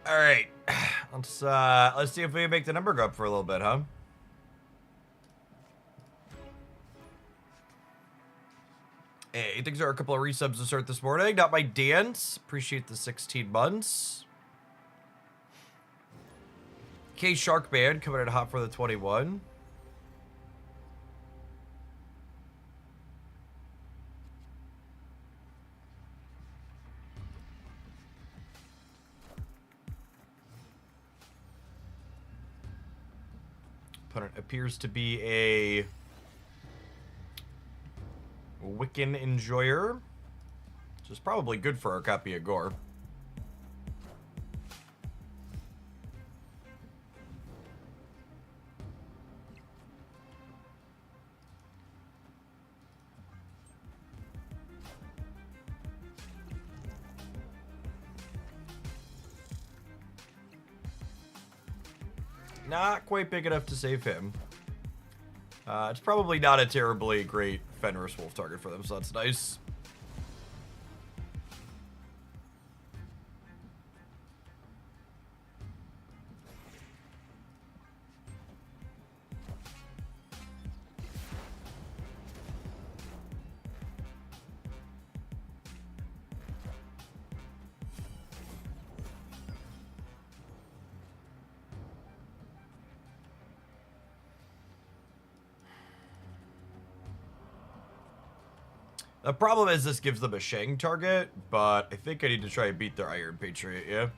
All right, let's see if we can make the number go up for a little bit, huh? Hey, things are a couple of resubs to start this morning. Not my dance. Appreciate the 16 months. K Shark Band coming in hot for the 21. Opponent appears to be a Wiccan Enjoyer, which is probably good for our copy of Gore. Not quite big enough to save him. It's probably not a terribly great Fenris Wolf target for them, so that's nice. The problem is this gives them a Shang target, but I think I need to try and beat their Iron Patriot, yeah?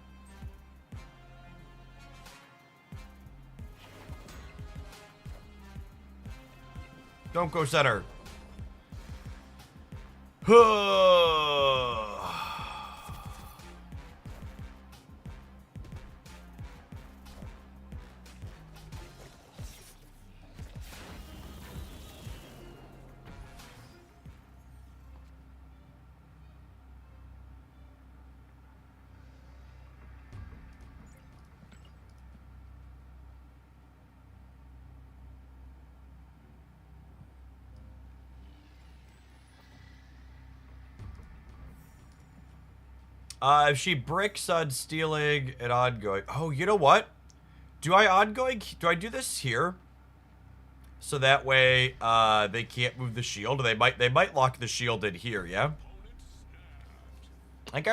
Don't go center. If she bricks on stealing and ongoing. Oh, you know what? Do I ongoing? Do I do this here? So that way, they can't move the shield. They might lock the shield in here. Yeah. I think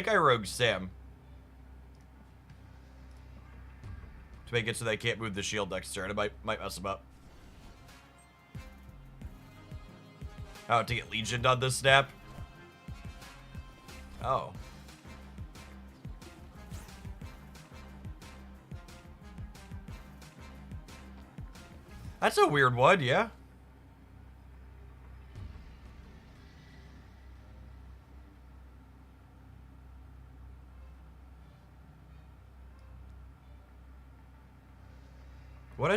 I rogue Sam to make it so they can't move the shield next turn. It might mess them up. Oh, to get Legioned on this snap. Oh. That's a weird one, yeah. What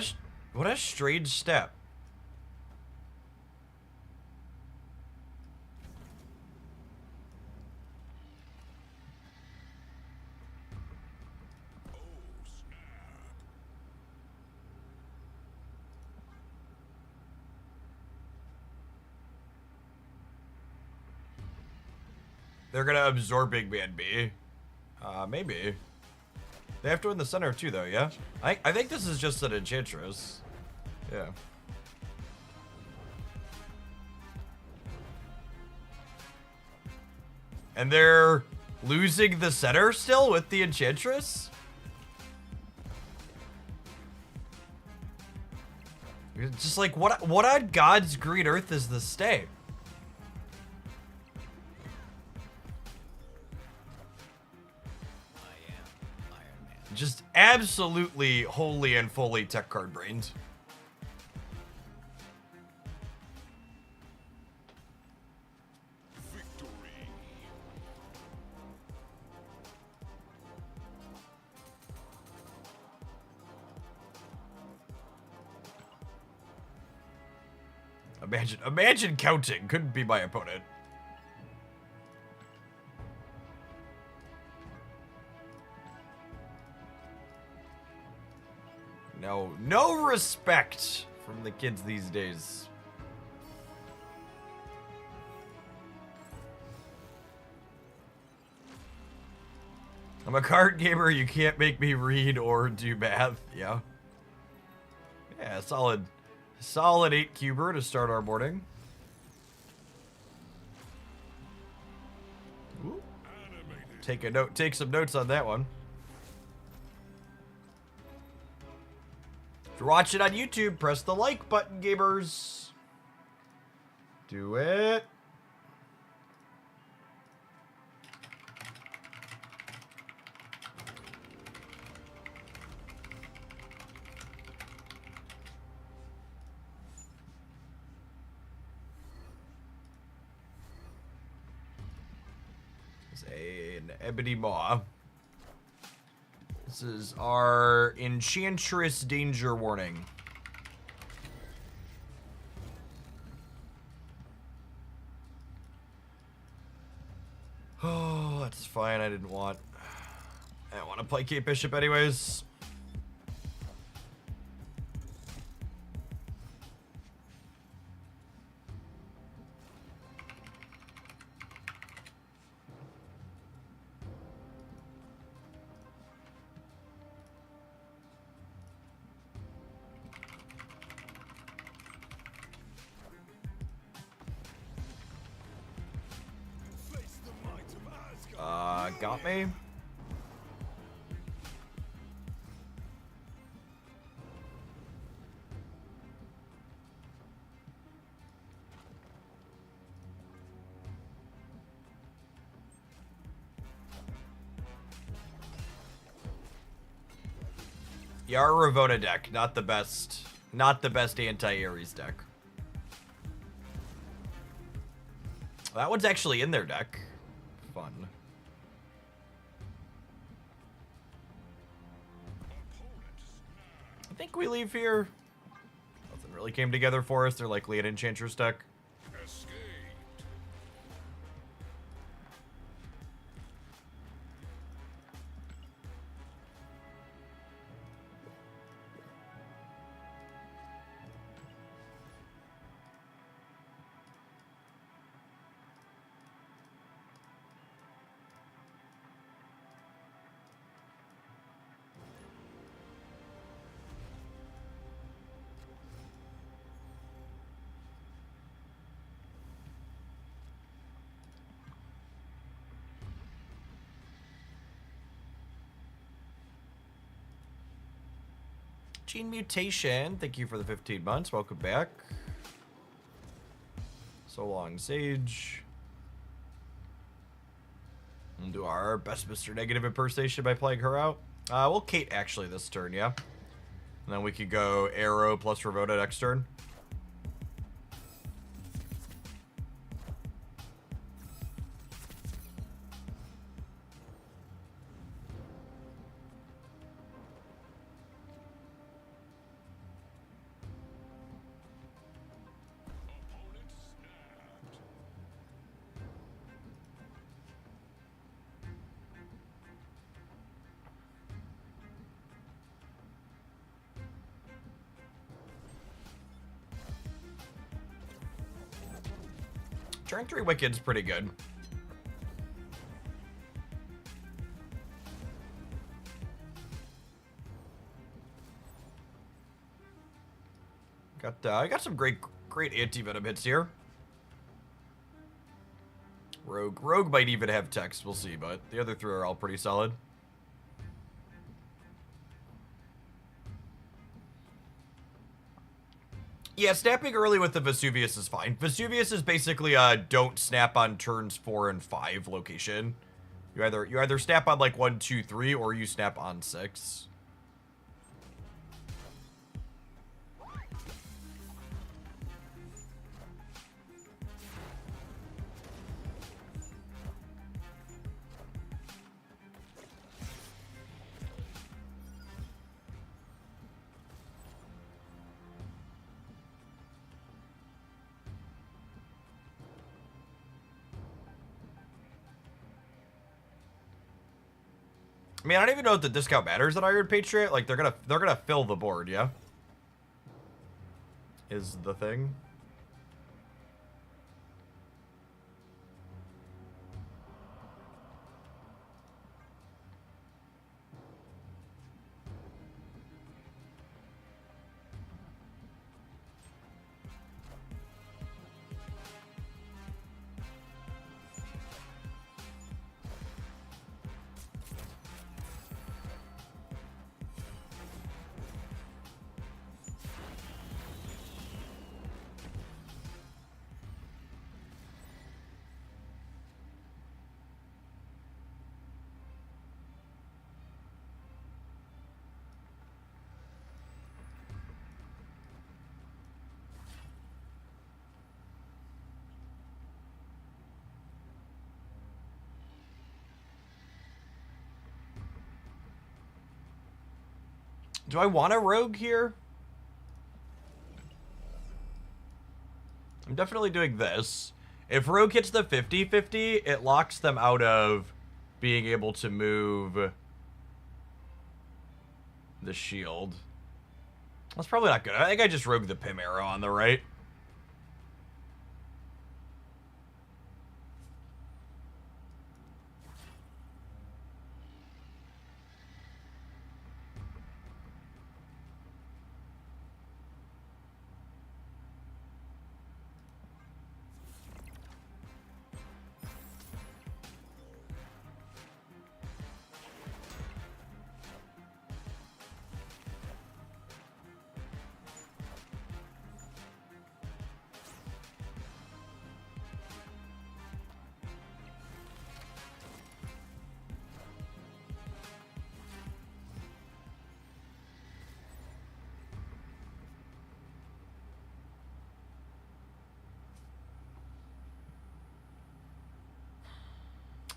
a strange step. They're gonna absorb Big Man B. Maybe. They have to win the center too, though, yeah? I think this is just an Enchantress. Yeah. And they're losing the center still with the Enchantress? It's just like, what on God's green earth is this stay? Just absolutely wholly and fully tech card brained. Victory. Imagine counting. Couldn't be my opponent. No respect from the kids these days. I'm a card gamer. You can't make me read or do math. Yeah. Yeah, solid 8 cuber to start our morning. Ooh. Take some notes on that one. If you're watching on YouTube, press the like button, gamers. Do it. It's an ebony maw. This is our Enchantress danger warning. Oh, that's fine. I didn't want to play Cape Bishop anyways. Got me. Yeah, our Ravona deck, not the best anti-Ares deck. That one's actually in their deck. Fun. I think we leave here. Nothing really came together for us. They're likely an Enchantress deck. Gene Mutation, thank you for the 15 months. Welcome back. So long, Sage. We'll do our best Mr. Negative impersonation by playing her out. We'll Kate actually this turn, yeah? And then we could go Arrow plus Ravona next turn. Turn 3 Wicked's pretty good. I got some great anti-venom hits here. Rogue might even have text, we'll see, but the other 3 are all pretty solid. Yeah, snapping early with the Vesuvius is fine. Vesuvius is basically a don't snap on turns 4 and 5 location. You either snap on like 1, 2, 3, or you snap on 6. I mean, I don't even know if the discount matters at Iron Patriot. Like, they're gonna fill the board, yeah? Is the thing. Do I want a rogue here? I'm definitely doing this. If rogue hits the 50-50, it locks them out of being able to move the shield. That's probably not good. I think I just rogue the Pim arrow on the right.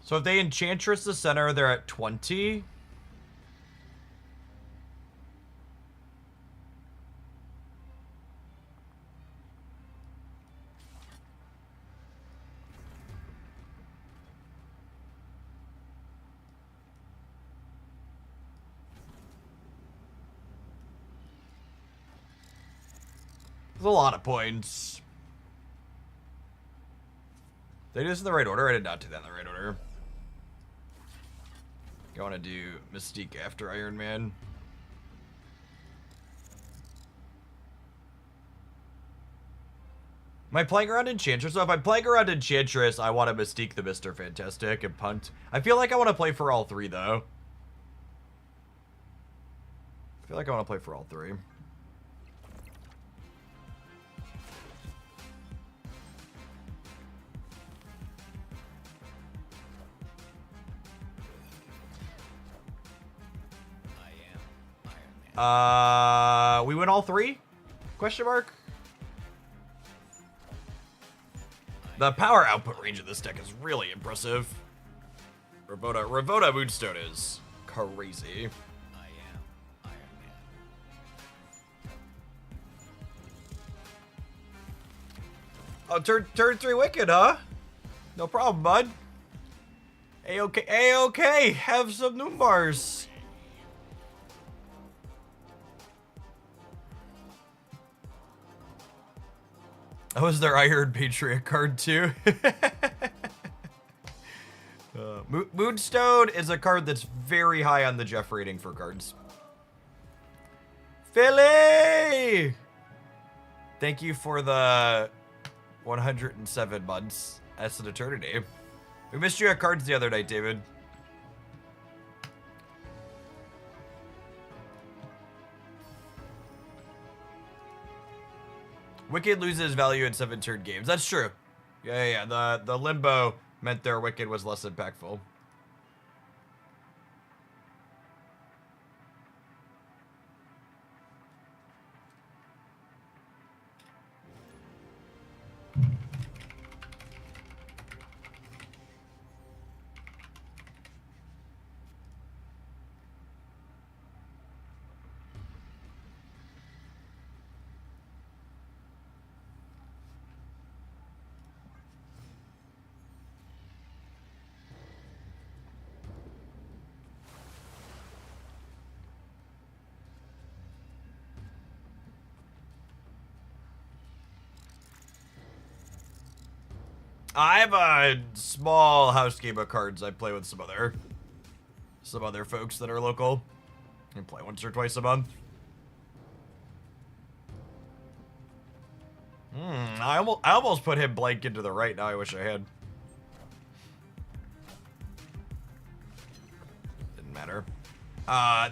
So if they Enchantress the center, they're at 20. There's a lot of points. Did I do this in the right order? I did not do that in the right order. I want to do Mystique after Iron Man. Am I playing around Enchantress? So if I'm playing around Enchantress, I want to Mystique the Mr. Fantastic and punt. I feel like I want to play for all three, though. I feel like I want to play for all three. We win all three? Question mark? The power output range of this deck is really impressive. Ravona Moonstone is crazy. Oh, turn 3 Wicked, huh? No problem, bud. A-okay, A-okay. Have some Noombars. That was their Iron Patriot card, too. Moonstone is a card that's very high on the Jeff rating for cards. Philly! Thank you for the 107 months. That's an eternity. We missed you at cards the other night, David. Wicked loses value in 7-turn games. That's true. Yeah. The limbo meant their Wicked was less impactful. I have a small house game of cards I play with some other folks that are local. I play once or twice a month. I almost put him blank into the right. Now I wish I had. Didn't matter.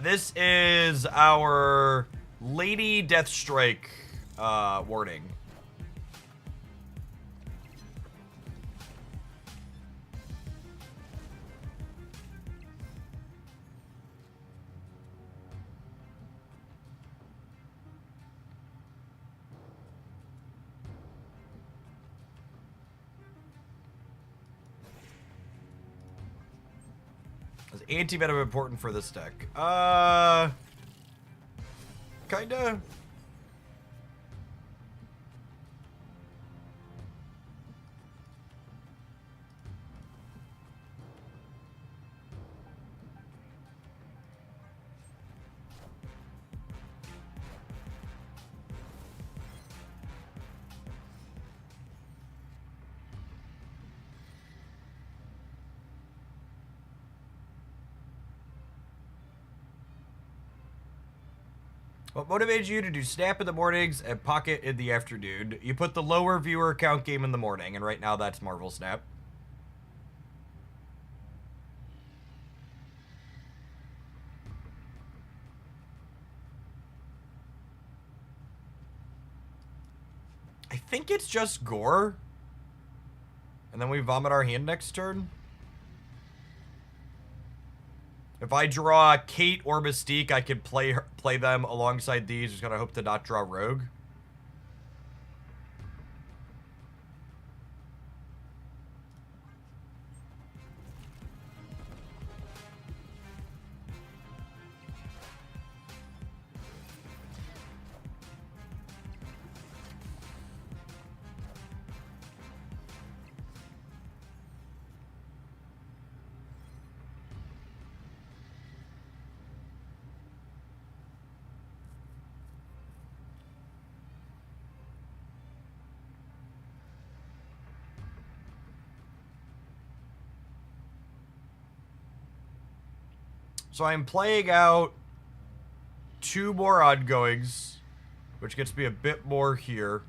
This is our Lady Deathstrike warning. Is anti-venom important for this deck? kinda. What motivated you to do Snap in the mornings and Pocket in the afternoon? You put the lower viewer count game in the morning, and right now that's Marvel Snap. I think it's just gore. And then we vomit our hand next turn. If I draw Kate or Mystique, I could play them alongside these. Just gotta hope to not draw Rogue. So I'm playing out 2 more ongoings, which gets me a bit more here.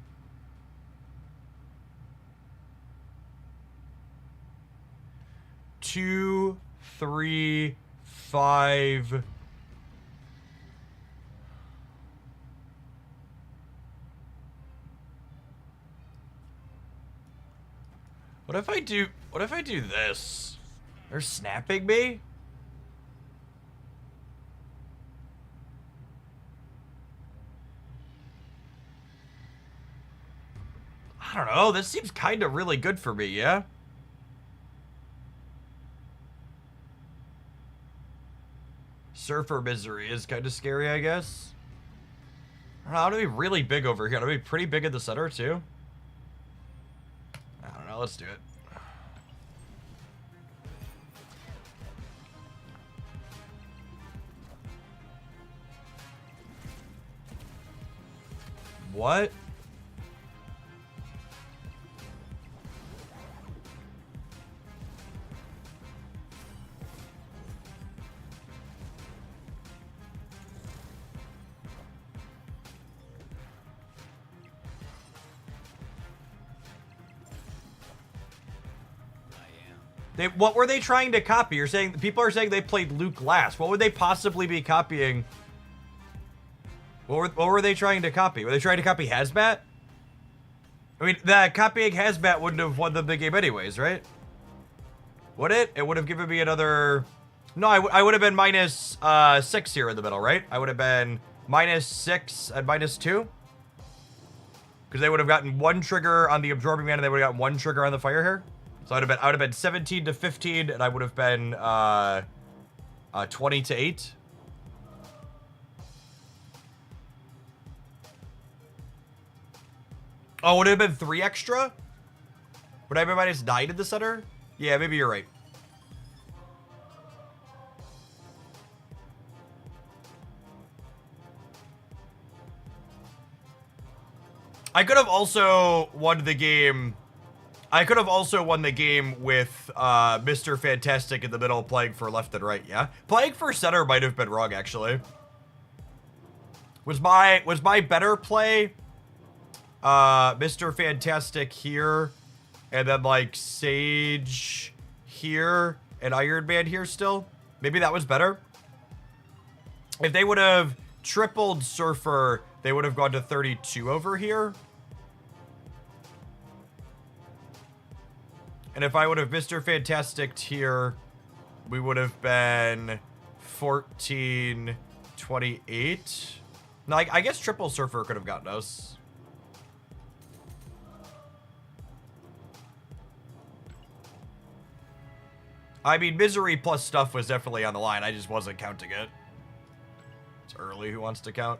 Two, 3, 5. What if I do this? They're snapping me? I don't know. This seems kind of really good for me, yeah? Surfer Misery is kind of scary, I guess. I don't know. I'm going to be really big over here. I'm going to be pretty big in the center, too. I don't know. Let's do it. What? What were they trying to copy? You're saying people are saying they played Luke last. What would they possibly be copying? What were they trying to copy? Were they trying to copy Hazmat? I mean, copying Hazmat wouldn't have won them the game anyways, right? Would it? It would have given me another... No, I would have been minus 6 here in the middle, right? I would have been minus 6 and minus 2. Because they would have gotten 1 trigger on the Absorbing Man and they would have gotten 1 trigger on the Fire Hair. So I would have been 17 to 15, and I would have been 20 to 8. Oh, would it have been 3 extra? Would I have been minus 9 in the center? Yeah, maybe you're right. I could have also won the game. I could have also won the game with Mr. Fantastic in the middle playing for left and right, yeah? Playing for center might have been wrong, actually. Was my better play Mr. Fantastic here, and then, like, Sage here, and Iron Man here still? Maybe that was better? If they would have tripled Surfer, they would have gone to 32 over here. And if I would have Mr. Fantastic here, we would have been 14, 28. No, I guess triple Surfer could have gotten us. I mean, Misery plus stuff was definitely on the line. I just wasn't counting it. It's early. Who wants to count?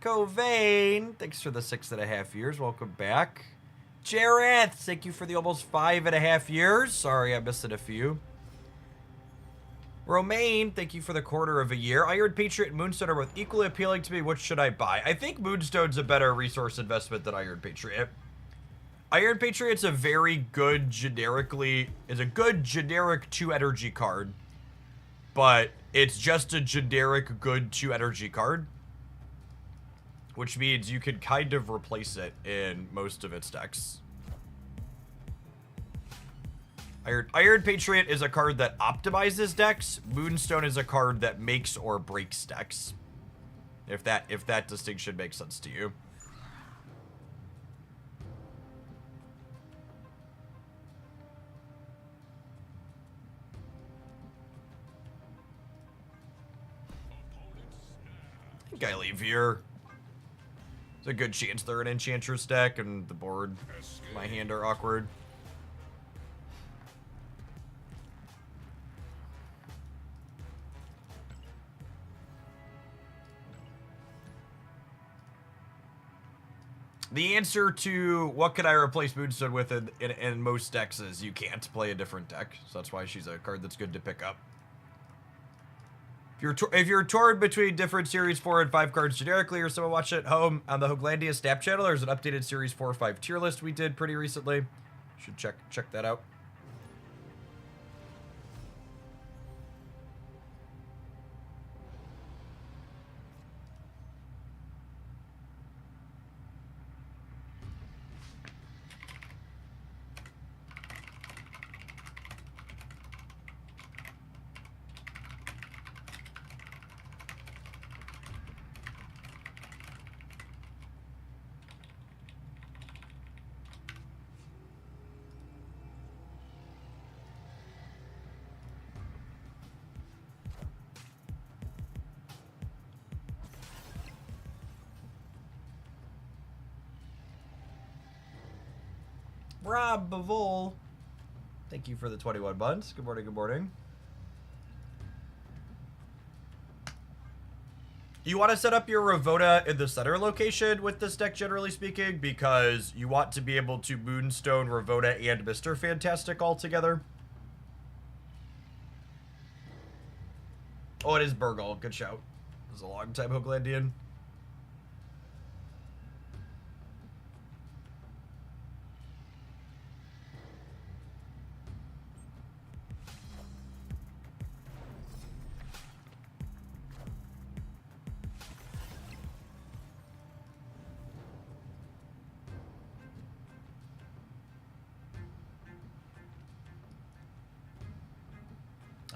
Covain, thanks for the 6.5 years. Welcome back. Jareth, thank you for the almost 5.5 years. Sorry, I missed it a few. Romaine, thank you for the 1/4 of a year. Iron Patriot and Moonstone are both equally appealing to me. Which should I buy? I think Moonstone's a better resource investment than Iron Patriot. Iron Patriot's a very good generically, is a good generic 2 energy card, but it's just a generic good 2 energy card, which means you can kind of replace it in most of its decks. Iron Patriot is a card that optimizes decks. Moonstone is a card that makes or breaks decks. If that distinction makes sense to you. I think I leave here. There's a good chance they're an Enchantress deck, and the board, my hand are awkward. The answer to what could I replace Moonstone with in most decks is you can't play a different deck. So that's why she's a card that's good to pick up. If you're torn between different Series 4 and 5 cards generically, or someone watch at home on the Hoaglandia Snap channel, there's an updated Series 4 or 5 tier list we did pretty recently. Should check that out. Rob Bavol, thank you for the 21 months. Good morning, good morning. You want to set up your Ravoda in the center location with this deck, generally speaking, because you want to be able to Moonstone, Ravoda, and Mr. Fantastic all together. Oh, it is Burgle. Good shout. This is a long time Hoaglandian.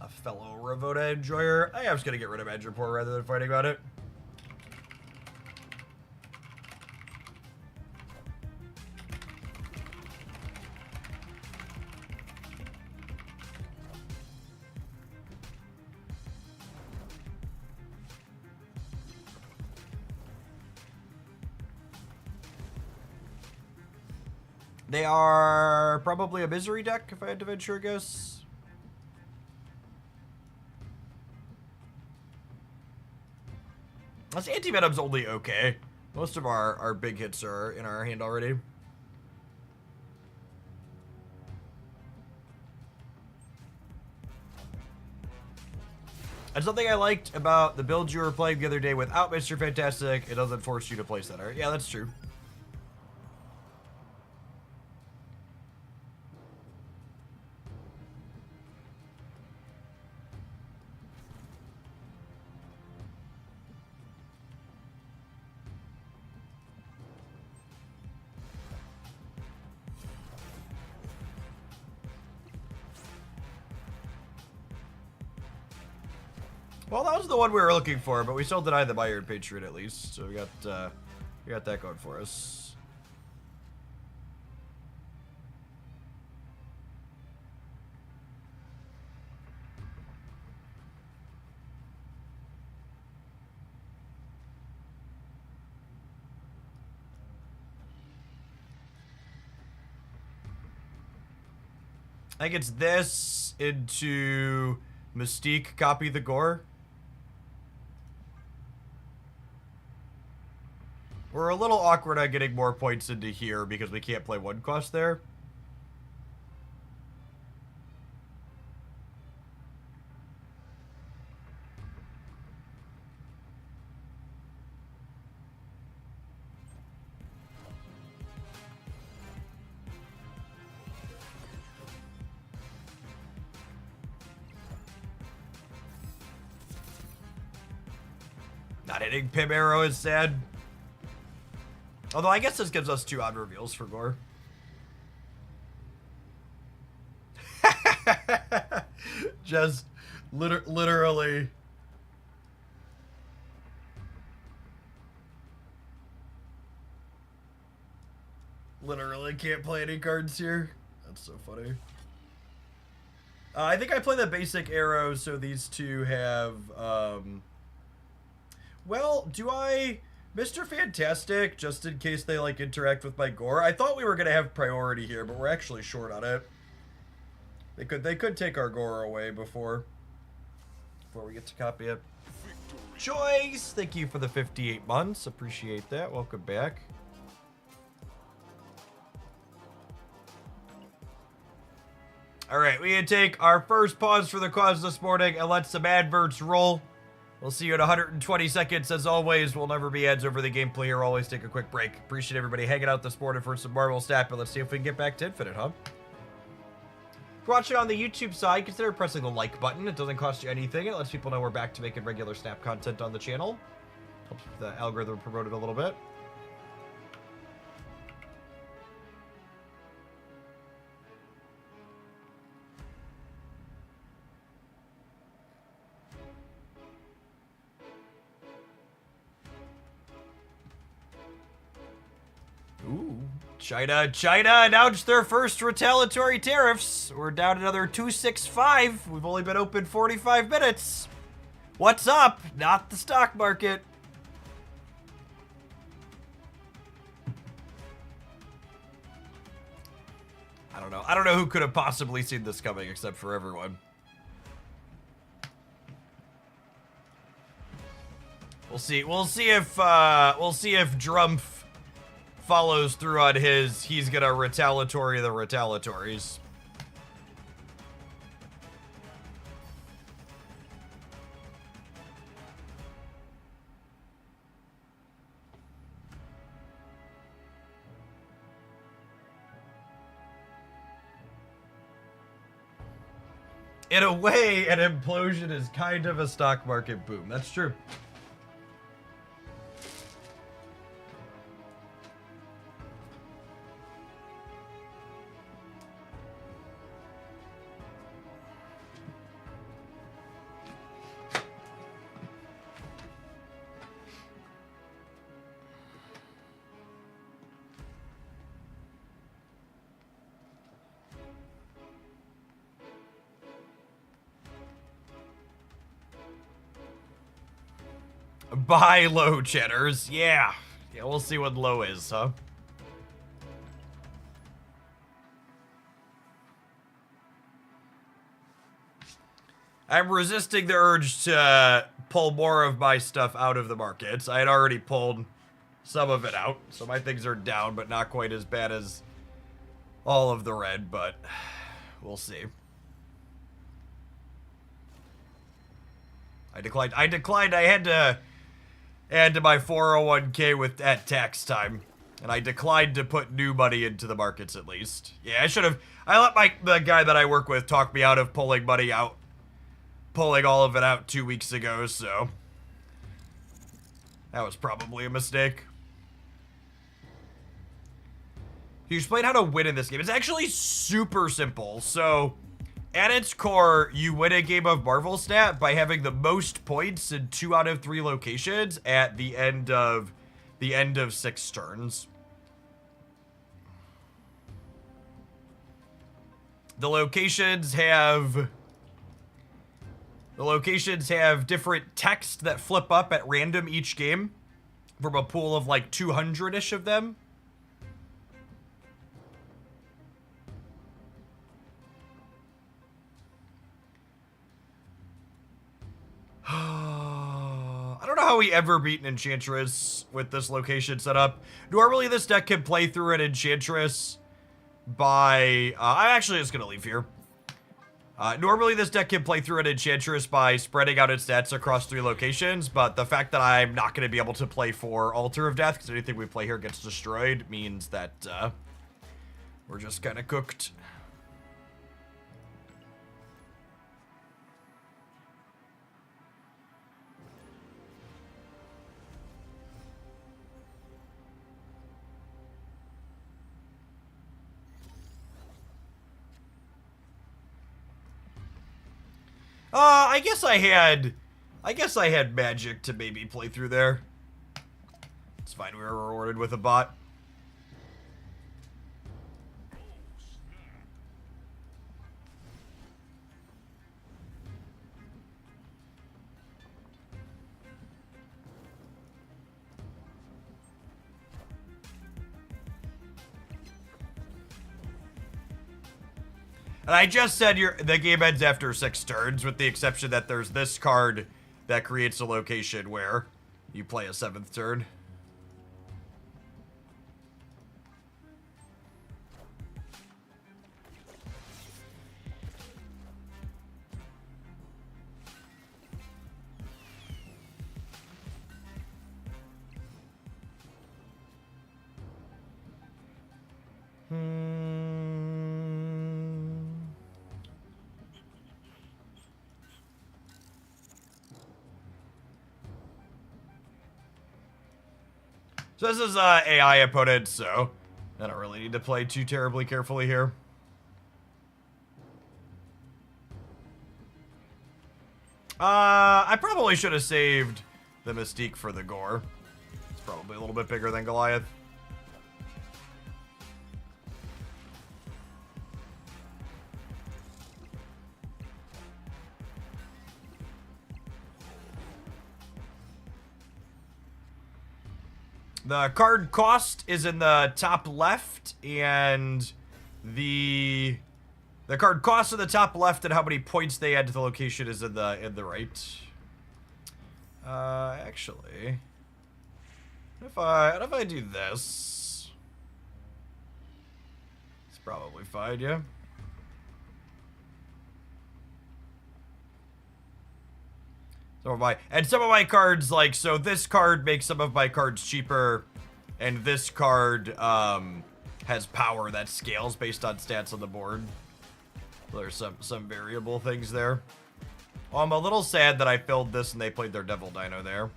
A fellow Ravoda enjoyer. I was going to get rid of Edge Report rather than fighting about it. They are probably a misery deck, if I had to venture a guess. This Anti-Venom's only okay. Most of our big hits are in our hand already. And something I liked about the build you were playing the other day without Mr. Fantastic, it doesn't force you to play center. Yeah, that's true. Well, that was the one we were looking for, but we still denied the Iron Patriot at least, so we got that going for us. I think it's this into Mystique, copy the gore. We're a little awkward on getting more points into here because we can't play one cost there. Not hitting Pim Arrow is sad. Although I guess this gives us 2 odd reveals for Gore. Just literally. Literally can't play any cards here. That's so funny. I think I play the basic arrows, so these 2 have, well, do I... Mr. Fantastic, just in case they, like, interact with my Gore. I thought we were going to have priority here, but we're actually short on it. They could take our Gore away before we get to copy it. Choice! Thank you for the 58 months. Appreciate that. Welcome back. Alright, we can take our first pause for the cause this morning and let some adverts roll. We'll see you in 120 seconds. As always, we'll never be ads over the gameplay here. Always take a quick break. Appreciate everybody hanging out this morning for some Marvel stat, but let's see if we can get back to Infinite, huh? If you're watching on the YouTube side, consider pressing the like button. It doesn't cost you anything. It lets people know we're back to making regular Snap content on the channel. Helps the algorithm promote it a little bit. Ooh. China announced their first retaliatory tariffs. We're down another 265. We've only been open 45 minutes. What's up? Not the stock market. I don't know. I don't know who could have possibly seen this coming except for everyone. We'll see. We'll see if Drumpf follows through on his, he's gonna retaliatory the retaliatories. In a way, an implosion is kind of a stock market boom. That's true. Buy low, cheddars. Yeah, we'll see what low is, huh? I'm resisting the urge to pull more of my stuff out of the markets. I had already pulled some of it out, so my things are down, but not quite as bad as all of the red, but we'll see. I declined. I had to add to my 401k at tax time, and I declined to put new money into the markets at least. Yeah, I should have. I let the guy that I work with talk me out of pulling money out, pulling all of it out 2 weeks ago, so that was probably a mistake. You explain how to win in this game. It's actually super simple. So, at its core, you win a game of Marvel Stat by having the most points in 2 out of 3 locations at the end of 6 turns. The locations have different text that flip up at random each game from a pool of like 200-ish of them. I don't know how we ever beat an Enchantress with this location set up. Normally this deck can play through an Enchantress by... I'm actually just going to leave here. Normally this deck can play through an Enchantress by spreading out its stats across 3 locations, but the fact that I'm not going to be able to play for Altar of Death, because anything we play here gets destroyed, means that we're just kind of cooked. I guess I had magic to maybe play through there. It's fine, we were rewarded with a bot. And I just said the game ends after 6 turns, with the exception that there's this card that creates a location where you play a 7th turn. So this is AI opponent, so I don't really need to play too terribly carefully here. I probably should have saved the Mystique for the Gore. It's probably a little bit bigger than Goliath. The card cost is in the top left, and the card cost in the top left and how many points they add to the location is in the right. Actually, if I do this, it's probably fine, yeah. Some of my cards, like, so this card makes some of my cards cheaper, and this card has power that scales based on stats on the board. So there's some variable things there. Well, I'm a little sad that I filled this and they played their Devil Dino there.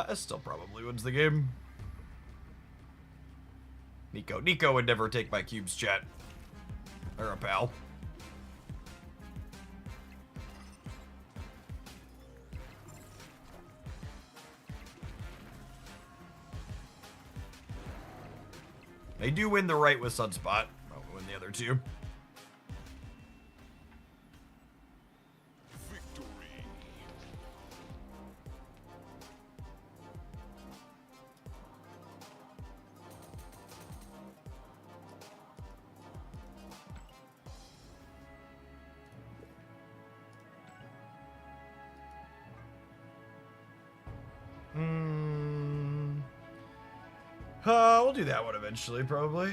It still probably wins the game. Nico would never take my cubes, chat. Or a pal. They do win the right with Sunspot. I'll win the other 2. We'll do that one eventually, probably.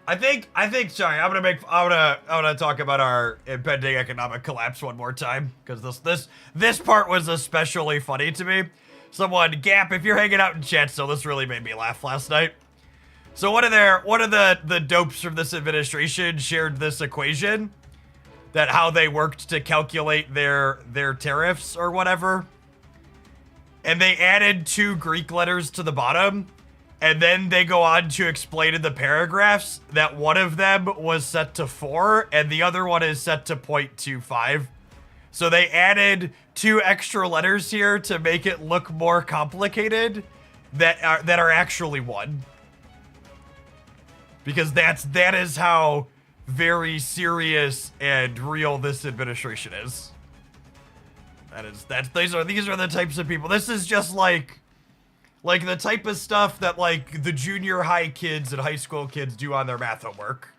I think, sorry, I'm gonna talk about our impending economic collapse one more time, because this part was especially funny to me. Someone, Gap, if you're hanging out in chat still, this really made me laugh last night. So one of the dopes from this administration shared this equation, that how they worked to calculate their tariffs or whatever. And they added 2 Greek letters to the bottom, and then they go on to explain in the paragraphs that one of them was set to 4 and the other one is set to 0.25. So they added 2 extra letters here to make it look more complicated that are actually 1. Because that is how very serious and real this administration is. These are the types of people. This is just like the type of stuff that like the junior high kids and high school kids do on their math homework.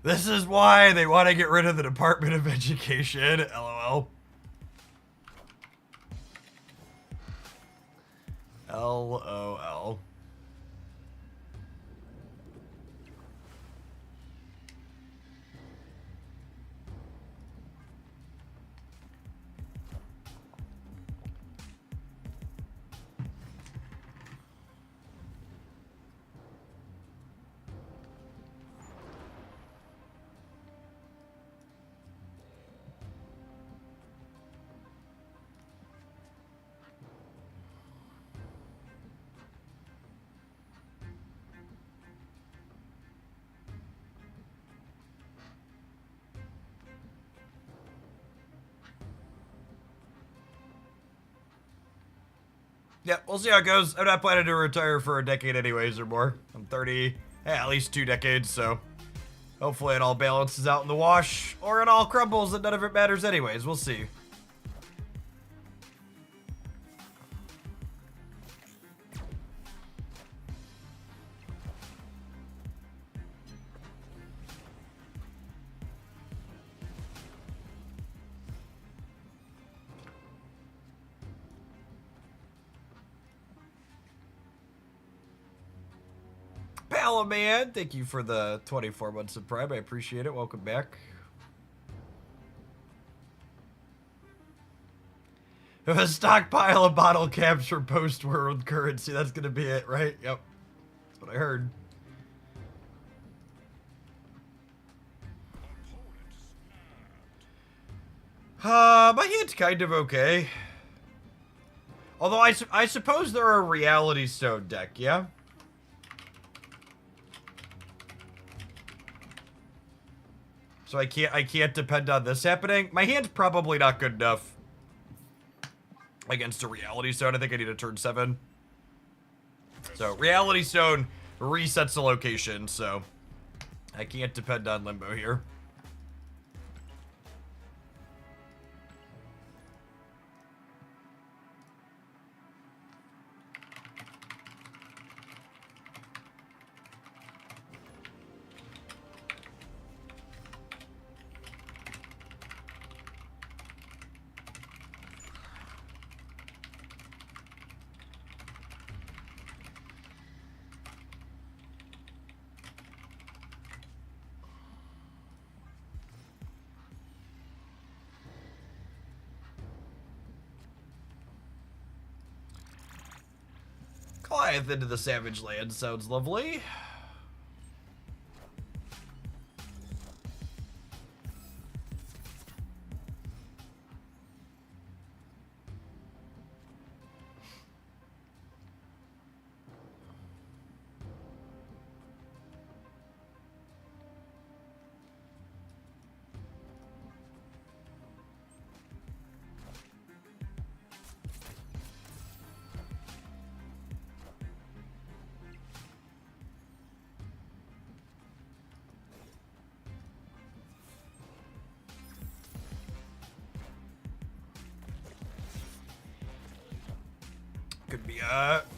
This is why they want to get rid of the Department of Education. LOL. LOL. Yeah, we'll see how it goes. I'm not planning to retire for a decade anyways or more. I'm 30, at least 2 decades, so hopefully it all balances out in the wash, or it all crumbles and none of it matters anyways. We'll see. Palaman, thank you for the 24 months of Prime. I appreciate it. Welcome back. A stockpile of bottle caps for post-world currency. That's going to be it, right? Yep. That's what I heard. My hand's kind of okay. Although I suppose they're a reality stone deck, yeah? So I can't depend on this happening. My hand's probably not good enough against a reality stone. I think I need a turn 7. So reality stone resets the location, so I can't depend on limbo here. Goliath into the Savage Land sounds lovely.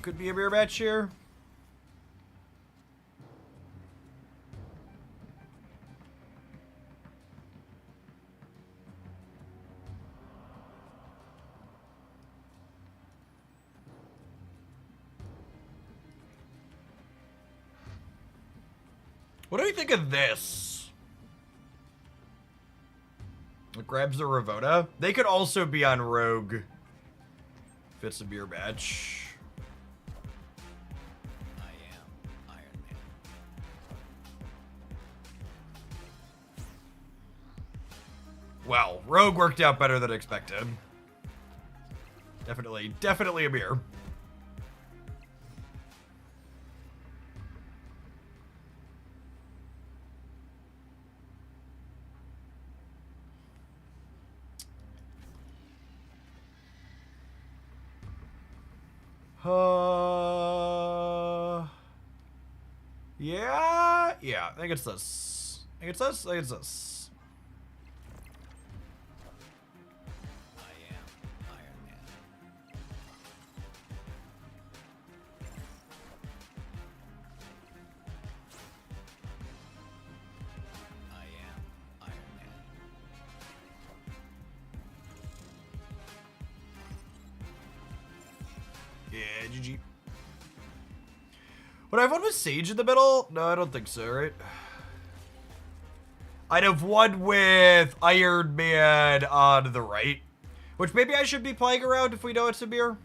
Could be a mirror match here. What do you think of this? It grabs the Ravona. They could also be on Rogue. If it's a mirror match. Well, Rogue worked out better than expected. Definitely a beer. Yeah, I think it's this. I think it's this. I am Iron Man. I am Iron Man. Yeah, GG. Would I have one with Sage in the middle? No, I don't think so, right? I'd have one with Iron Man on the right. Which maybe I should be playing around if we know it's a beer.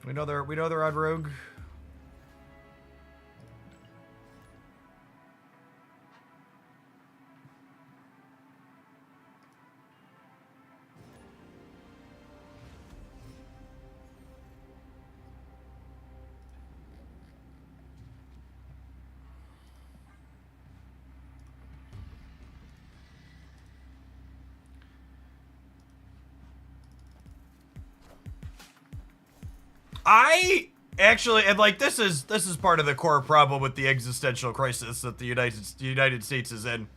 We know they're on Rogue. I actually, and like this is part of the core problem with the existential crisis that the United States is in.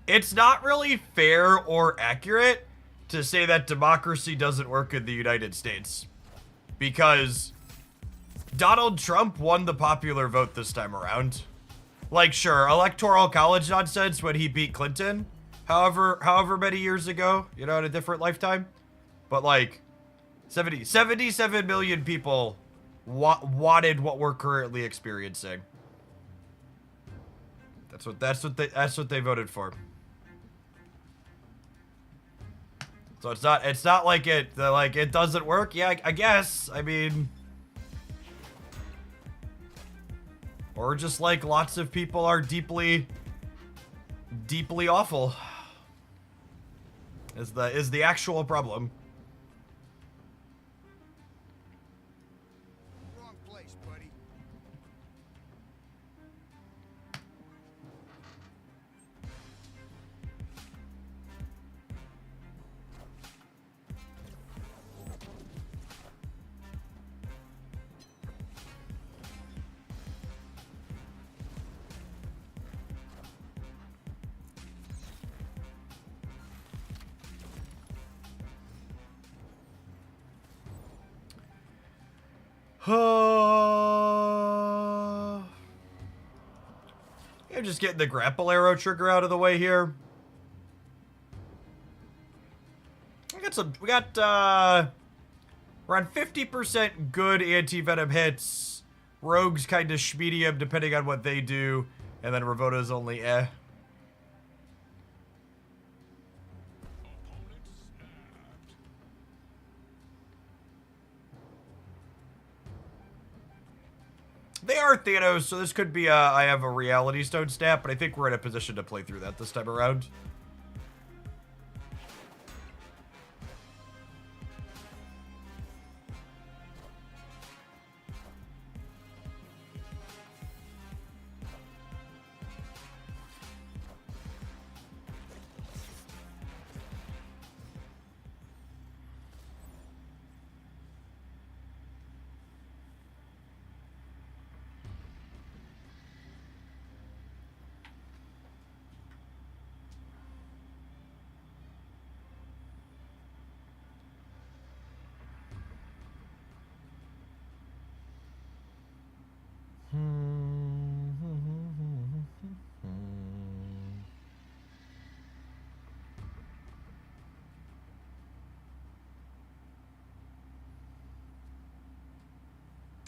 It's not really fair or accurate to say that democracy doesn't work in the United States, because Donald Trump won the popular vote this time around. Like, sure, electoral college nonsense when he beat Clinton, however many years ago, you know, in a different lifetime. But like, 77 million people wanted what we're currently experiencing. That's what they voted for. So it's not like it doesn't work. Yeah, I guess. I mean, or just like lots of people are deeply awful. Is the actual problem. Wrong place, buddy. I'm just getting the grapple arrow trigger out of the way here. We got around 50% good anti-venom hits. Rogue's kind of medium depending on what they do. And then Ravota's only eh. They are Thanos, so this could be I have a Reality Stone snap, but I think we're in a position to play through that this time around.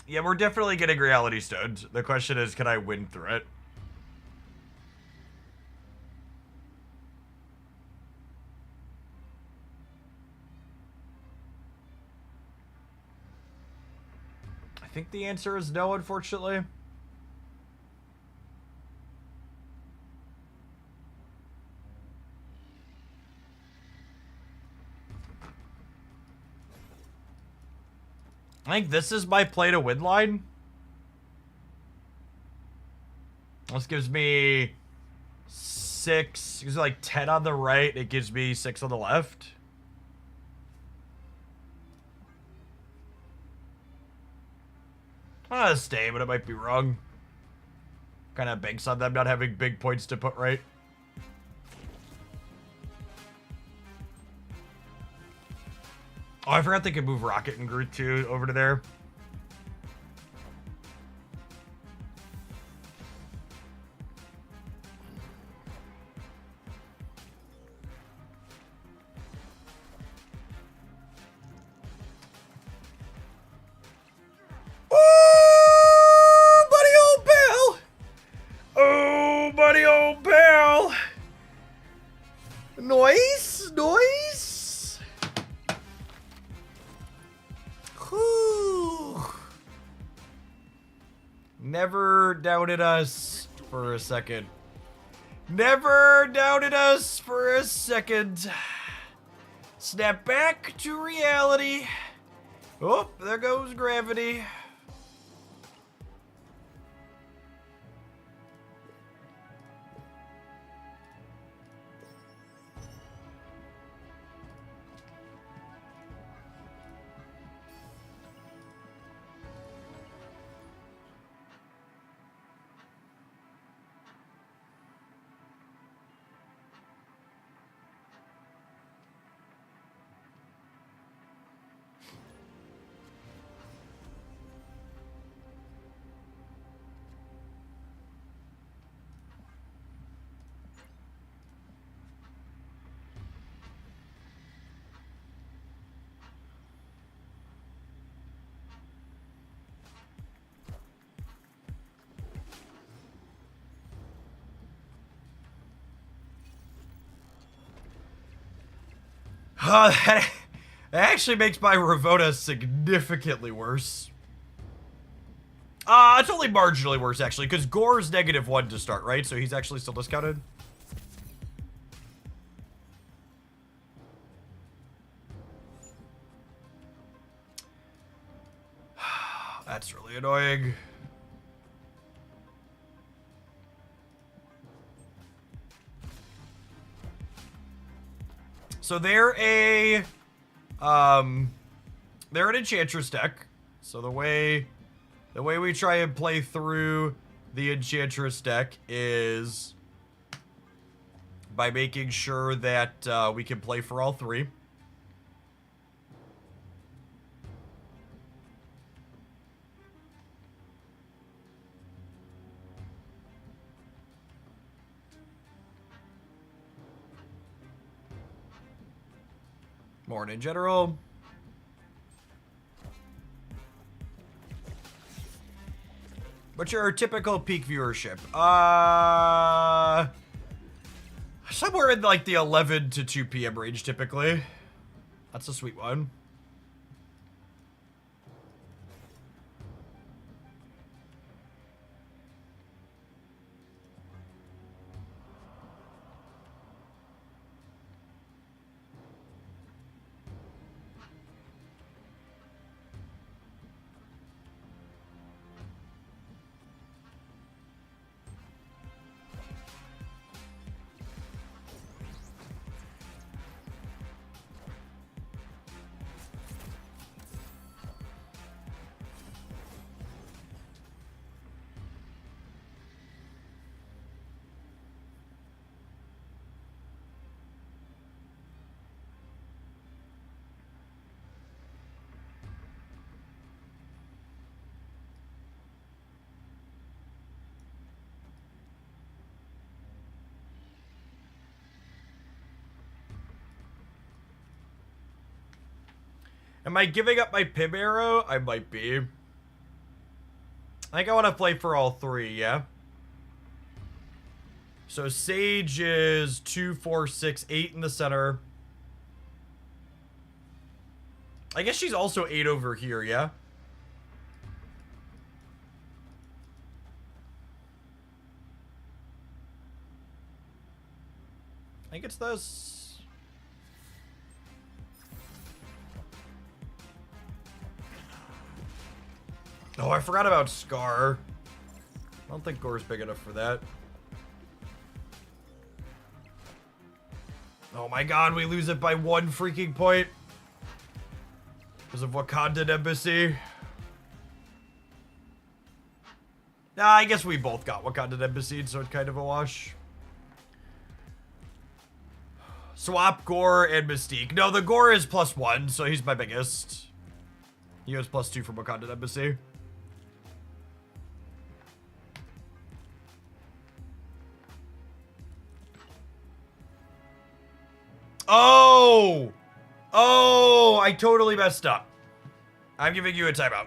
Yeah, we're definitely getting Reality Stones. The question is, can I win through it? I think the answer is no, unfortunately. I think this is my play to win line. This gives me 6. Gives me like 10 on the right. It gives me 6 on the left. I'm gonna stay, but it might be wrong. Kind of banks on them not having big points to put right. Oh, I forgot they could move Rocket and Groot too over to there. Oh, buddy, old pal! Oh, buddy, old pal! Noise, noise. Whew. Never doubted us for a second. Never doubted us for a second. Snap back to reality. Oh, there goes gravity. That actually makes my Ravona significantly worse. It's only marginally worse, actually, because Gore's -1 to start, right? So he's actually still discounted. That's really annoying. So they're an Enchantress deck. So the way we try and play through the Enchantress deck is by making sure that we can play for all 3. More in general. What's your typical peak viewership? Somewhere in like the 11 to 2 p.m. range, typically. That's a sweet one. Am I giving up my Pim arrow? I might be. I think I want to play for all 3, yeah? So Sage is 2, 4, 6, 8 in the center. I guess she's also 8 over here, yeah? I think it's this. Oh, I forgot about Scar. I don't think Gore's big enough for that. Oh my god, we lose it by 1 freaking point. Because of Wakandan Embassy. Nah, I guess we both got Wakandan Embassy, so it's kind of a wash. Swap Gore and Mystique. No, the Gore is +1, so he's my biggest. He has +2 from Wakandan Embassy. Oh! Oh, I totally messed up. I'm giving you a timeout.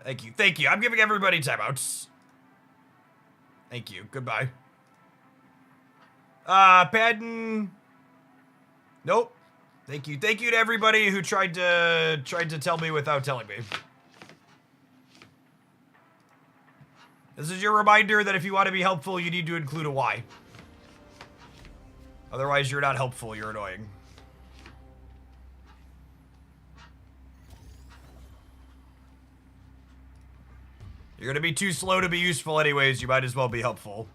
Thank you. Thank you. I'm giving everybody timeouts. Thank you. Goodbye. Padden. Nope. Thank you. Thank you to everybody who tried to tell me without telling me. This is your reminder that if you want to be helpful, you need to include a why. Otherwise, you're not helpful. You're annoying. You're gonna be too slow to be useful anyways. You might as well be helpful.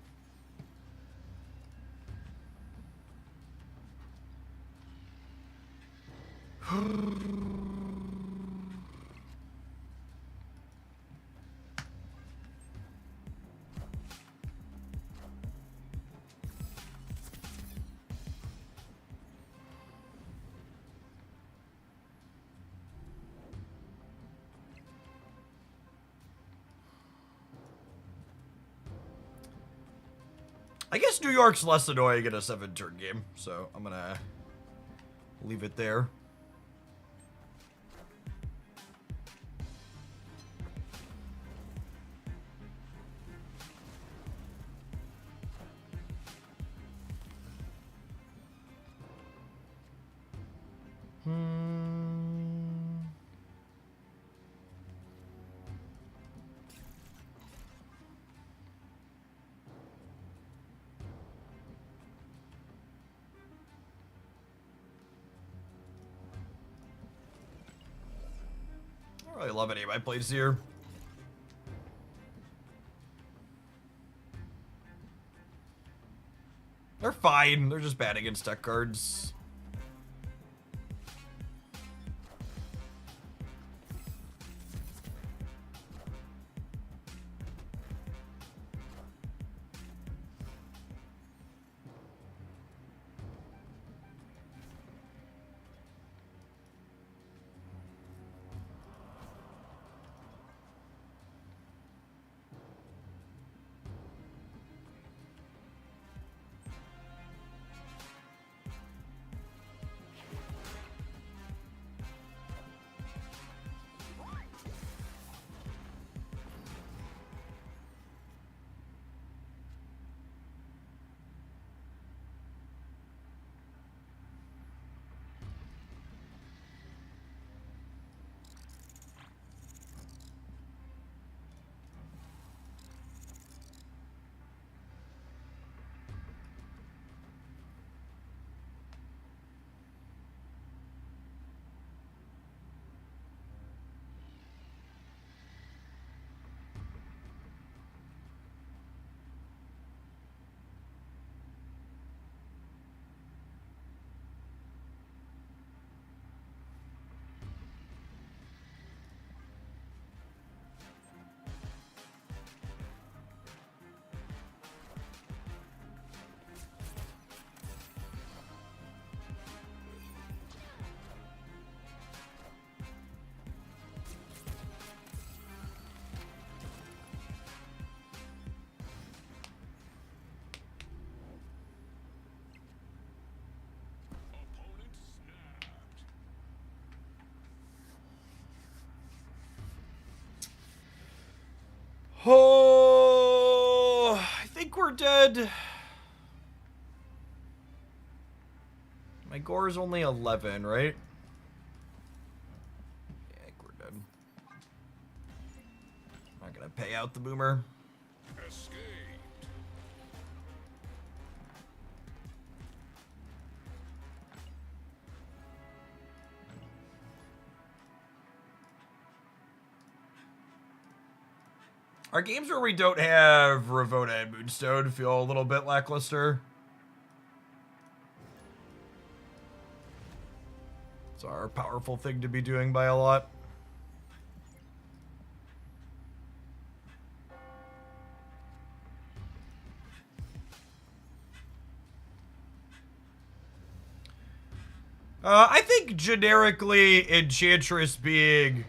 I guess New York's less annoying in a 7-turn game, so I'm gonna leave it there. I don't really love any of my plays here. They're fine. They're just bad against tech cards. Oh, I think we're dead. My gore is only 11, right? Yeah, I think we're dead. I'm not gonna pay out the boomer. Escaped. Our games where we don't have Ravona and Moonstone feel a little bit lackluster. It's our powerful thing to be doing by a lot. I think generically Enchantress being...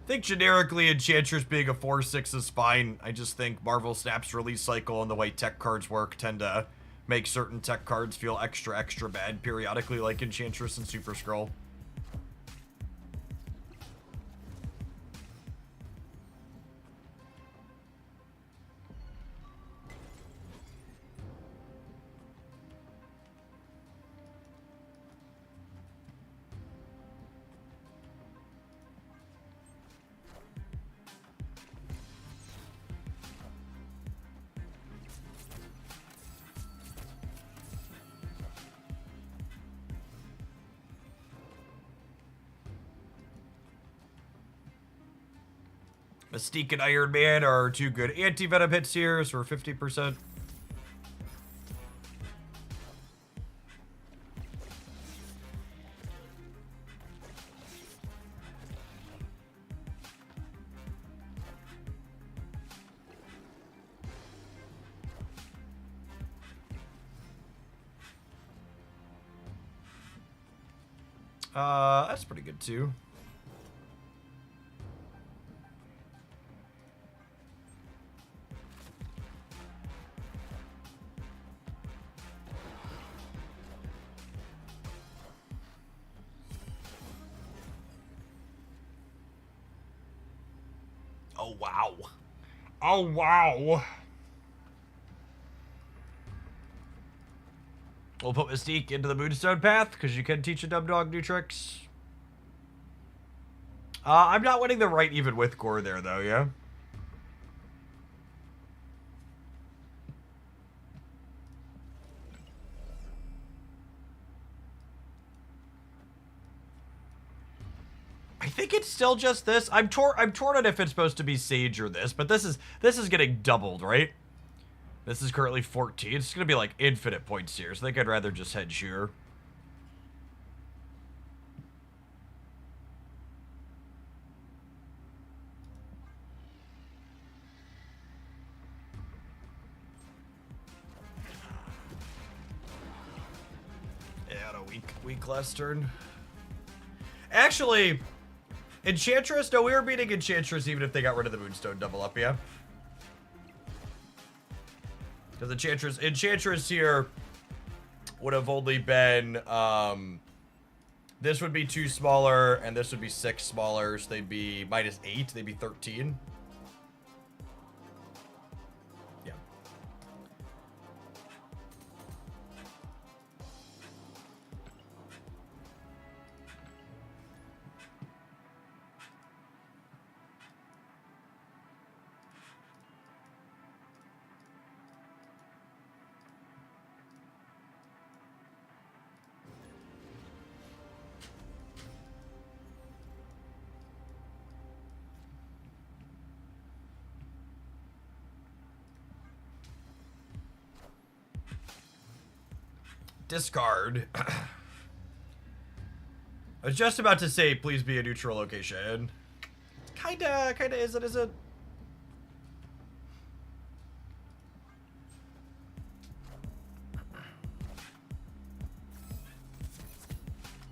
a 4/6 is fine. I just think Marvel Snap's release cycle and the way tech cards work tend to make certain tech cards feel extra bad periodically, like Enchantress and Super Skrull. Mystique and Iron Man are two good anti-venom hits here, so we're 50%. That's pretty good too. Oh, wow. Oh, wow. We'll put Mystique into the Moonstone path, because you can teach a dumb dog new tricks. I'm not winning the right even with Gore there, though, yeah? I think it's still just this. I'm torn on if it's supposed to be Sage or this, but this is getting doubled, right? This is currently 14. It's gonna be like infinite points here, so I think I'd rather just head Sheer. Yeah, on a weak last turn. Actually, Enchantress, no, we were beating Enchantress even if they got rid of the Moonstone double up, yeah? Because Enchantress here would have only been, this would be 2 smaller, and this would be 6 smaller, so they'd be -8, they'd be 13. Yeah. Discard. I was just about to say, please be a neutral location. Kinda is it, is it?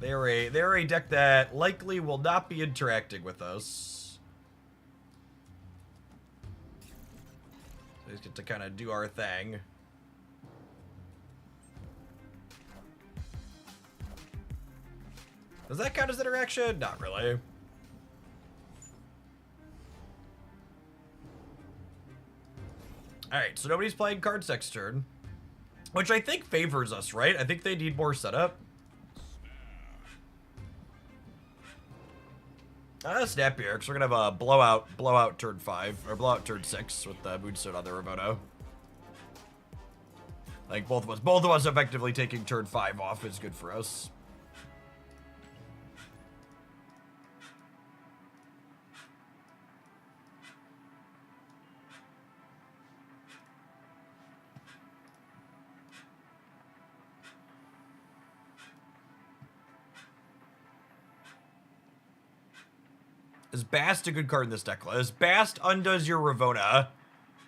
They're a deck that likely will not be interacting with us. So we just get to kind of do our thing. Does that count as interaction? Not really. Alright, so nobody's playing cards next turn. Which I think favors us, right? I think they need more setup. Snap here, because we're gonna have a blowout turn 5, or blowout turn 6 with the Moonstone on the Ramono. Like both of us effectively taking turn 5 off is good for us. Is Bast a good card in this deck list? Bast undoes your Ravona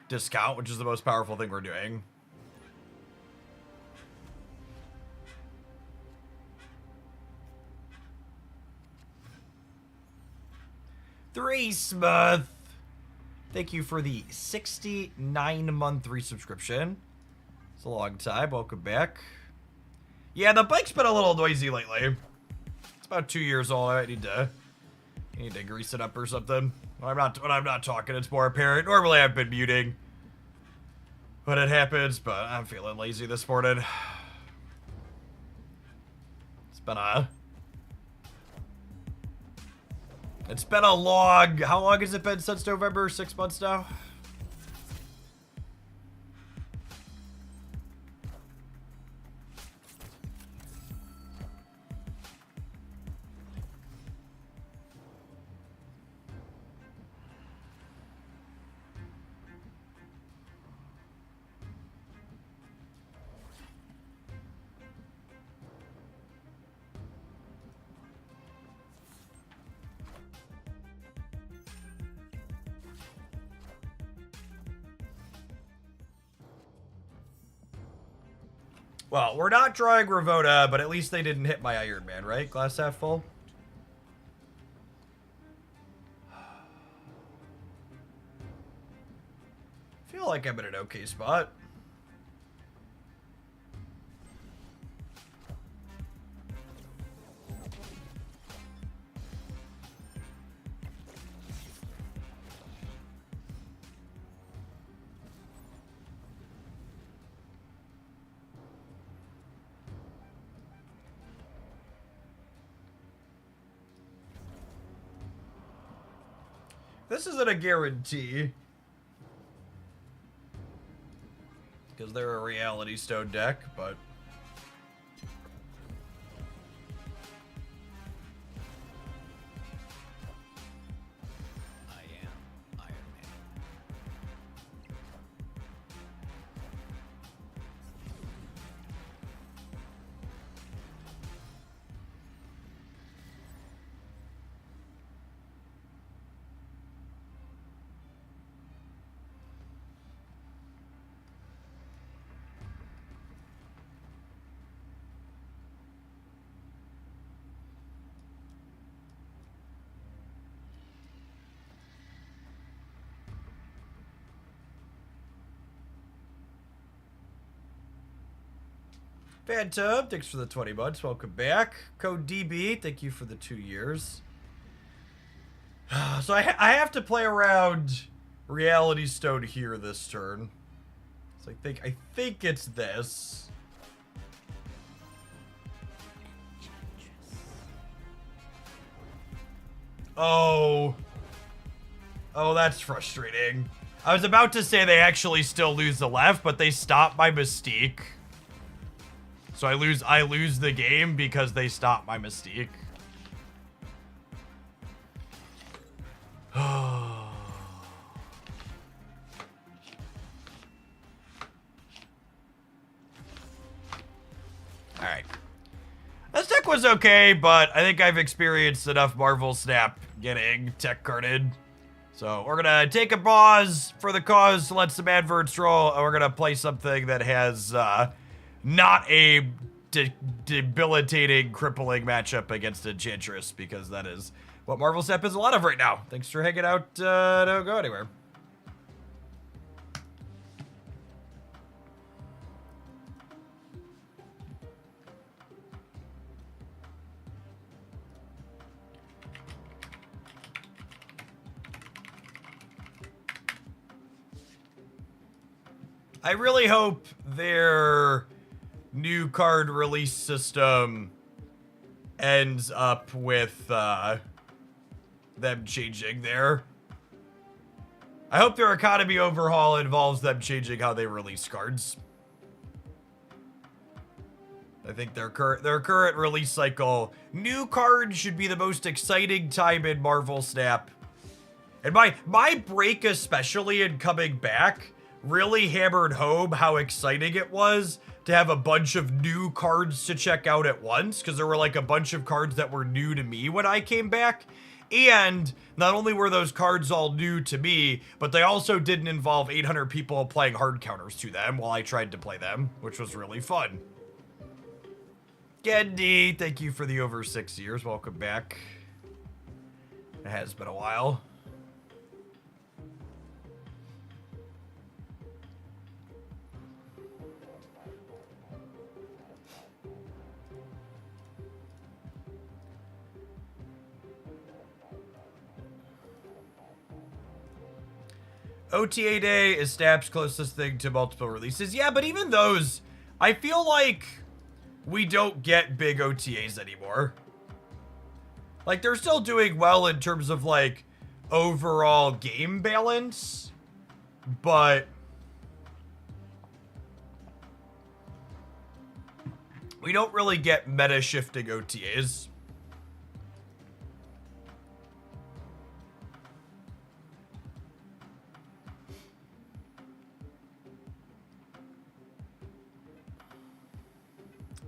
discount, which is the most powerful thing we're doing. Three Smith. Thank you for the 69-month resubscription. It's a long time. Welcome back. Yeah, the bike's been a little noisy lately. It's about 2 years old. I need to grease it up or something. When I'm not talking, it's more apparent. Normally I've been muting when it happens, but I'm feeling lazy this morning. It's been a long, how long has it been since November? 6 months now? Well, we're not drawing Ravona, but at least they didn't hit my Iron Man, right? Glass half full? I feel like I'm in an okay spot. This isn't a guarantee. Because they're a Reality Stone deck, but... I am Iron Man. Phantom, thanks for the 20 months. Welcome back. Code DB, thank you for the 2 years. So I have to play around Reality Stone here this turn. So I think it's this. Oh, that's frustrating. I was about to say they actually still lose the left, but they stop my Mystique. So I lose the game because they stop my Mystique. Alright. This deck was okay, but I think I've experienced enough Marvel Snap getting tech carded. So we're gonna take a pause for the cause to let some adverts roll, and we're gonna play something that has not a debilitating, crippling matchup against Enchantress, because that is what Marvel Snap is a lot of right now. Thanks for hanging out. Don't go anywhere. I really hope their new card release system ends up with them changing their... I hope their economy overhaul involves them changing how they release cards. I think their current release cycle, new cards should be the most exciting time in Marvel Snap. And my break, especially in coming back, really hammered home how exciting it was to have a bunch of new cards to check out at once, because there were like a bunch of cards that were new to me when I came back. And not only were those cards all new to me, but they also didn't involve 800 people applying hard counters to them while I tried to play them, which was really fun. Gendy, thank you for the over 6 years. Welcome back. It has been a while. OTA Day is Snap's closest thing to multiple releases. Yeah, but even those, I feel like we don't get big OTAs anymore. Like, they're still doing well in terms of, like, overall game balance, but we don't really get meta-shifting OTAs.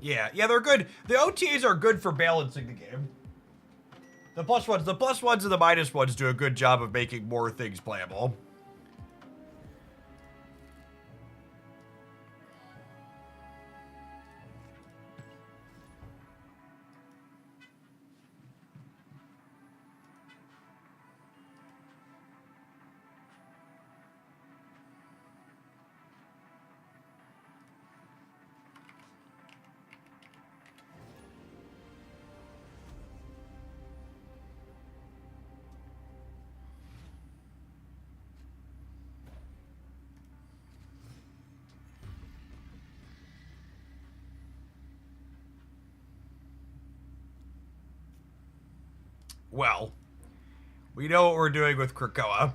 Yeah, they're good. The OTAs are good for balancing the game. The plus ones and the minus ones do a good job of making more things playable. Well, we know what we're doing with Krakoa.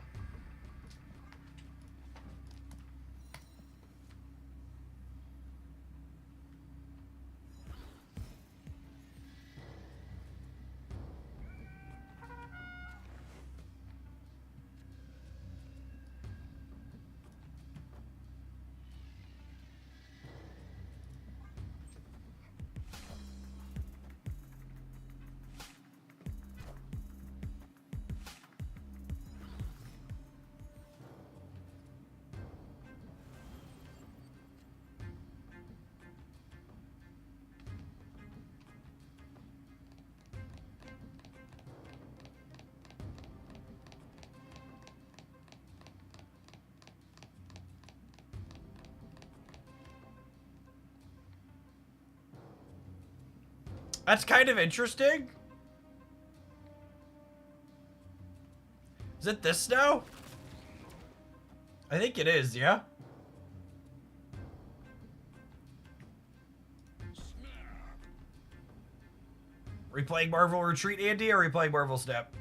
That's kind of interesting. Is it this now? I think it is, yeah? Are we playing Marvel Retreat, Andy, or are we playing Marvel Snap?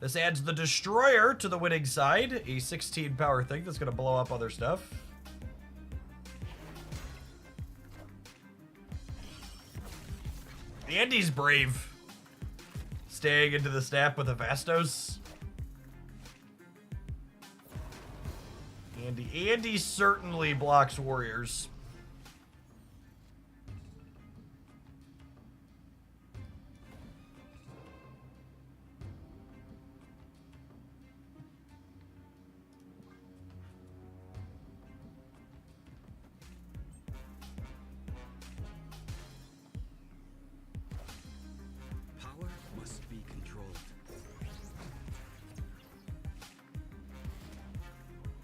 This adds the Destroyer to the winning side. A 16 power thing that's going to blow up other stuff. Andy's brave. Staying into the snap with a Vastos. Andy certainly blocks warriors.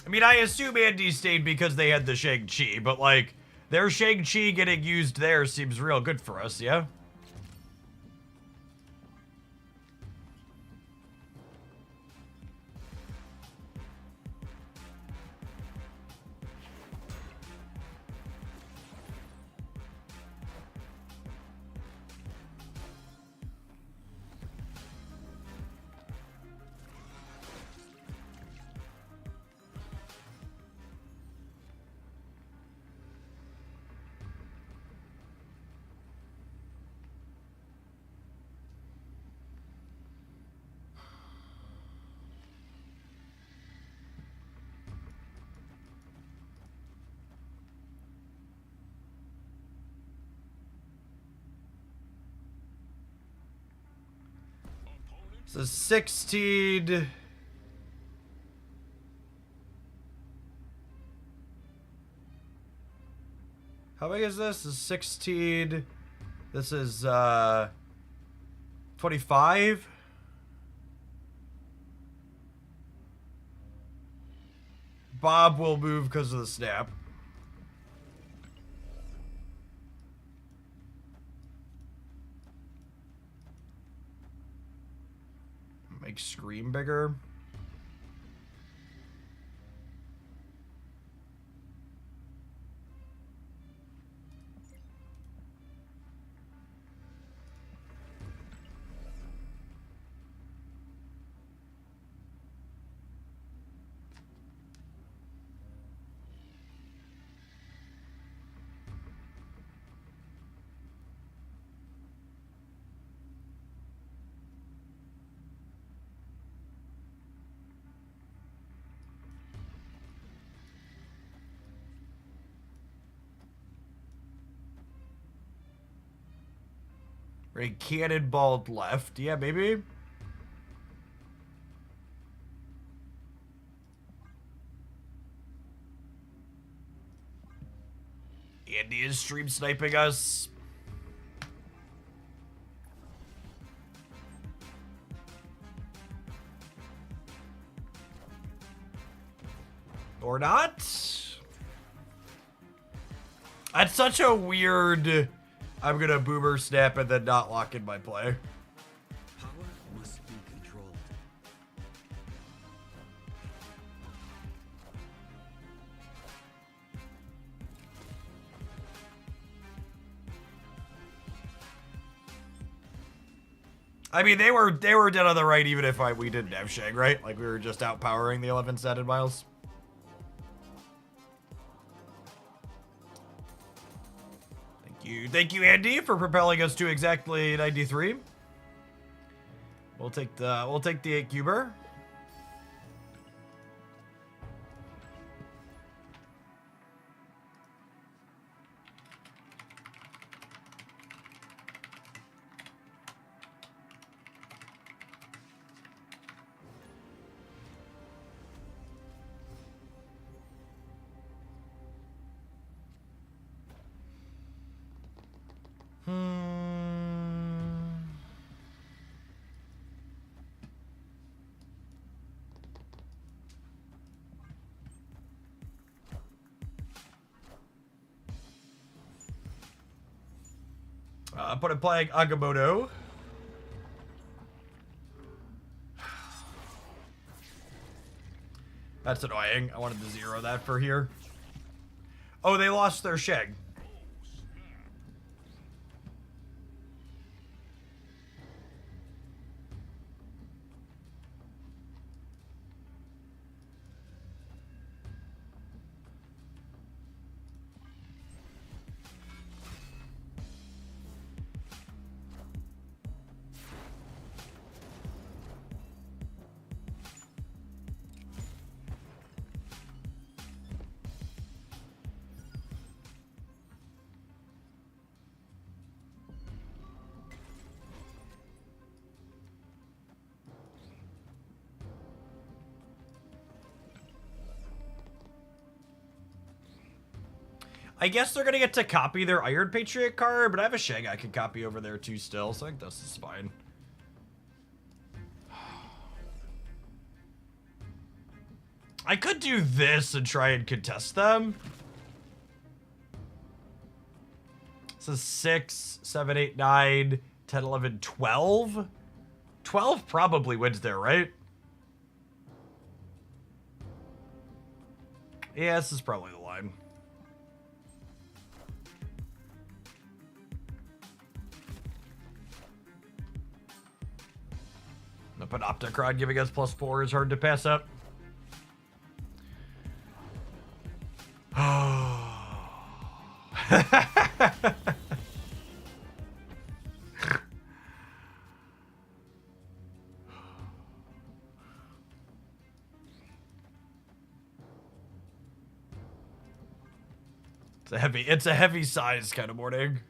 I mean, I assume Andy stayed because they had the Shang-Chi, but like, their Shang-Chi getting used there seems real good for us, yeah? So 16. How big is this? This is 16. This is 25. Bob will move because of the snap. Make screen bigger. Right, cannonballed left. Yeah, maybe. Andy is stream sniping us. Or not. That's such a weird... I'm gonna boomer snap and then not lock in my play. Power must be controlled. I mean, they were dead on the right even if we didn't have Shang, right? Like we were just outpowering the 11 statted miles. Thank you, Andy, for propelling us to exactly 93. We'll take the 8 cuber. But I'm playing Agamotto. That's annoying. I wanted to zero that for here. Oh, they lost their Shang. I guess they're gonna get to copy their Iron Patriot card, but I have a Shang I can copy over there too still, so I think this is fine. I could do this and try and contest them. So 6, 7, 8, 9, 10, 11, 12. 12 probably wins there, right? Yeah, this is probably the line. The Panopticron giving us +4 is hard to pass up. It's a heavy size kind of morning.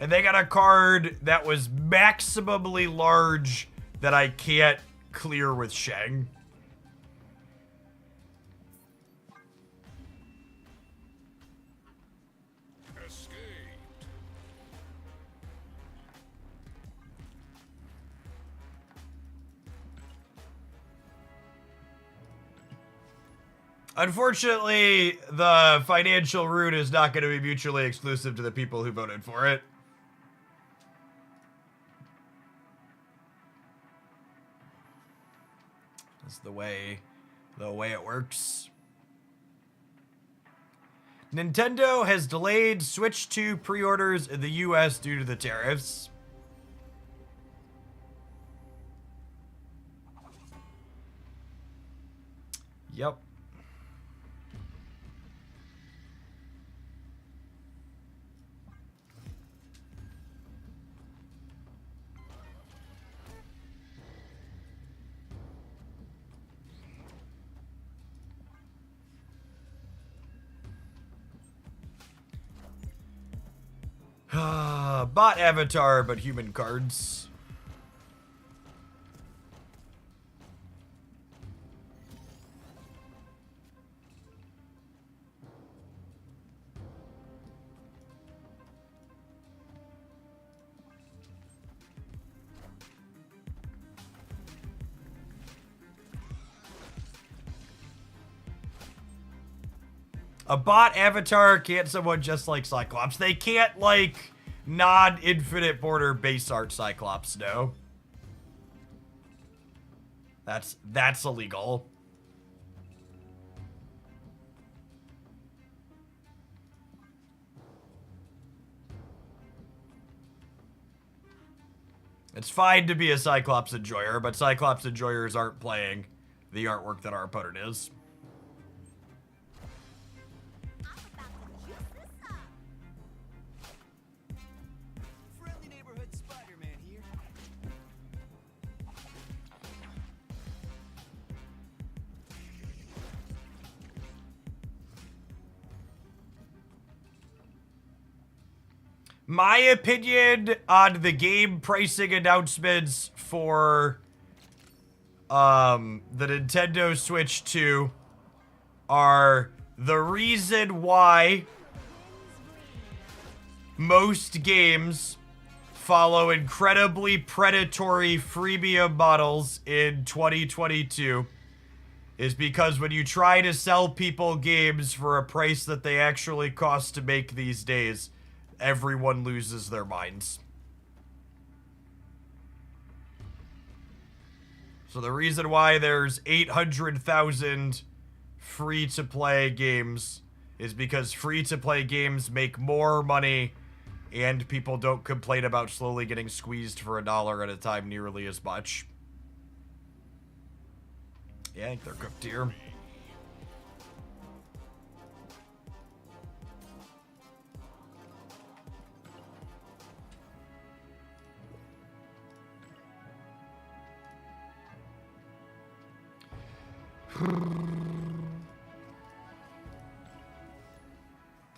And they got a card that was maximally large that I can't clear with Sheng. Unfortunately, the financial route is not going to be mutually exclusive to the people who voted for it. That's the way it works. Nintendo has delayed Switch 2 pre-orders in the US due to the tariffs. Yep. Bot avatar, but human cards. A bot avatar can't someone just like Cyclops. They can't like non-infinite border base art Cyclops, no. That's illegal. It's fine to be a Cyclops enjoyer, but Cyclops enjoyers aren't playing the artwork that our opponent is. My opinion on the game pricing announcements for the Nintendo Switch 2 are the reason why most games follow incredibly predatory freemium models in 2022 is because when you try to sell people games for a price that they actually cost to make these days, everyone loses their minds. So the reason why there's 800,000 free-to-play games is because free-to-play games make more money and people don't complain about slowly getting squeezed for $1 at a time nearly as much. Yeah, I think they're cooked here.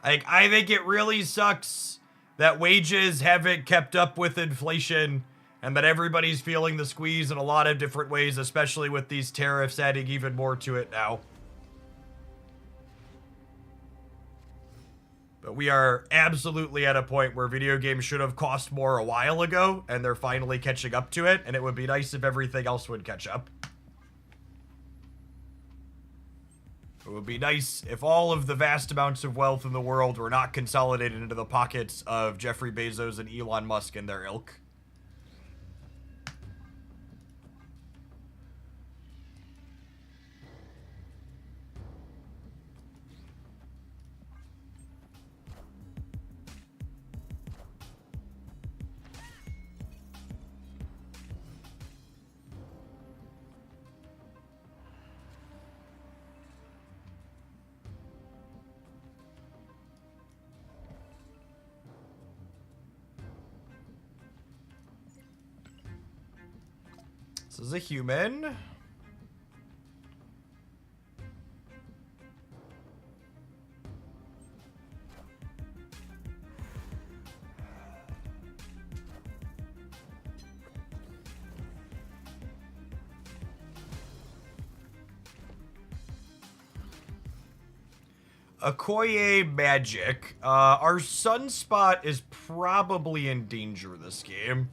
I think it really sucks that wages haven't kept up with inflation and that everybody's feeling the squeeze in a lot of different ways, especially with these tariffs adding even more to it now. But we are absolutely at a point where video games should have cost more a while ago, and they're finally catching up to it, and it would be nice if everything else would catch up. It would be nice if all of the vast amounts of wealth in the world were not consolidated into the pockets of Jeffrey Bezos and Elon Musk and their ilk. This is a human. Okoye Magic. Our Sunspot is probably in danger this game.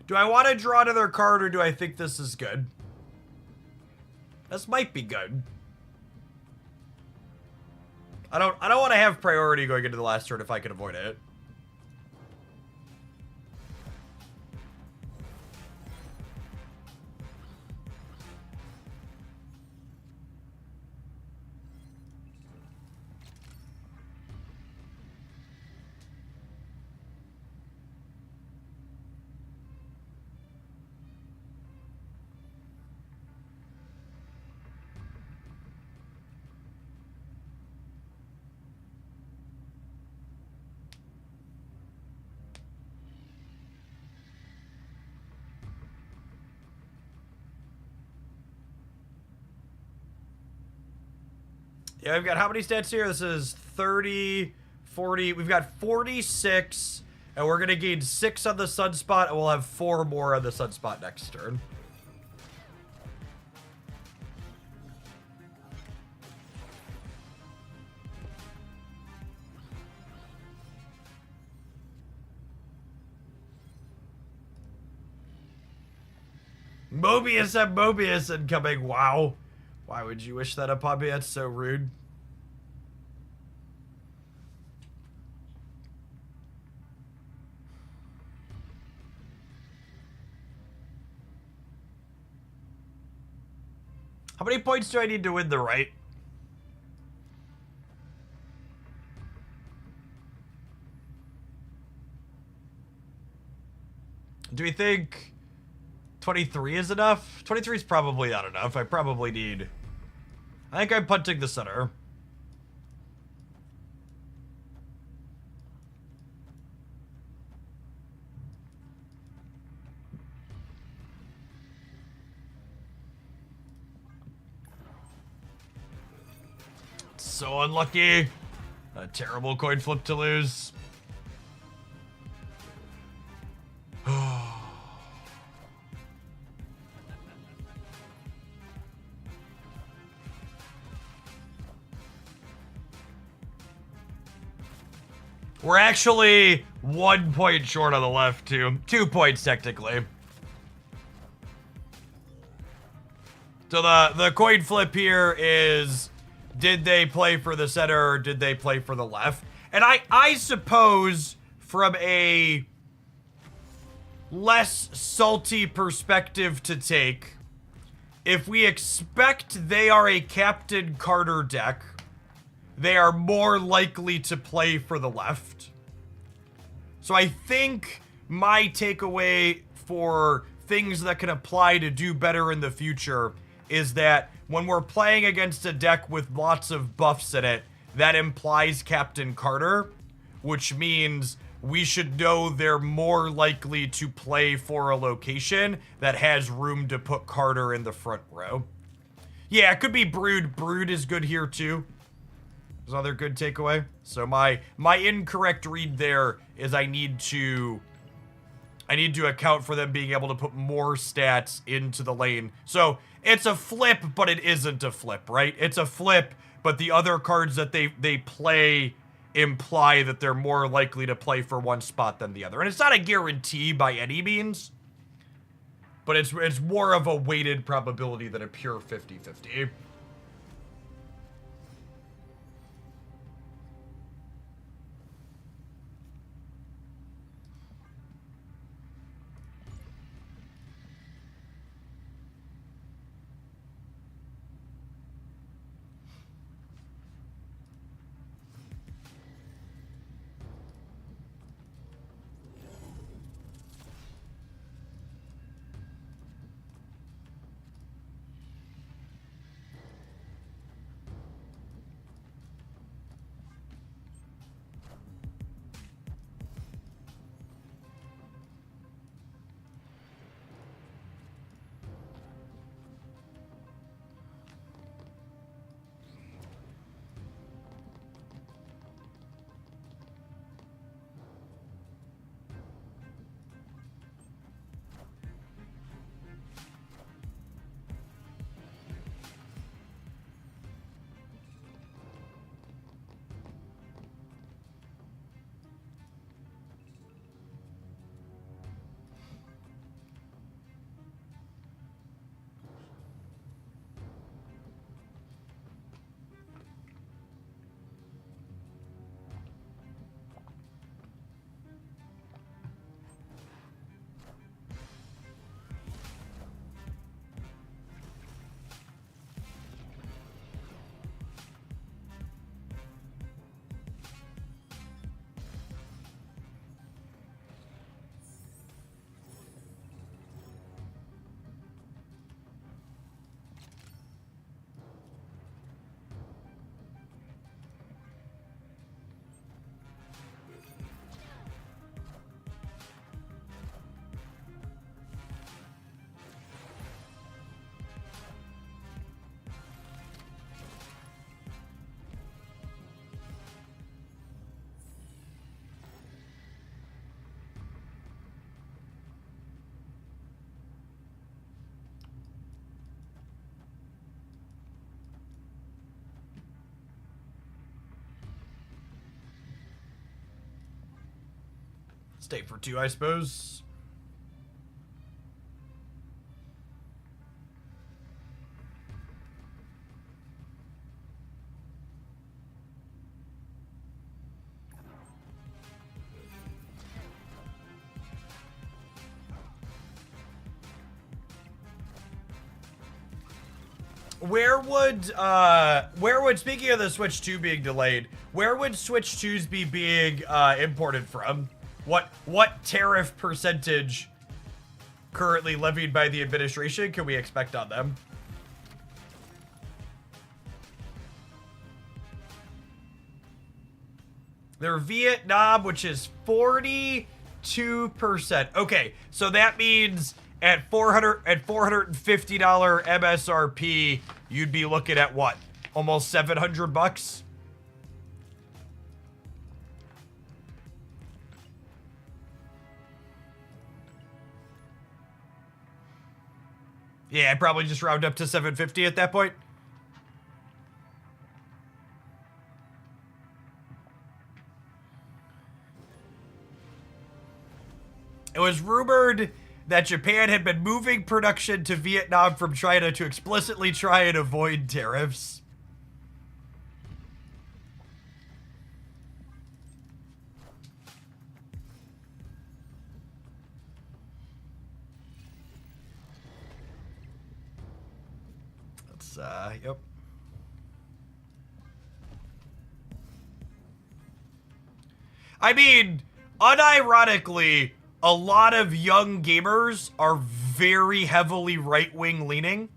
Do I want to draw another card, or do I think this is good? This might be good. I don't want to have priority going into the last turn if I can avoid it. Yeah, we've got how many stats here? This is 30, 40. We've got 46, and we're going to gain 6 on the Sunspot, and we'll have 4 more on the Sunspot next turn. Mobius and Mobius incoming. Wow. Why would you wish that upon me? That's so rude. How many points do I need to win the right? Do we think 23 is enough? 23 is probably not enough. I probably need... I think I'm punting the center. So unlucky. A terrible coin flip to lose. We're actually 1 point short on the left, too. 2 points, technically. So the coin flip here is, did they play for the center or did they play for the left? And I suppose from a less salty perspective to take, if we expect they are a Captain Carter deck, they are more likely to play for the left. So I think my takeaway for things that can apply to do better in the future is that when we're playing against a deck with lots of buffs in it, that implies Captain Carter, which means we should know they're more likely to play for a location that has room to put Carter in the front row. Yeah, it could be Brood. Brood is good here too. There's another good takeaway. So my incorrect read there is I need to account for them being able to put more stats into the lane. So it's a flip, but it isn't a flip, right? It's a flip, but the other cards that they play imply that they're more likely to play for one spot than the other. And it's not a guarantee by any means, but it's more of a weighted probability than a pure 50-50. Stay for 2, I suppose. Where would, speaking of the Switch 2 being delayed, where would Switch 2s be being imported from? What tariff percentage currently levied by the administration can we expect on them? They're Vietnam, which is 42%. Okay, so that means at $450 MSRP, you'd be looking at what? Almost 700 bucks? Yeah, I'd probably just round up to 750 at that point. It was rumored that Japan had been moving production to Vietnam from China to explicitly try and avoid tariffs. That's, yep. I mean, unironically, a lot of young gamers are very heavily right-wing leaning.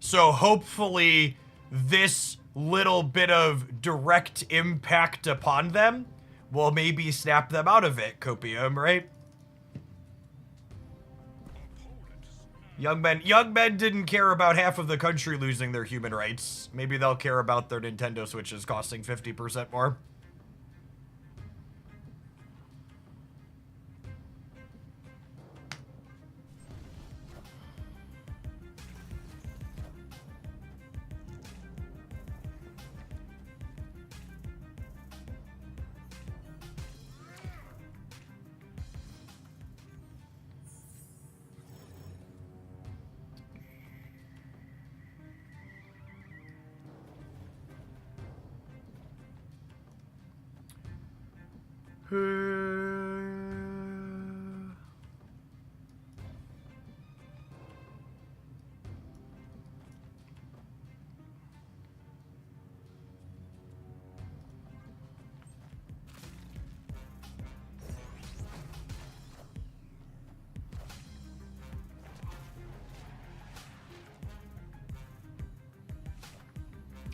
So hopefully this little bit of direct impact upon them will maybe snap them out of it, Copium, right? Young men didn't care about half of the country losing their human rights. Maybe they'll care about their Nintendo Switches costing 50% more.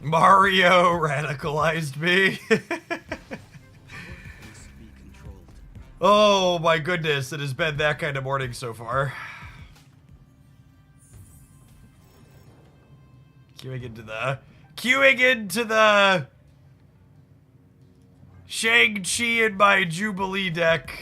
Mario radicalized me. Oh my goodness, it has been that kind of morning so far. Queuing into the Shang-Chi in my Jubilee deck.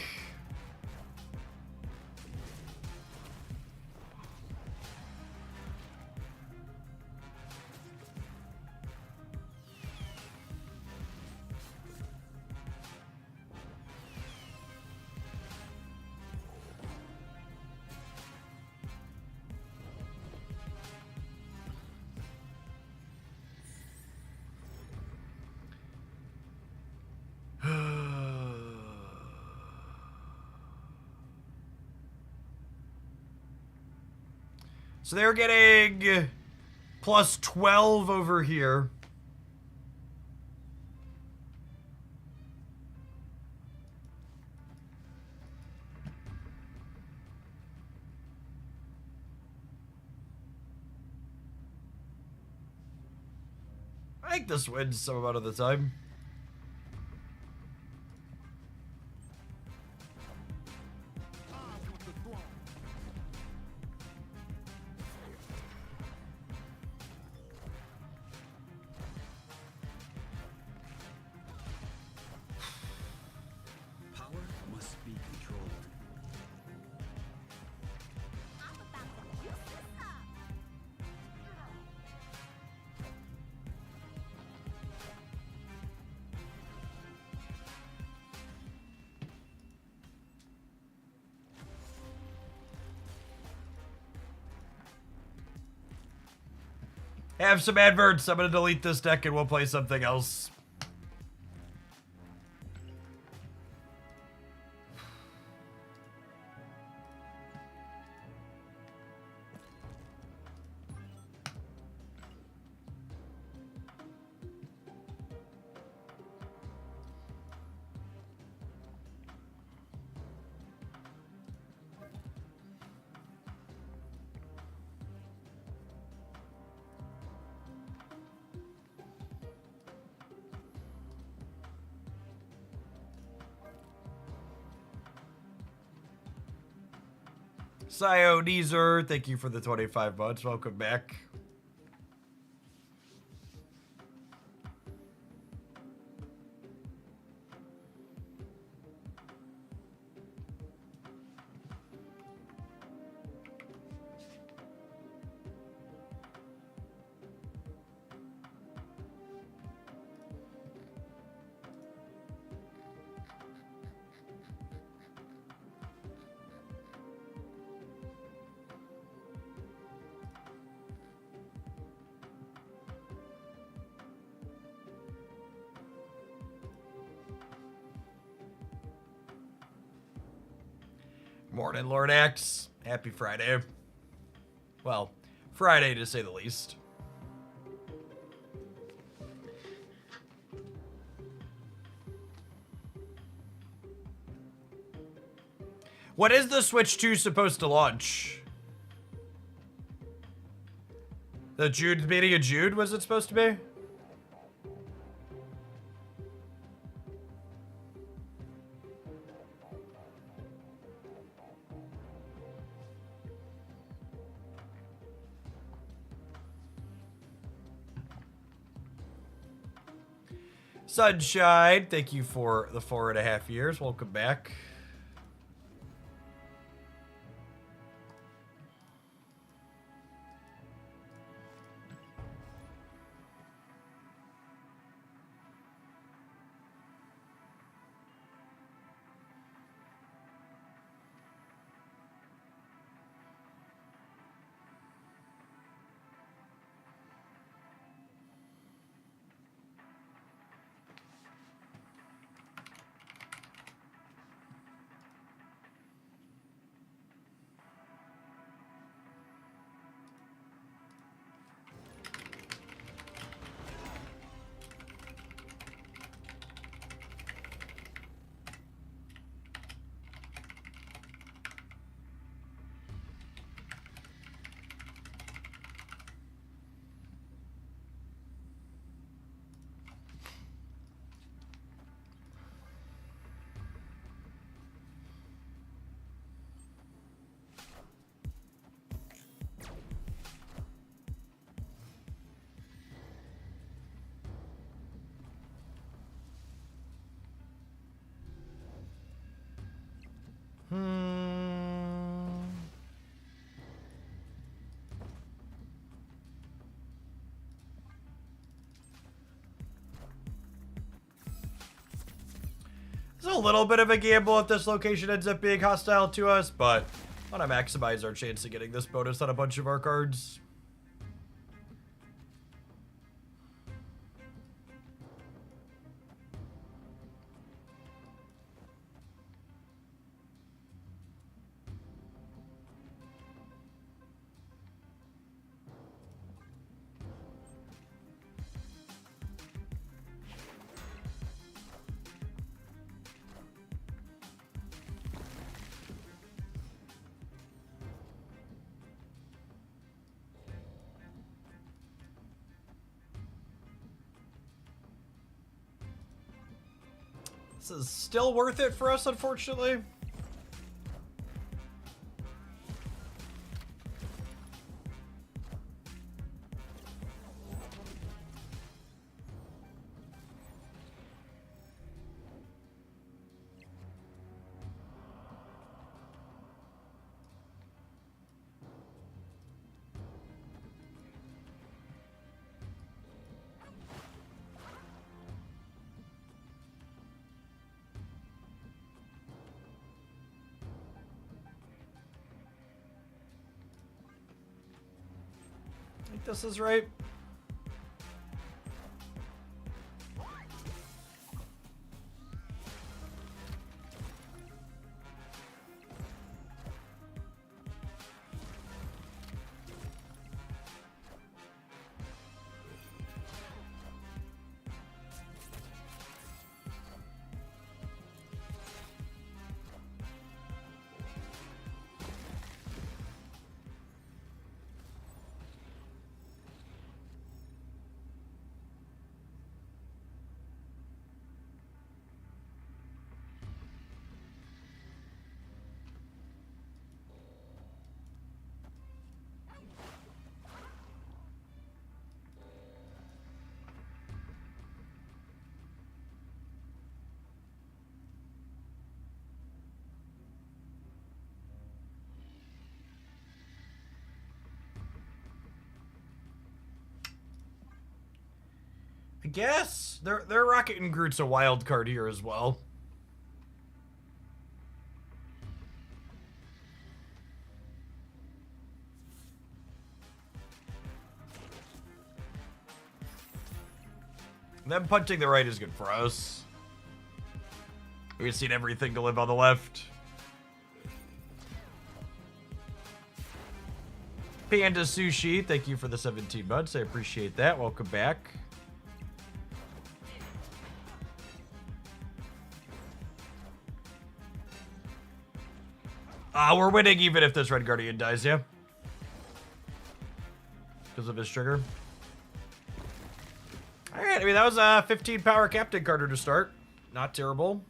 So they're getting plus 12 over here. I think this wins some amount of the time. Have some adverts. I'm gonna delete this deck and we'll play something else. Sio thank you for the 25 months. Welcome back. Morning, Lord X. Happy Friday. Well, Friday to say the least. What is the Switch 2 supposed to launch? The beginning of June, was it supposed to be? Sunshine, thank you for the 4.5 years. Welcome back. It's a little bit of a gamble if this location ends up being hostile to us, but I want to maximize our chance of getting this bonus on a bunch of our cards. This is still worth it for us, unfortunately. I think this is right. guess they're rocketing Groot's a wild card here as well. Them punching the right is good for us. We've seen everything to live on the left. Panda Sushi, thank you for the 17 months. I appreciate that. Welcome back. We're winning even if this Red Guardian dies, yeah? Because of his trigger. Alright, I mean, that was a 15 power Captain Carter to start. Not terrible.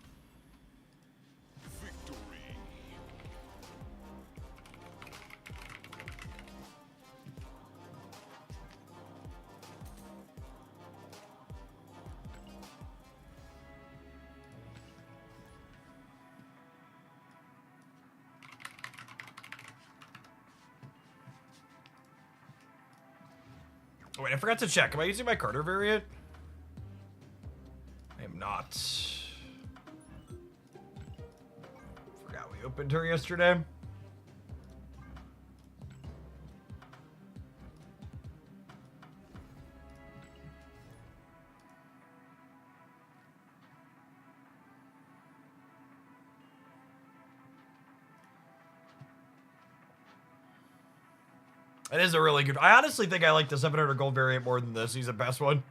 Oh, wait, I forgot to check. Am I using my Carter variant? I am not. Forgot we opened her yesterday. It is a really good. I honestly think I like the 700 gold variant more than the season pass one.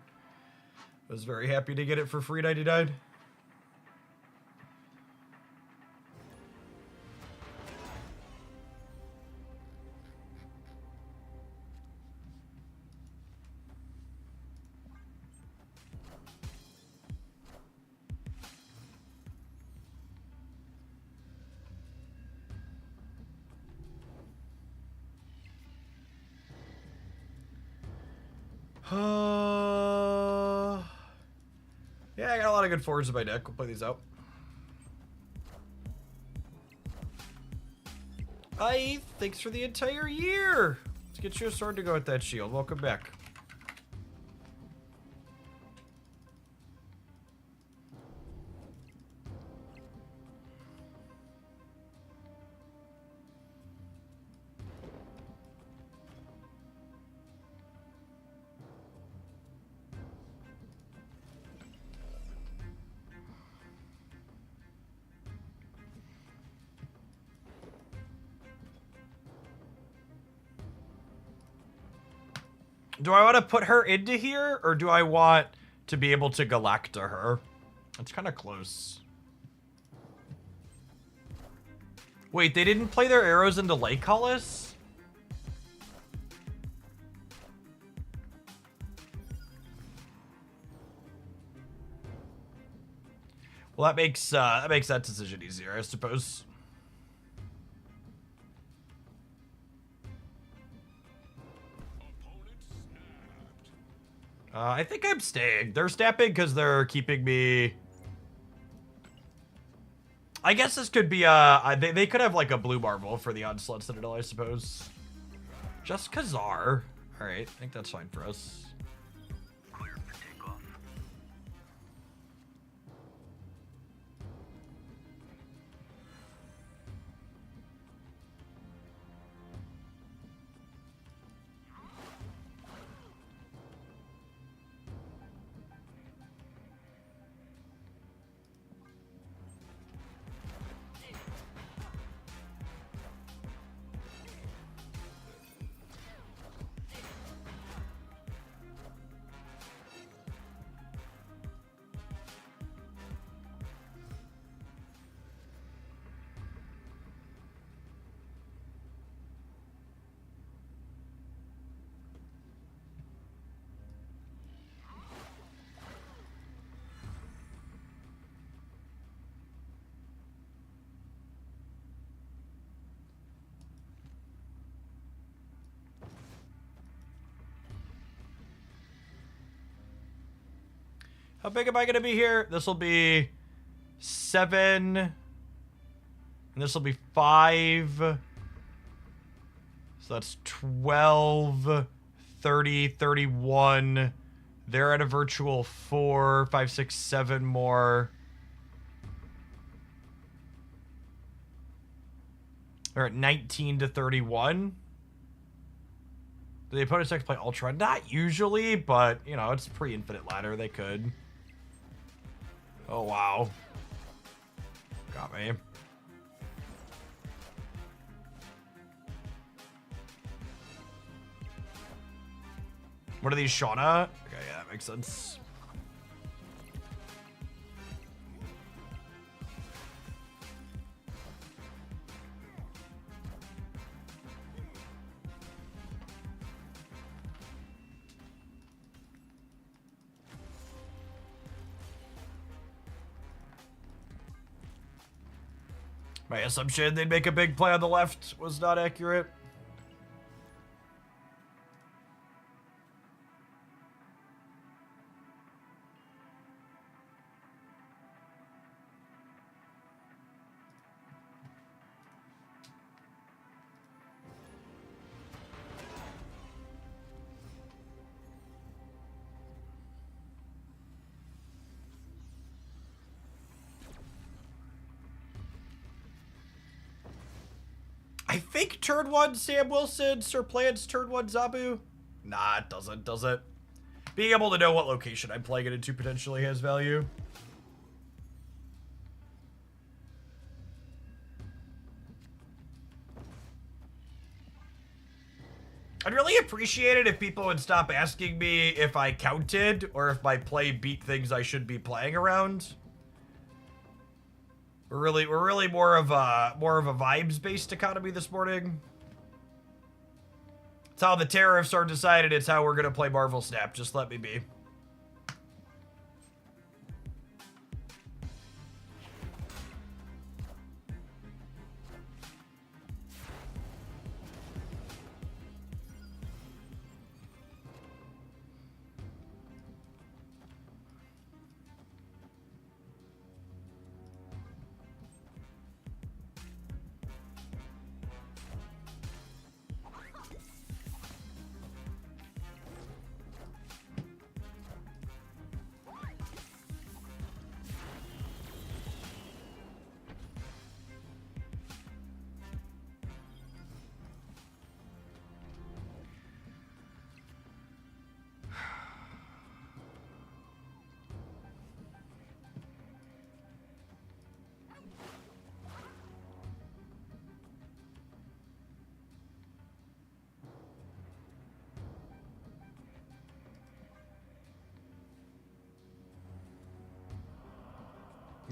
I was very happy to get it for free 99. Yeah, I got a lot of good forwards in my deck. We'll play these out. Thanks for the entire year. Let's get you a sword to go with that shield. Welcome back. Do I want to put her into here, or do I want to be able to Galacta her? It's kind of close. Wait, they didn't play their arrows into Lake Hollis? Well, that makes that decision easier, I suppose. I think I'm staying. They're snapping because they're keeping me. I guess this could be they could have like a blue marble for the Onslaught Citadel, I suppose. Just Khazar. All right, I think that's fine for us. Clear for takeoff. How big am I gonna be here? This will be 7. And this will be 5. So that's 12, 30, 31, They're at a virtual 4, 5, 6, 7 more. They're at 19 to 31. Do the opponents next play Ultra? Not usually, but, you know, it's pre-infinite ladder. They could. Oh, wow. Got me. What are these, Shauna? Okay, yeah, that makes sense. My assumption they'd make a big play on the left was not accurate. I think turn 1 Sam Wilson, Sir Plants, turn 1 Zabu. Nah, it doesn't, does it? Being able to know what location I'm playing it into potentially has value. I'd really appreciate it if people would stop asking me if I counted or if my play beat things I should be playing around. We're really more of a vibes-based economy this morning. It's how the tariffs are decided. It's how we're gonna play Marvel Snap. Just let me be.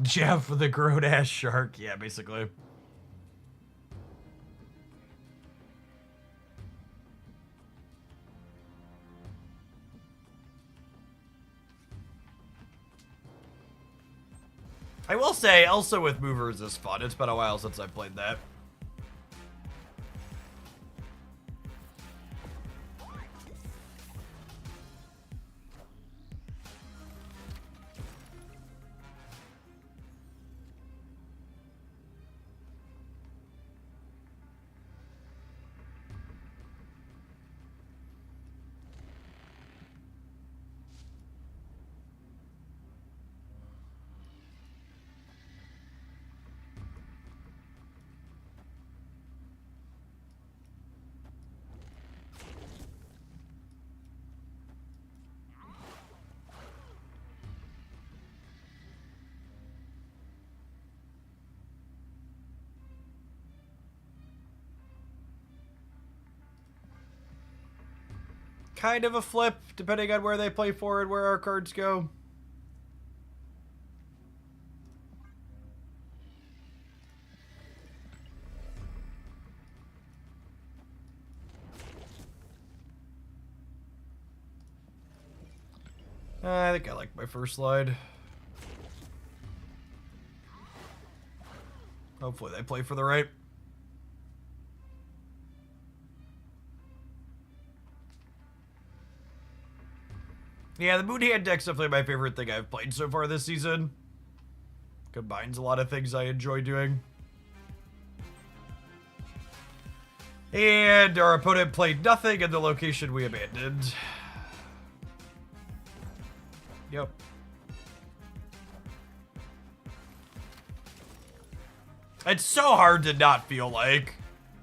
Jeff the grown-ass shark. Yeah, basically. I will say, also with movers is fun. It's been a while since I've played that. Kind of a flip, depending on where they play for and where our cards go. I think I like my first slide. Hopefully they play for the right. Yeah, the Moonhand deck's definitely my favorite thing I've played so far this season. Combines a lot of things I enjoy doing. And our opponent played nothing in the location we abandoned. Yep. It's so hard to not feel like.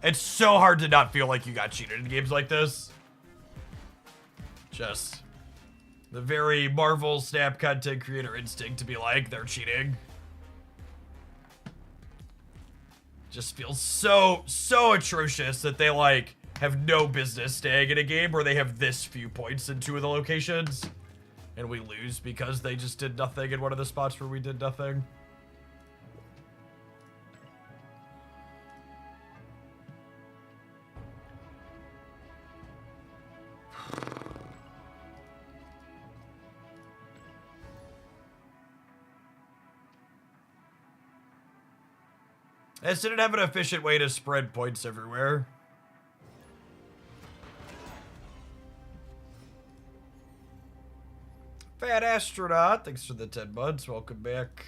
It's so hard to not feel like you got cheated in games like this. Just the very Marvel Snap content creator instinct to be like, they're cheating. Just feels so atrocious that they like have no business staying in a game where they have this few points in 2 of the locations. And we lose because they just did nothing in one of the spots where we did nothing. This didn't have an efficient way to spread points everywhere. Fat Astronaut, thanks for the 10 months. Welcome back.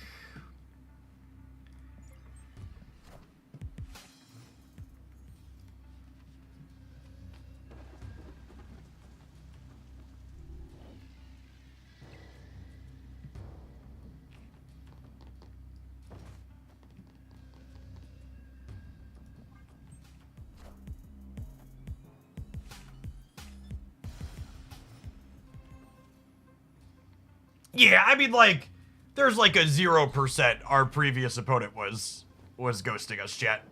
Yeah, I mean, like, there's like a 0% our previous opponent was ghosting us, chat.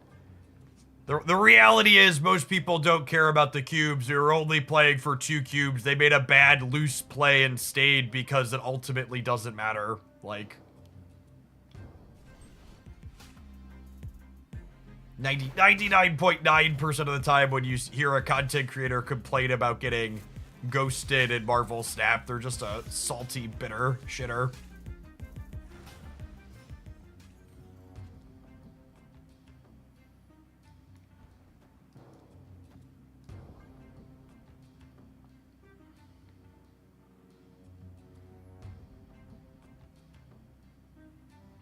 The reality is most people don't care about the cubes. They were only playing for 2 cubes. They made a bad loose play and stayed because it ultimately doesn't matter. Like, 99.9% of the time when you hear a content creator complain about getting ghosted in Marvel Snap, they're just a salty, bitter shitter.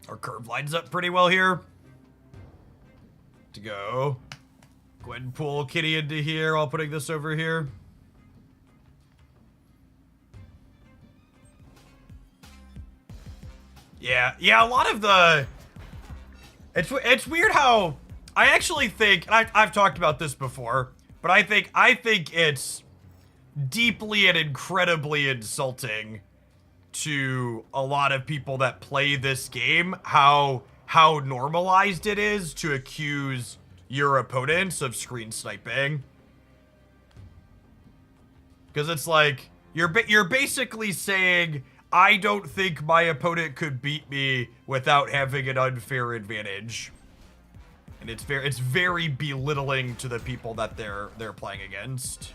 Our curve lines up pretty well here. To go. Go ahead and pull Kitty into here while putting this over here. Yeah, a lot of the... It's weird how... I actually think, and I've talked about this before, but I think it's deeply and incredibly insulting to a lot of people that play this game how normalized it is to accuse your opponents of screen sniping. Because it's like, you're basically saying, I don't think my opponent could beat me without having an unfair advantage. And it's very belittling to the people that they're playing against.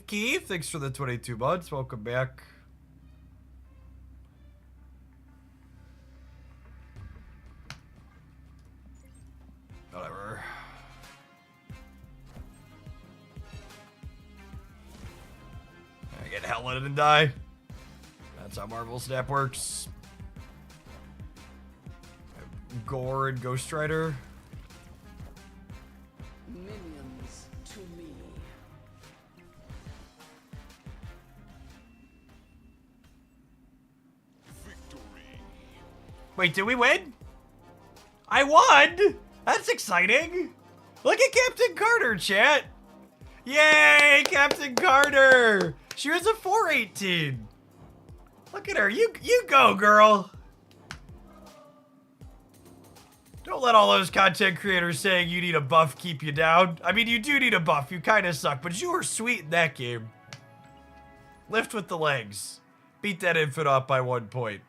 Keith, thanks for the 22 months. Welcome back. Whatever. I get helleted and die. That's how Marvel Snap works. Gore and Ghost Rider. Minions to me. Wait, did we win? I won! That's exciting! Look at Captain Carter, chat! Yay, Captain Carter! She was a 418. Look at her. You go, girl. Don't let all those content creators saying you need a buff keep you down. I mean, you do need a buff. You kind of suck, but you were sweet in that game. Lift with the legs. Beat that infant up by 1 point.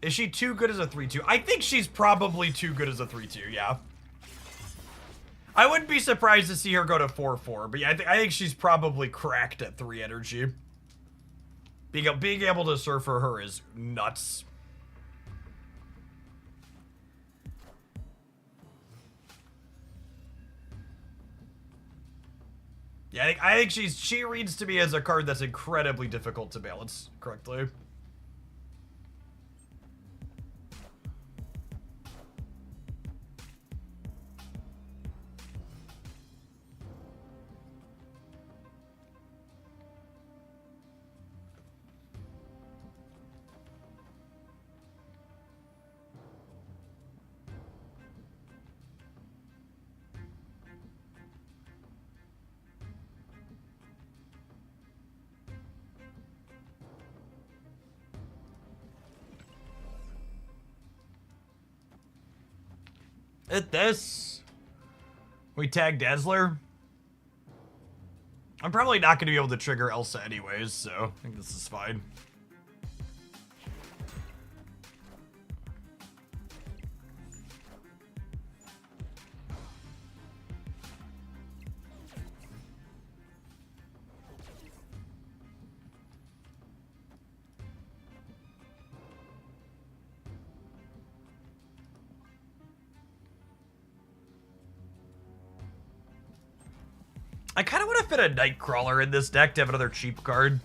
Is she too good as a 3-2? I think she's probably too good as a 3-2, yeah. I wouldn't be surprised to see her go to 4-4, but yeah, I think she's probably cracked at 3 energy. Being able to surf for her is nuts. Yeah, I think she reads to me as a card that's incredibly difficult to balance correctly. At this, we tag Dazzler. I'm probably not going to be able to trigger Elsa anyways, so I think this is fine. I kind of want to fit a Nightcrawler in this deck to have another cheap card.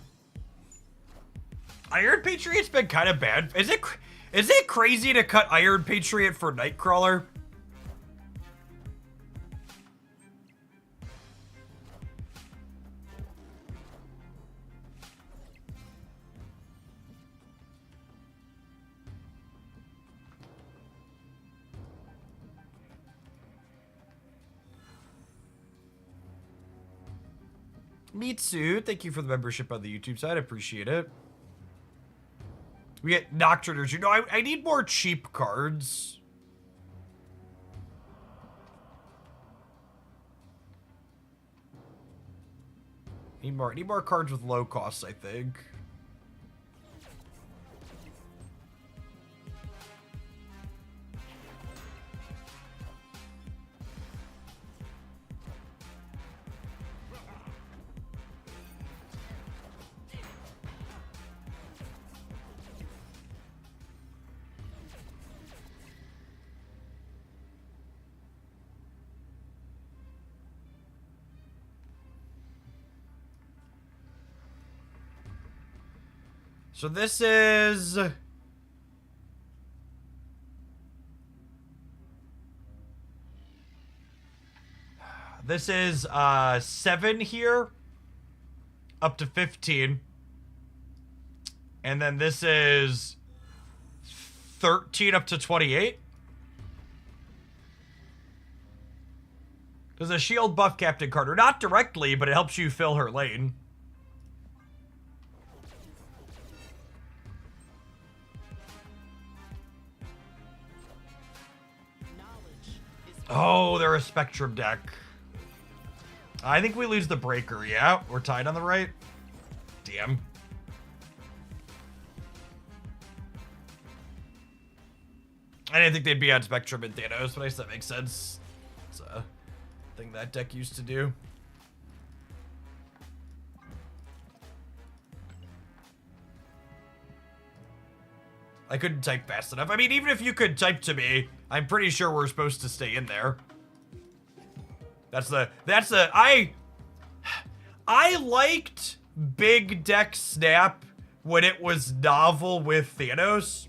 Iron Patriot's been kind of bad. Is it crazy to cut Iron Patriot for Nightcrawler? Mitsu, thank you for the membership on the YouTube side. I appreciate it. We get Nocturners. You know, I need more cheap cards. Need more cards with low costs, I think. So this is... This is 7 here, up to 15. And then this is 13 up to 28. There's a shield buff Captain Carter. Not directly, but it helps you fill her lane. Oh, they're a Spectrum deck. I think we lose the Breaker, yeah? We're tied on the right? Damn. I didn't think they'd be on Spectrum and Thanos, but I guess that makes sense. It's a thing that deck used to do. I couldn't type fast enough. I mean, even if you could type to me, I'm pretty sure we're supposed to stay in there. I liked Big Deck Snap when it was novel with Thanos.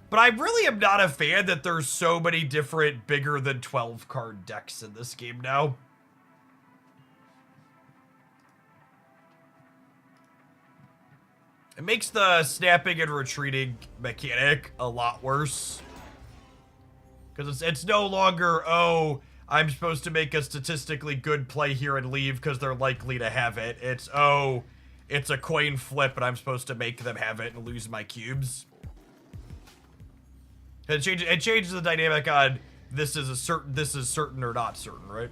But I really am not a fan that there's so many different bigger than 12 card decks in this game now. It makes the snapping and retreating mechanic a lot worse. Because it's no longer, oh, I'm supposed to make a statistically good play here and leave because they're likely to have it. It's, oh, it's a coin flip and I'm supposed to make them have it and lose my cubes. It changes the dynamic on this is certain or not certain, right?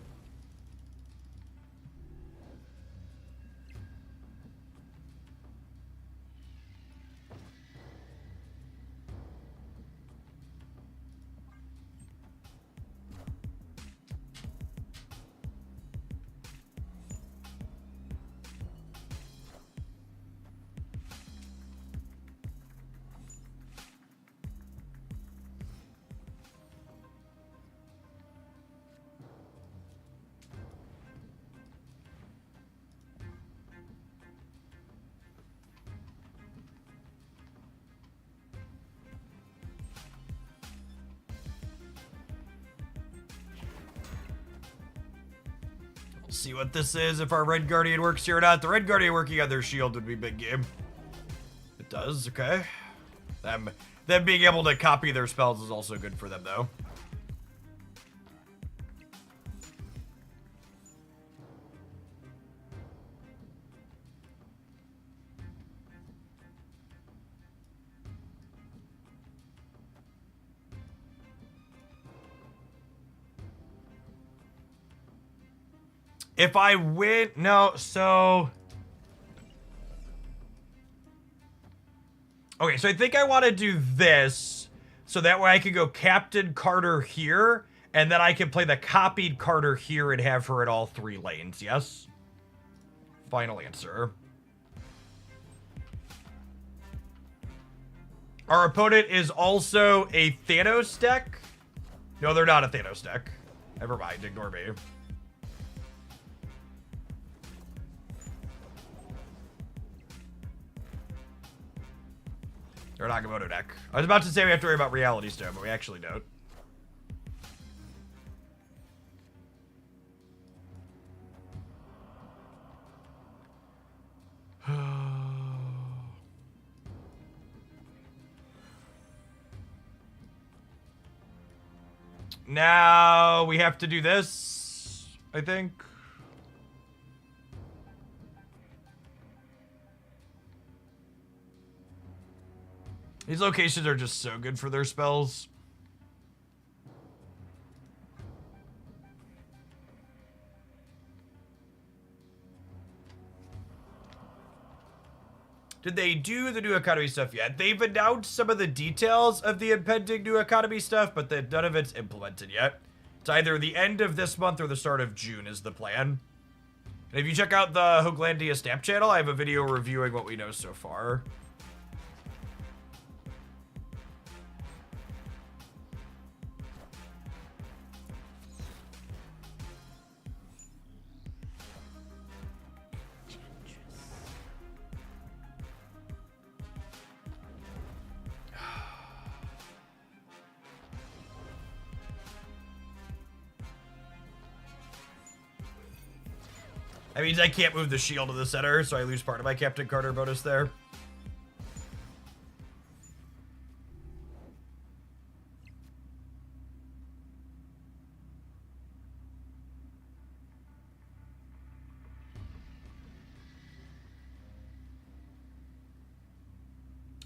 See what this is, if our Red Guardian works here or not. The Red Guardian working on their shield would be big game. It does, okay. Them being able to copy their spells is also good for them, though. If I win, no, so... Okay, so I think I want to do this, so that way I can go Captain Carter here, and then I can play the copied Carter here and have her at all 3 lanes, yes? Final answer. Our opponent is also a Thanos deck? No, they're not a Thanos deck. Never mind, ignore me. Or Nagamoto deck. I was about to say we have to worry about Reality Stone, but we actually don't. Now we have to do this, I think. These locations are just so good for their spells. Did they do the new economy stuff yet? They've announced some of the details of the impending new economy stuff, but none of it's implemented yet. It's either the end of this month or the start of June is the plan. And if you check out the Hooglandia Snap channel, I have a video reviewing what we know so far. That means I can't move the shield to the center, so I lose part of my Captain Carter bonus there.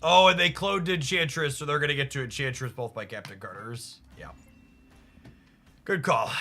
Oh, and they cloned Enchantress, so they're going to get to Enchantress both by Captain Carters. Yeah. Good call.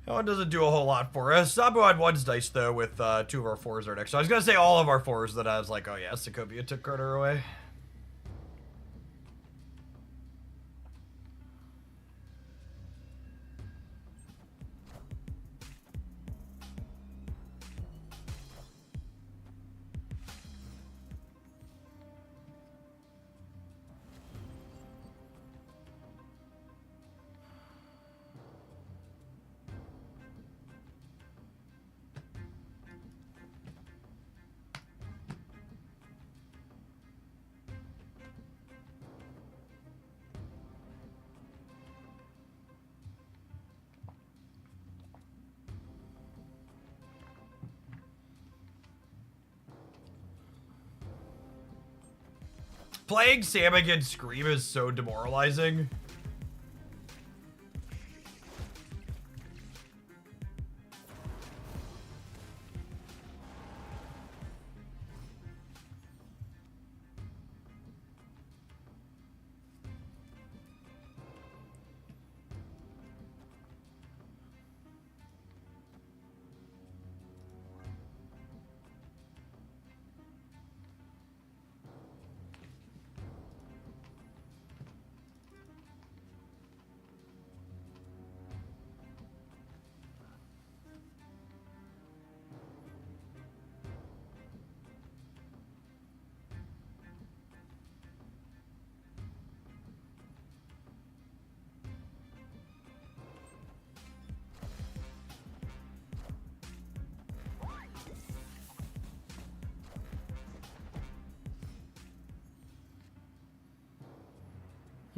That one doesn't do a whole lot for us. Sabu had 1's dice, though, with 2 of our 4s are next. So I was going to say all of our 4s, that I was like, oh yeah, Sokovia took Carter away. Playing Sam against Scream is so demoralizing.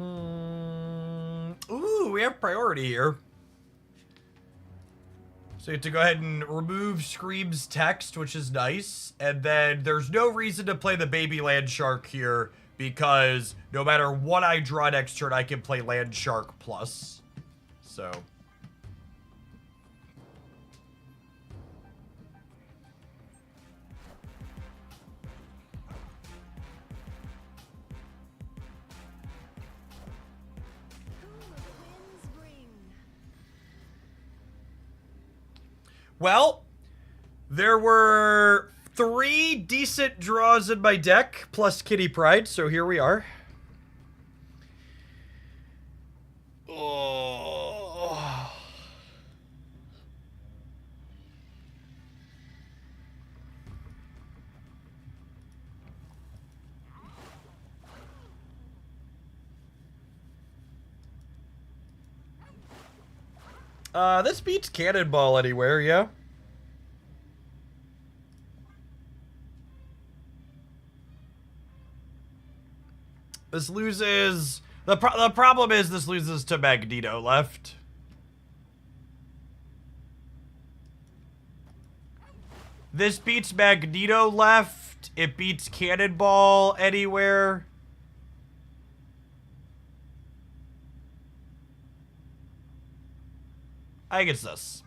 Ooh, we have priority here. So you have to go ahead and remove Scream's text, which is nice. And then there's no reason to play the baby land shark here because no matter what I draw next turn, I can play land shark plus. So... Well, there were 3 decent draws in my deck, plus Kitty Pride, so here we are. Oh. This beats Cannonball anywhere, yeah? This loses... The problem is this loses to Magneto left. This beats Magneto left. It beats Cannonball anywhere. I think it's this.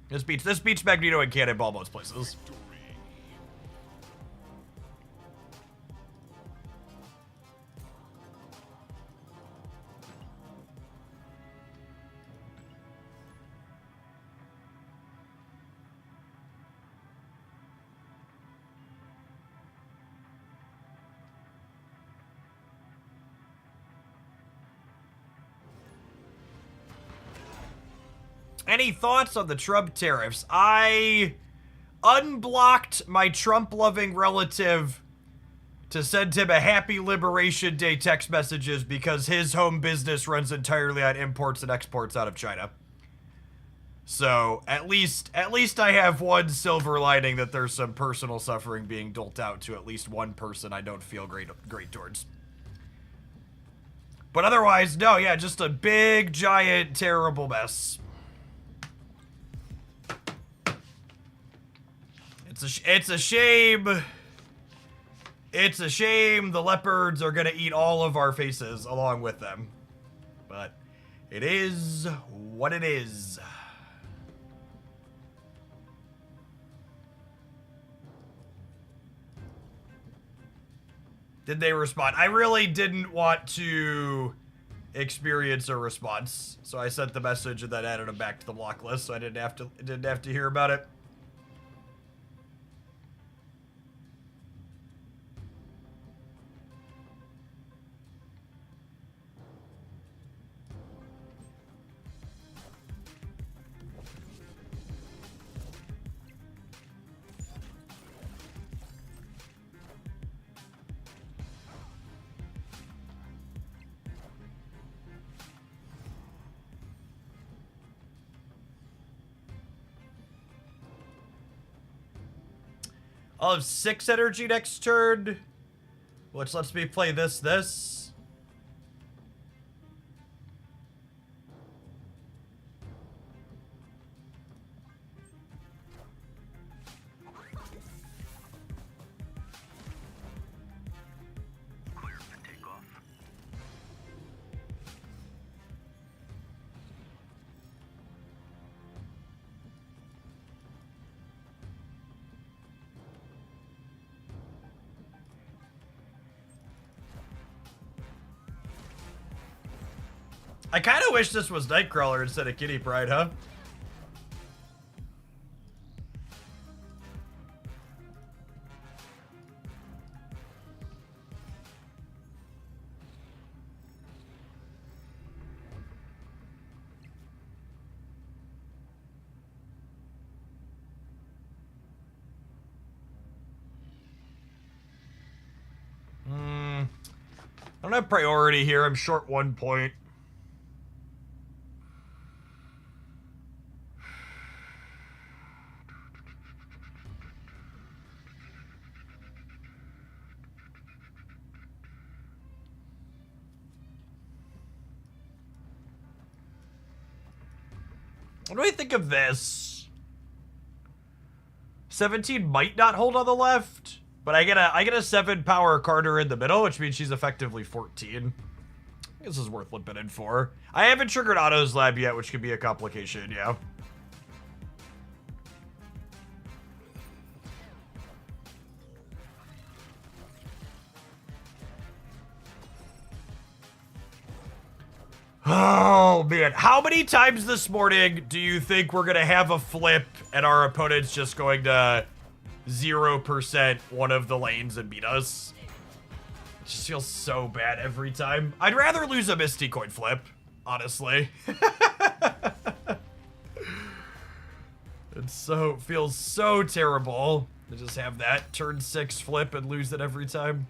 This beats Magneto and Cannonball most places. Any thoughts on the Trump tariffs? I unblocked my Trump-loving relative to send him a happy Liberation Day text messages because his home business runs entirely on imports and exports out of China. So, at least I have one silver lining that there's some personal suffering being doled out to at least one person I don't feel great towards. But otherwise, no, yeah, just a big, giant, terrible mess. It's a shame. It's a shame the leopards are gonna eat all of our faces along with them. But it is what it is. Did they respond? I really didn't want to experience a response, so I sent the message and then added them back to the block list, so I didn't have to hear about it. I'll have 6 energy next turn, which lets me play this. Clear for takeoff. I kind of wish this was Nightcrawler instead of Kitty Pryde, huh? I don't have priority here. I'm short 1 point. What do I think of this? 17 might not hold on the left, but I get a 7 power Carter in the middle, which means she's effectively 14. This is worth limping in for. I haven't triggered Otto's lab yet, which could be a complication, yeah. Oh, man. How many times this morning do you think we're going to have a flip and our opponent's just going to 0% one of the lanes and beat us? It just feels so bad every time. I'd rather lose a Misty coin flip, honestly. Feels so terrible to just have that turn 6 flip and lose it every time.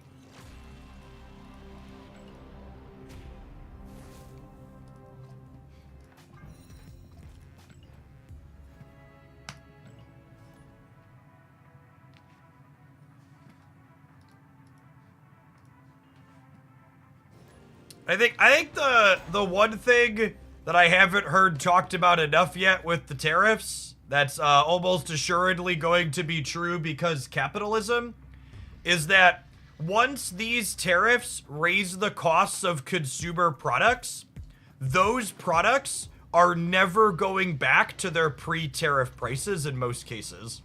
I think the one thing that I haven't heard talked about enough yet with the tariffs that's almost assuredly going to be true because capitalism is that once these tariffs raise the costs of consumer products, those products are never going back to their pre-tariff prices in most cases.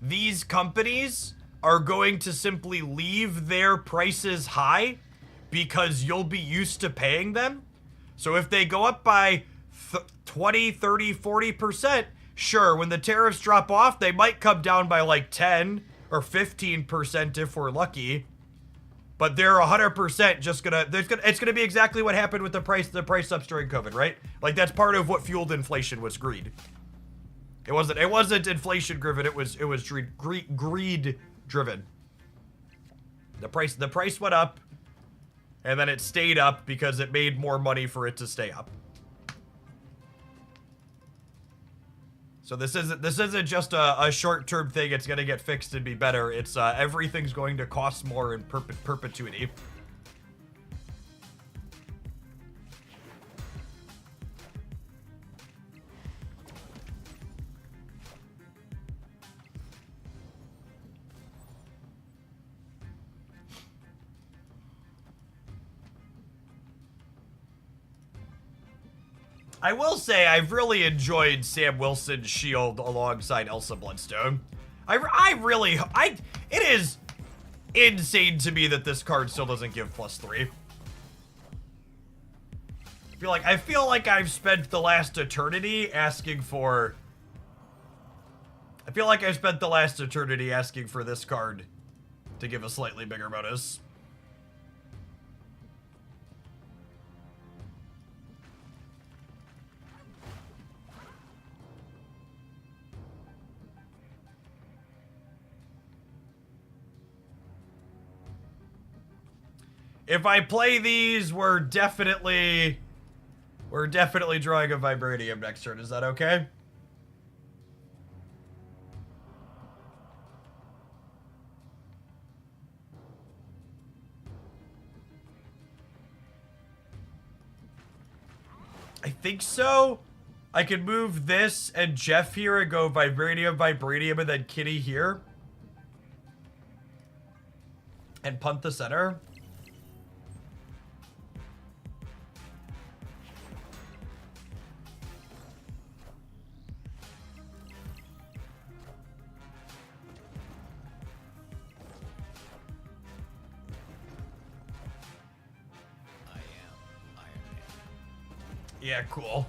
These companies are going to simply leave their prices high because you'll be used to paying them. So if they go up by 20, 30, 40%, sure, when the tariffs drop off, they might come down by like 10 or 15% if we're lucky. But they're 100% just it's gonna be exactly what happened with the price ups during COVID, right? Like that's part of what fueled inflation was greed. It wasn't inflation driven, it was greed driven. The price went up, and then it stayed up because it made more money for it to stay up. So this isn't just a short-term thing. It's gonna get fixed and be better. It's everything's going to cost more in perpetuity. I will say I've really enjoyed Sam Wilson's shield alongside Elsa Bloodstone. It is insane to me that this card still doesn't give +3. I feel like I've spent the last eternity asking for this card to give a slightly bigger bonus. If I play these, we're definitely drawing a Vibranium next turn. Is that okay? I think so. I can move this and Jeff here and go Vibranium, Vibranium, and then Kitty here. And punt the center. Yeah, cool.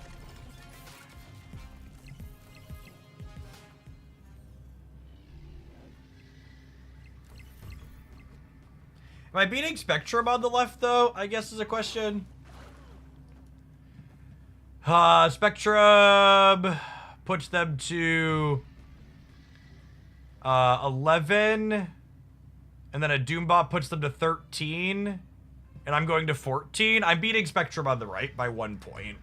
Am I beating Spectrum on the left, though? I guess is a question. Spectrum puts them to 11. And then a Doombot puts them to 13. And I'm going to 14. I'm beating Spectrum on the right by 1 point.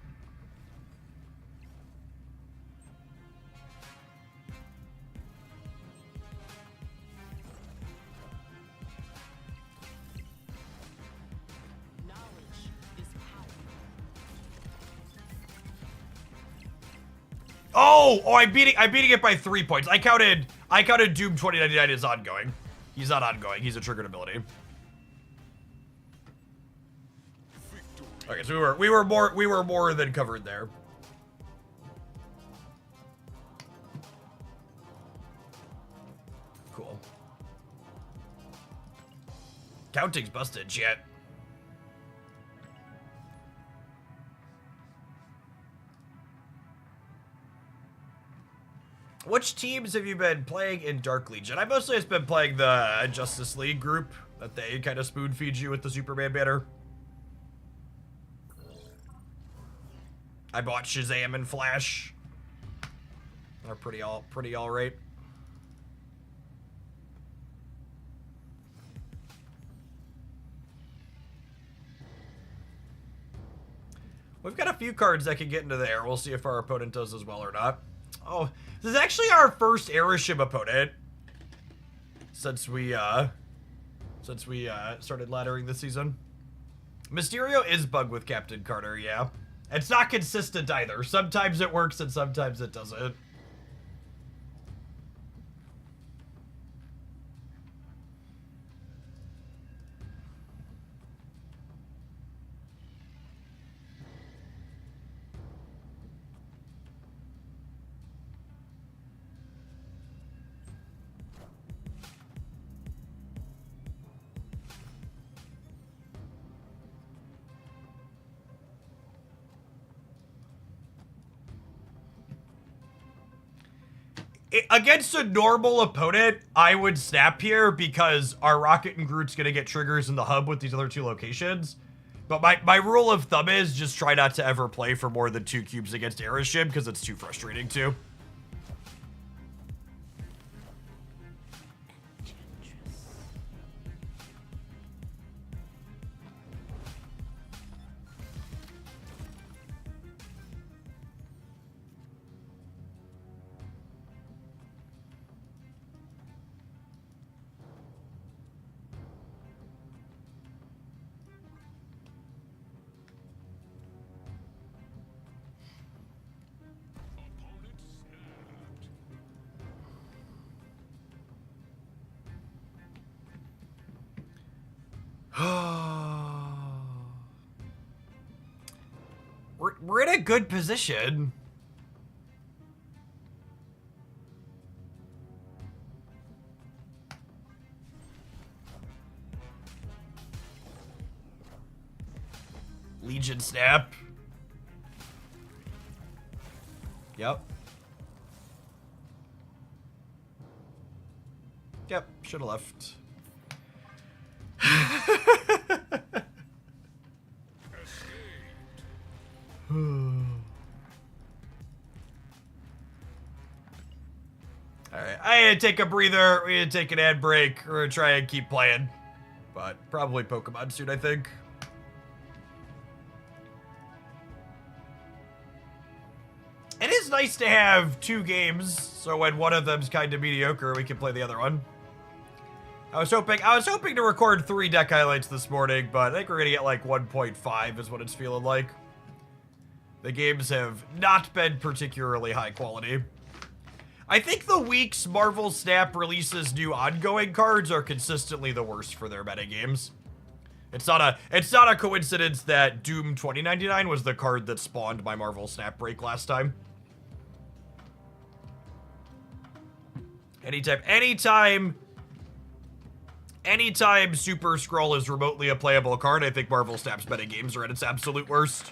Oh, I'm beating it by 3 points. I counted Doom 2099 as ongoing. He's not ongoing. He's a triggered ability. Okay, so we were more than covered there. Cool. Counting's busted, shit. Which teams have you been playing in Dark Legion? I mostly just been playing the Justice League group that they kind of spoon feed you with the Superman banner. I bought Shazam and Flash. They're pretty all right. We've got a few cards that can get into there. We'll see if our opponent does as well or not. Oh, this is actually our first Airship opponent since we started laddering this season. Mysterio is bugged with Captain Carter, yeah. It's not consistent either. Sometimes it works and sometimes it doesn't. Against a normal opponent, I would snap here because our Rocket and Groot's gonna get triggers in the hub with these other two locations. But my rule of thumb is just try not to ever play for more than 2 cubes against Airship because it's too frustrating too. We're in a good position. Legion snap. Yep. Yep, should have left. Alright, I had to take a breather, we had to take an ad break, we're gonna try and keep playing. But probably Pokemon soon, I think. It is nice to have 2 games, so when one of them's kind of mediocre, we can play the other one. I was hoping to record 3 deck highlights this morning, but I think we're gonna get like 1.5 is what it's feeling like. The games have not been particularly high quality. I think the weeks Marvel Snap releases new ongoing cards are consistently the worst for their metagames. It's not a coincidence that Doom 2099 was the card that spawned my Marvel Snap break last time. Anytime Super Skrull is remotely a playable card, I think Marvel Snap's metagames are at its absolute worst.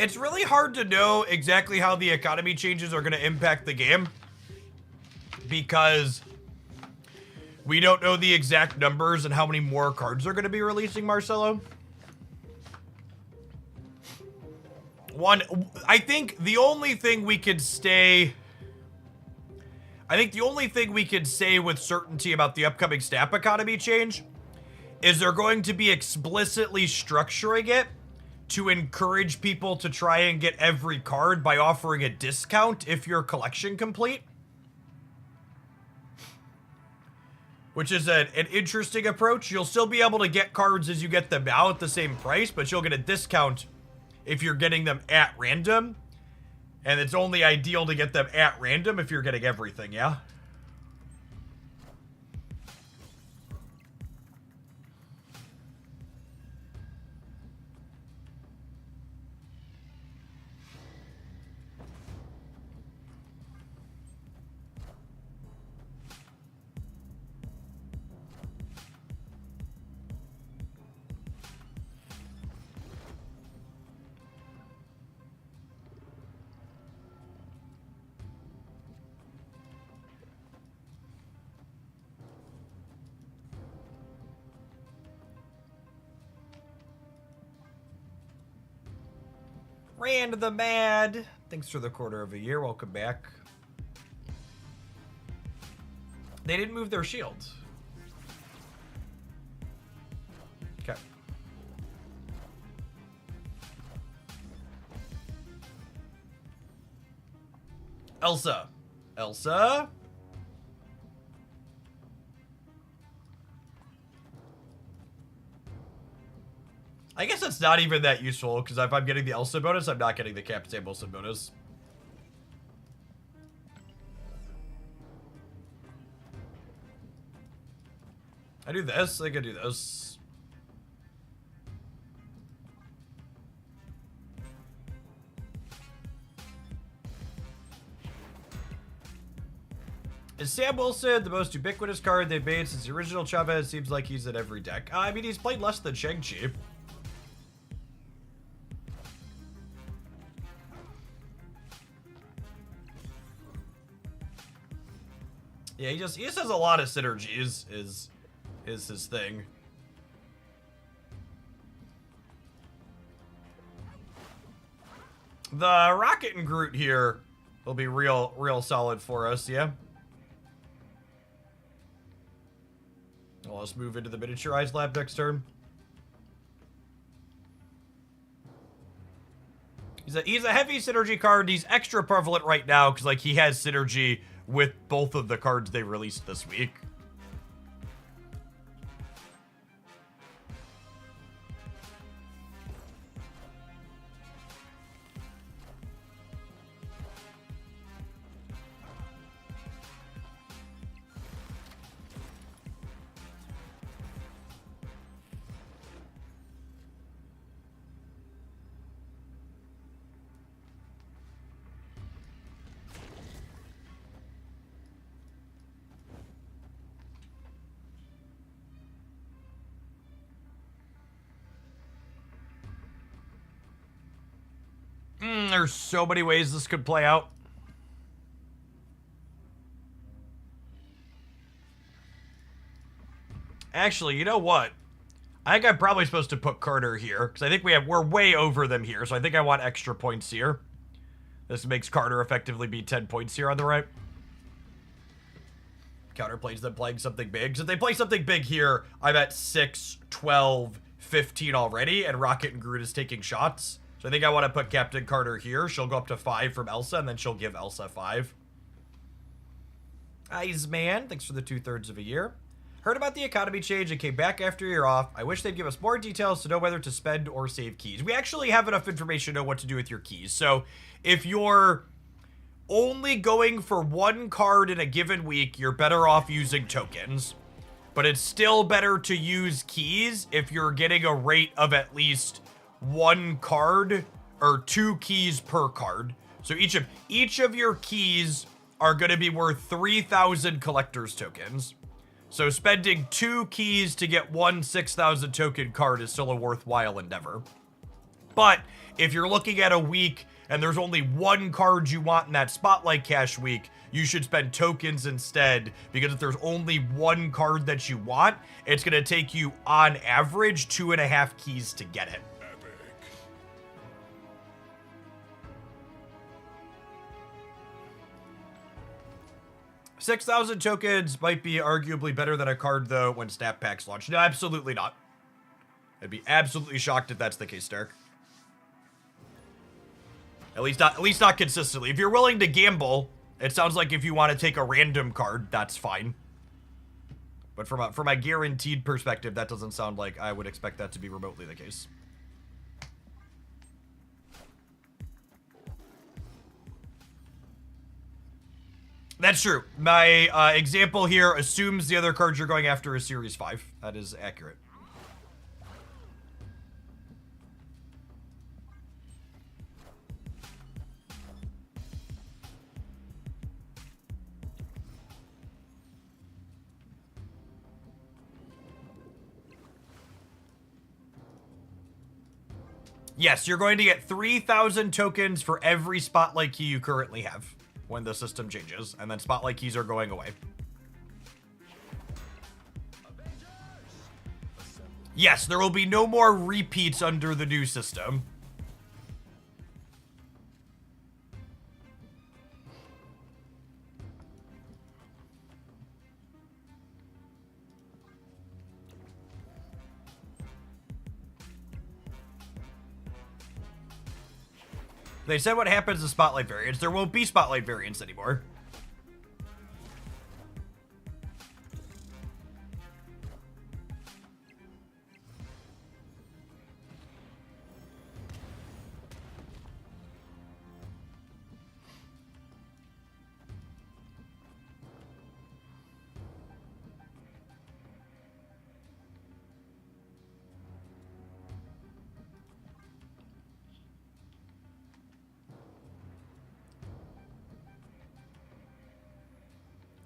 It's really hard to know exactly how the economy changes are going to impact the game because we don't know the exact numbers and how many more cards are going to be releasing, Marcelo. I think the only thing we could say with certainty about the upcoming snap economy change is they're going to be explicitly structuring it to encourage people to try and get every card by offering a discount if your collection complete. Which is an interesting approach. You'll still be able to get cards as you get them now at the same price, but you'll get a discount if you're getting them at random. And it's only ideal to get them at random if you're getting everything, yeah? Rand the Mad. Thanks for the quarter of a year. Welcome back. They didn't move their shields. Okay. Elsa. Elsa? I guess it's not even that useful, because if I'm getting the Elsa bonus, I'm not getting the Captain Wilson bonus. I do this, I could do this. Is Sam Wilson the most ubiquitous card they've made since the original Chavez? Seems like he's in every deck. I mean, he's played less than Shang-Chi. Yeah, he just has a lot of synergies, is his thing. The Rocket and Groot here will be real solid for us, yeah. Well, let's move into the miniaturized lab next turn. He's a heavy synergy card. He's extra prevalent right now because like he has synergy with both of the cards they released this week. There's so many ways this could play out. Actually, you know what? I think I'm probably supposed to put Carter here, because I think we're way over them here, so I think I want extra points here. This makes Carter effectively be 10 points here on the right. Counterplays them playing something big. So if they play something big here, I'm at 6, 12, 15 already, and Rocket and Groot is taking shots. So I think I want to put Captain Carter here. She'll go up to 5 from Elsa, and then she'll give Elsa 5. Iceman, thanks for the 2/3 of a year. Heard about the economy change and came back after you're off. I wish they'd give us more details to know whether to spend or save keys. We actually have enough information to know what to do with your keys. So if you're only going for one card in a given week, you're better off using tokens. But it's still better to use keys if you're getting a rate of at least one card or 2 keys per card. So each of your keys are going to be worth 3,000 collector's tokens. So spending 2 keys to get one 6,000 token card is still a worthwhile endeavor. But if you're looking at a week and there's only one card you want in that Spotlight Cash week, you should spend tokens instead, because if there's only one card that you want, it's going to take you, on average, 2.5 keys to get it. 6,000 tokens might be arguably better than a card, though, when snap packs launch. No, absolutely not. I'd be absolutely shocked if that's the case, Derek. At least not consistently. If you're willing to gamble, it sounds like if you want to take a random card, that's fine. But from a guaranteed perspective, that doesn't sound like I would expect that to be remotely the case. That's true. My example here assumes the other cards you're going after is Series 5. That is accurate. Yes, you're going to get 3,000 tokens for every Spotlight key you currently have when the system changes, and then Spotlight keys are going away. Yes, there will be no more repeats under the new system. They said what happens to Spotlight variants. There won't be Spotlight variants anymore.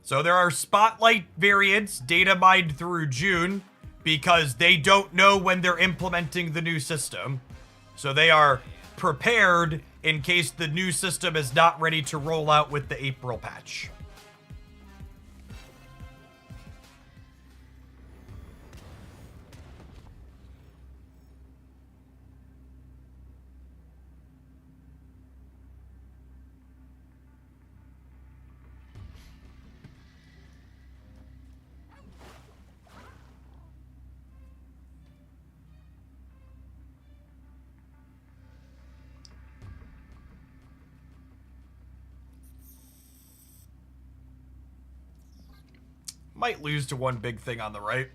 So there are Spotlight variants data mined through June because they don't know when they're implementing the new system. So they are prepared in case the new system is not ready to roll out with the April patch. Might lose to one big thing on the right.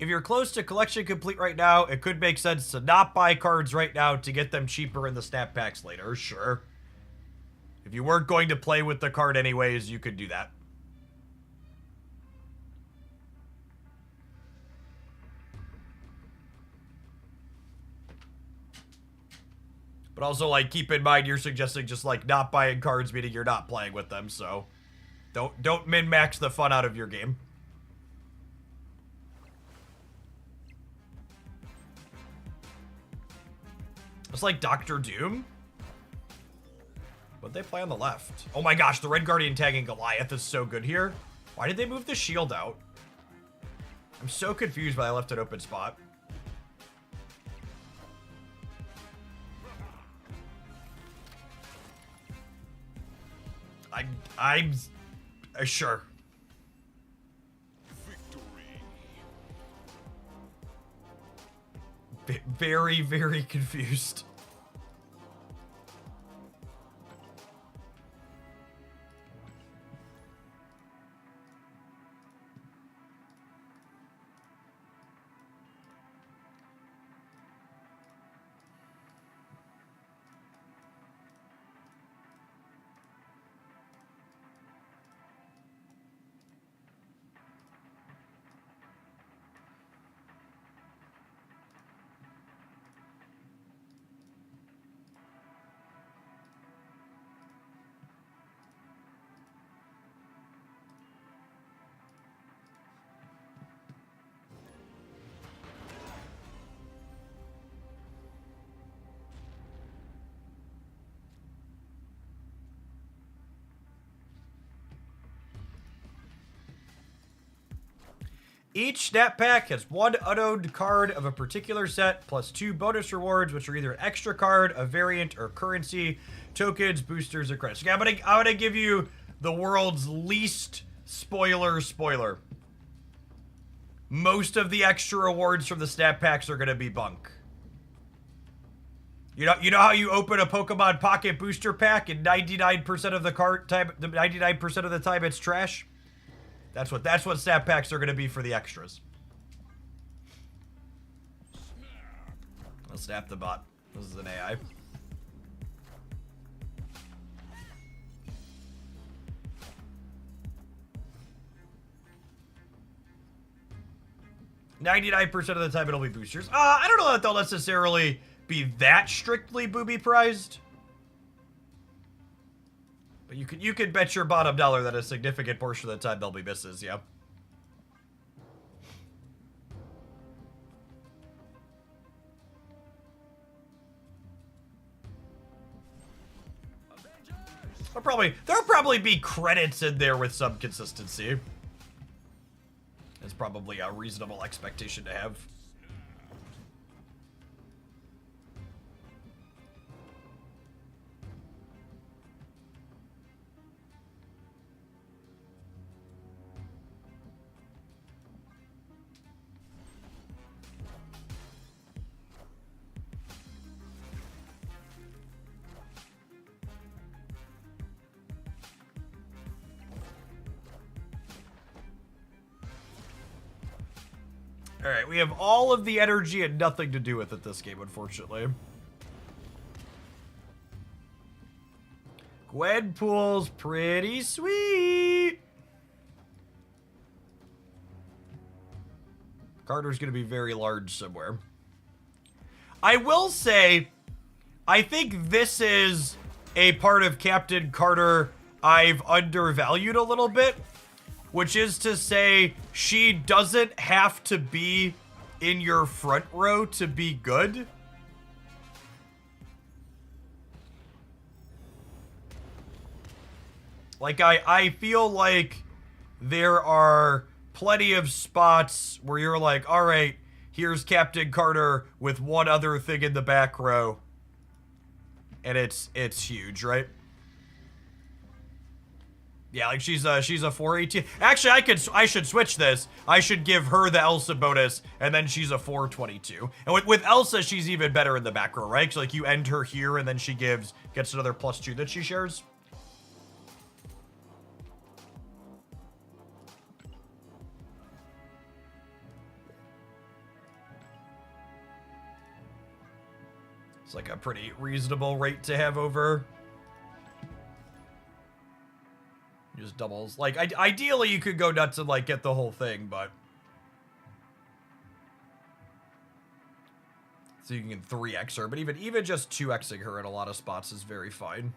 If you're close to collection complete right now, it could make sense to not buy cards right now to get them cheaper in the snap packs later, sure. If you weren't going to play with the card anyways, you could do that. But also, like, keep in mind you're suggesting just, like, not buying cards, meaning you're not playing with them, so don't min-max the fun out of your game. It's like Doctor Doom. What'd they play on the left? Oh my gosh, the Red Guardian tagging Goliath is so good here. Why did they move the shield out? I'm so confused by I left an open spot. I'm sure. Very, very confused. Each snap pack has one unowned card of a particular set, plus 2 bonus rewards, which are either an extra card, a variant, or currency, tokens, boosters, or credits. Okay, I'm gonna give you the world's least spoiler. Most of the extra rewards from the snap packs are gonna be bunk. You know how you open a Pokemon Pocket Booster Pack and 99% of the 99% of the time it's trash? That's what snap packs are gonna be for the extras. I'll snap the bot. This is an AI. "99% of the time it'll be boosters." I don't know that they'll necessarily be that strictly booby prized. But you could bet your bottom dollar that a significant portion of the time they'll be misses, yeah. There'll probably be credits in there with some consistency. It's probably a reasonable expectation to have. Alright, we have all of the energy and nothing to do with it this game, unfortunately. Gwenpool's pretty sweet. Carter's gonna be very large somewhere. I will say, I think this is a part of Captain Carter I've undervalued a little bit. Which is to say, she doesn't have to be in your front row to be good. Like, I feel like there are plenty of spots where you're like, all right, here's Captain Carter with one other thing in the back row. And it's huge, right? Yeah, like she's a 418. Actually, I should switch this. I should give her the Elsa bonus, and then she's a 422. And with Elsa, she's even better in the back row, right? So like you end her here, and then she gets another +2 that she shares. It's like a pretty reasonable rate to have over. Just doubles. Like, ideally, you could go nuts and, like, get the whole thing, but... So you can 3x her, but even just 2xing her in a lot of spots is very fine.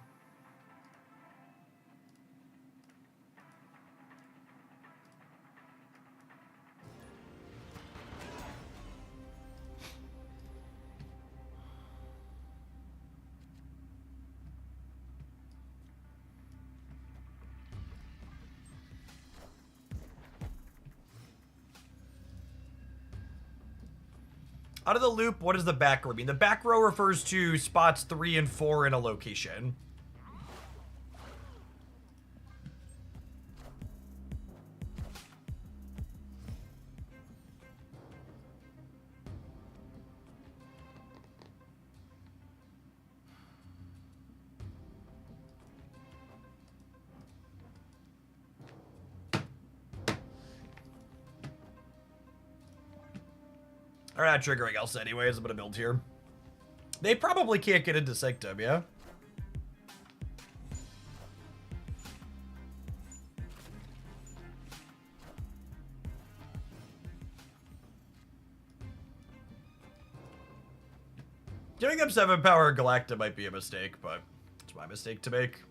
Out of the loop, what does the back row mean? The back row refers to spots 3 and 4 in a location. Or not triggering Elsa anyways, I'm gonna build here. They probably can't get into Sanctum, yeah? Giving them 7 power Galacta might be a mistake, but it's my mistake to make.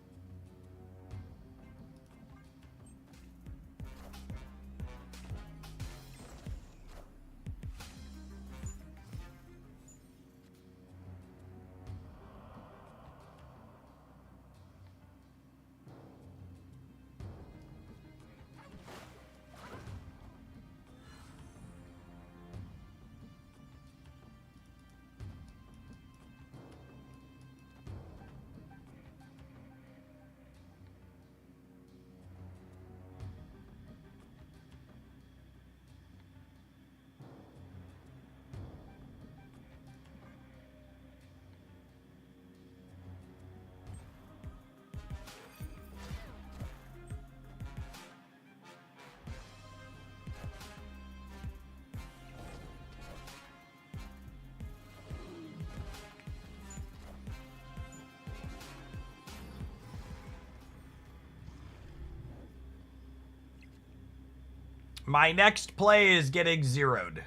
My next play is getting zeroed.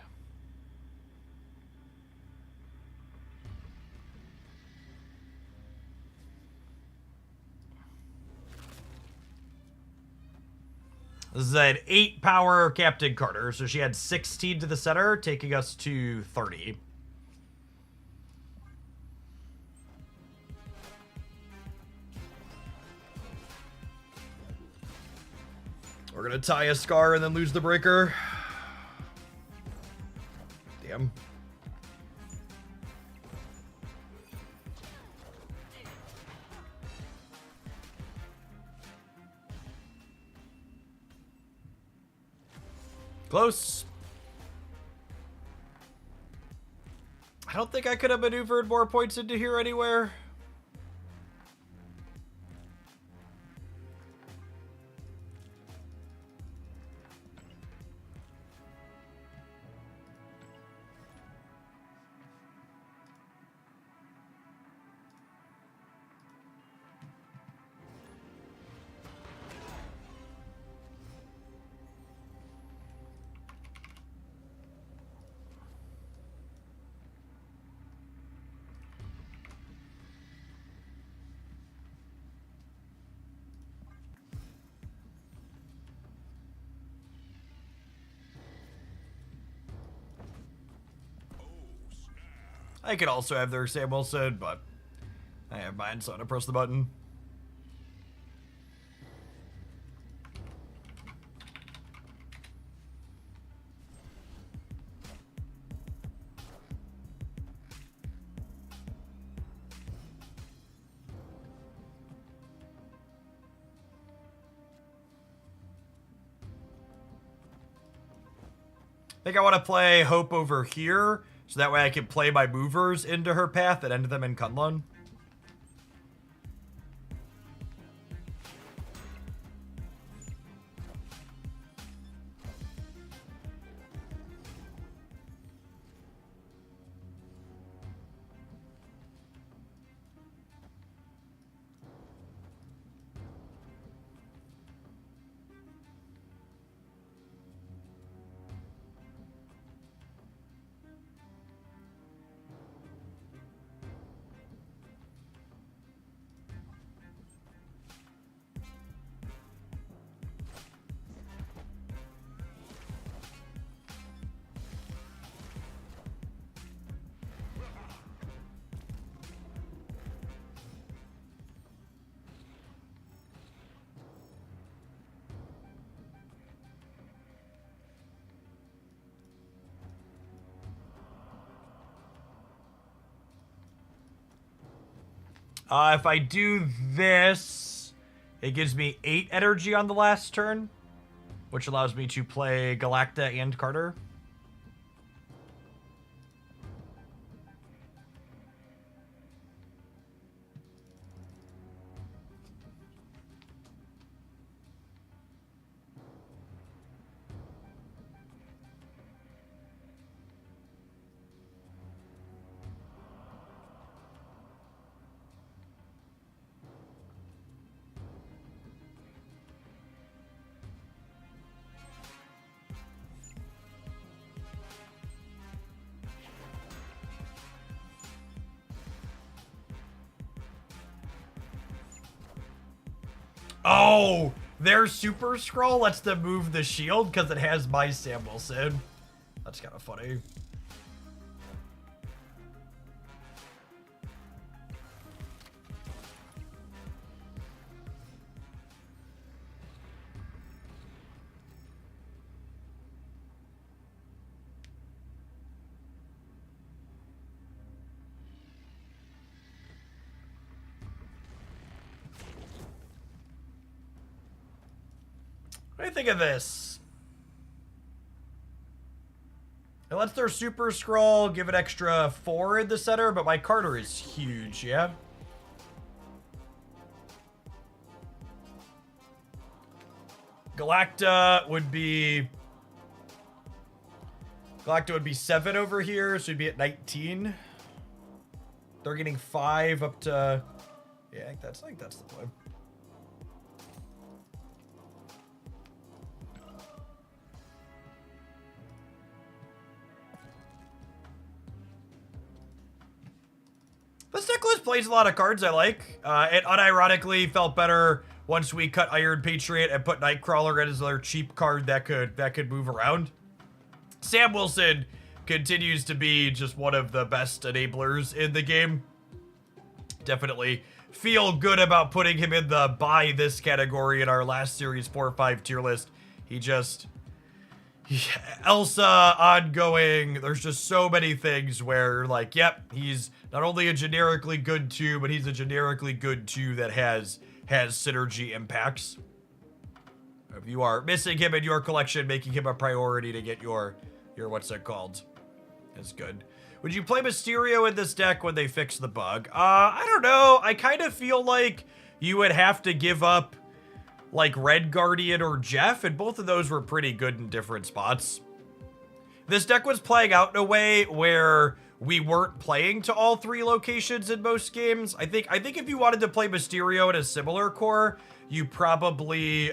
This is an 8 power Captain Carter, so she had 16 to the center, taking us to 30. We're gonna tie a Scar and then lose the breaker. Damn. Close. I don't think I could have maneuvered more points into here anywhere. I could also have their Sam Wilson, but I have mine, so I'm gonna press the button. I think I want to play Hope over here, so that way I can play my movers into her path and end them in Kunlun. If I do this, it gives me 8 energy on the last turn, which allows me to play Galacta and Carter. Oh, their Super Scroll lets them move the shield because it has my Sam Wilson. That's kind of funny. What do you think of this? It lets their Super Scroll give it extra 4 in the center, but my Carter is huge, yeah? Galacta would be 7 over here, so it'd be at 19. They're getting 5 up to, yeah, I think that's the play. This deck list plays a lot of cards I like. It unironically felt better once we cut Iron Patriot and put Nightcrawler in as another cheap card that could move around. Sam Wilson continues to be just one of the best enablers in the game. Definitely feel good about putting him in the buy this category in our last series 4 or 5 tier list. Elsa ongoing. There's just so many things where like, yep, he's not only a generically good 2, but he's a generically good 2 that has synergy impacts. If you are missing him in your collection, making him a priority to get your what's it called? Is good. Would you play Mysterio in this deck when they fix the bug? I don't know. I kind of feel like you would have to give up like Red Guardian or Jeff, and both of those were pretty good in different spots. This deck was playing out in a way where we weren't playing to all 3 locations in most games. I think if you wanted to play Mysterio in a similar core, you probably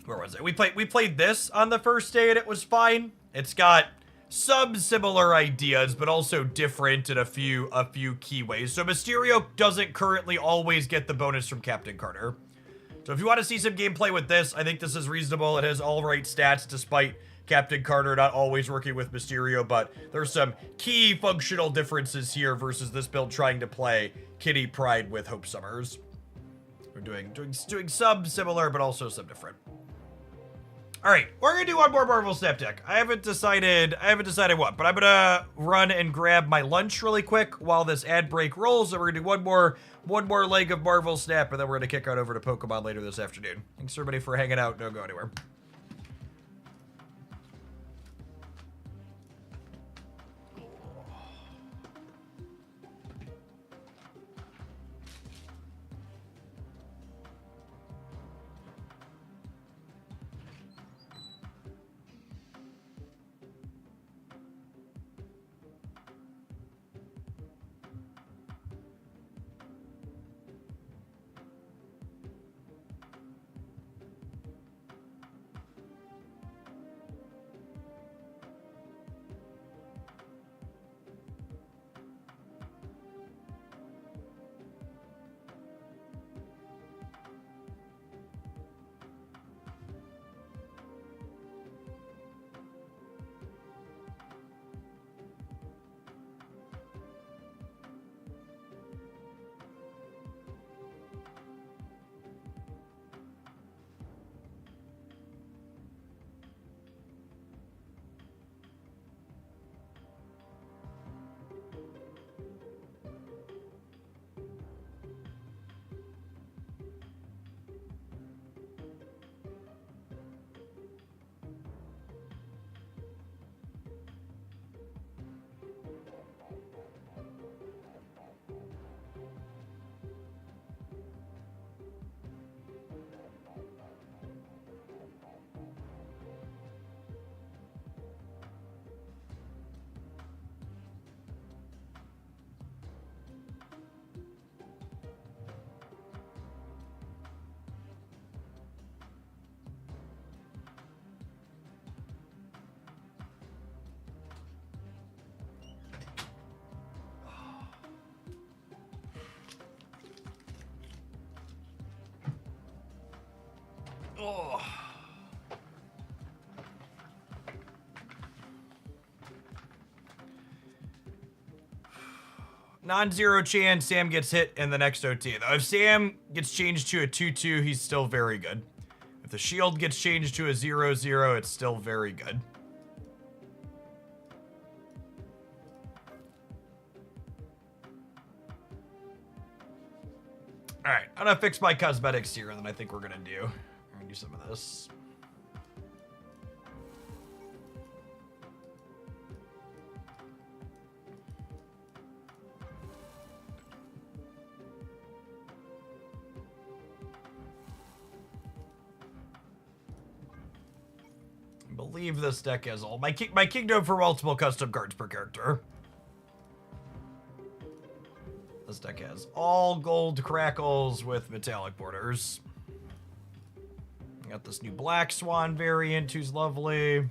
where was it? We played this on the first day and it was fine. It's got some similar ideas, but also different in a few key ways. So Mysterio doesn't currently always get the bonus from Captain Carter. So if you want to see some gameplay with this, I think this is reasonable. It has all right stats despite Captain Carter not always working with Mysterio, but there's some key functional differences here versus this build trying to play Kitty Pryde with Hope Summers. We're doing some similar, but also some different. All right, we're gonna do one more Marvel Snap deck. I haven't decided what, but I'm gonna run and grab my lunch really quick while this ad break rolls, and we're gonna do one more leg of Marvel Snap, and then we're gonna kick out over to Pokemon later this afternoon. Thanks everybody for hanging out. Don't go anywhere. Oh. Non-zero chance Sam gets hit in the next OT. Though if Sam gets changed to a 2-2, he's still very good. If the shield gets changed to a 0-0, it's still very good. Alright, I'm gonna fix my cosmetics here, and then I think we're gonna do some of this. I believe this deck has all my kingdom for multiple custom cards per character. This deck has all gold crackles with metallic borders. Got this new Black Swan variant who's lovely.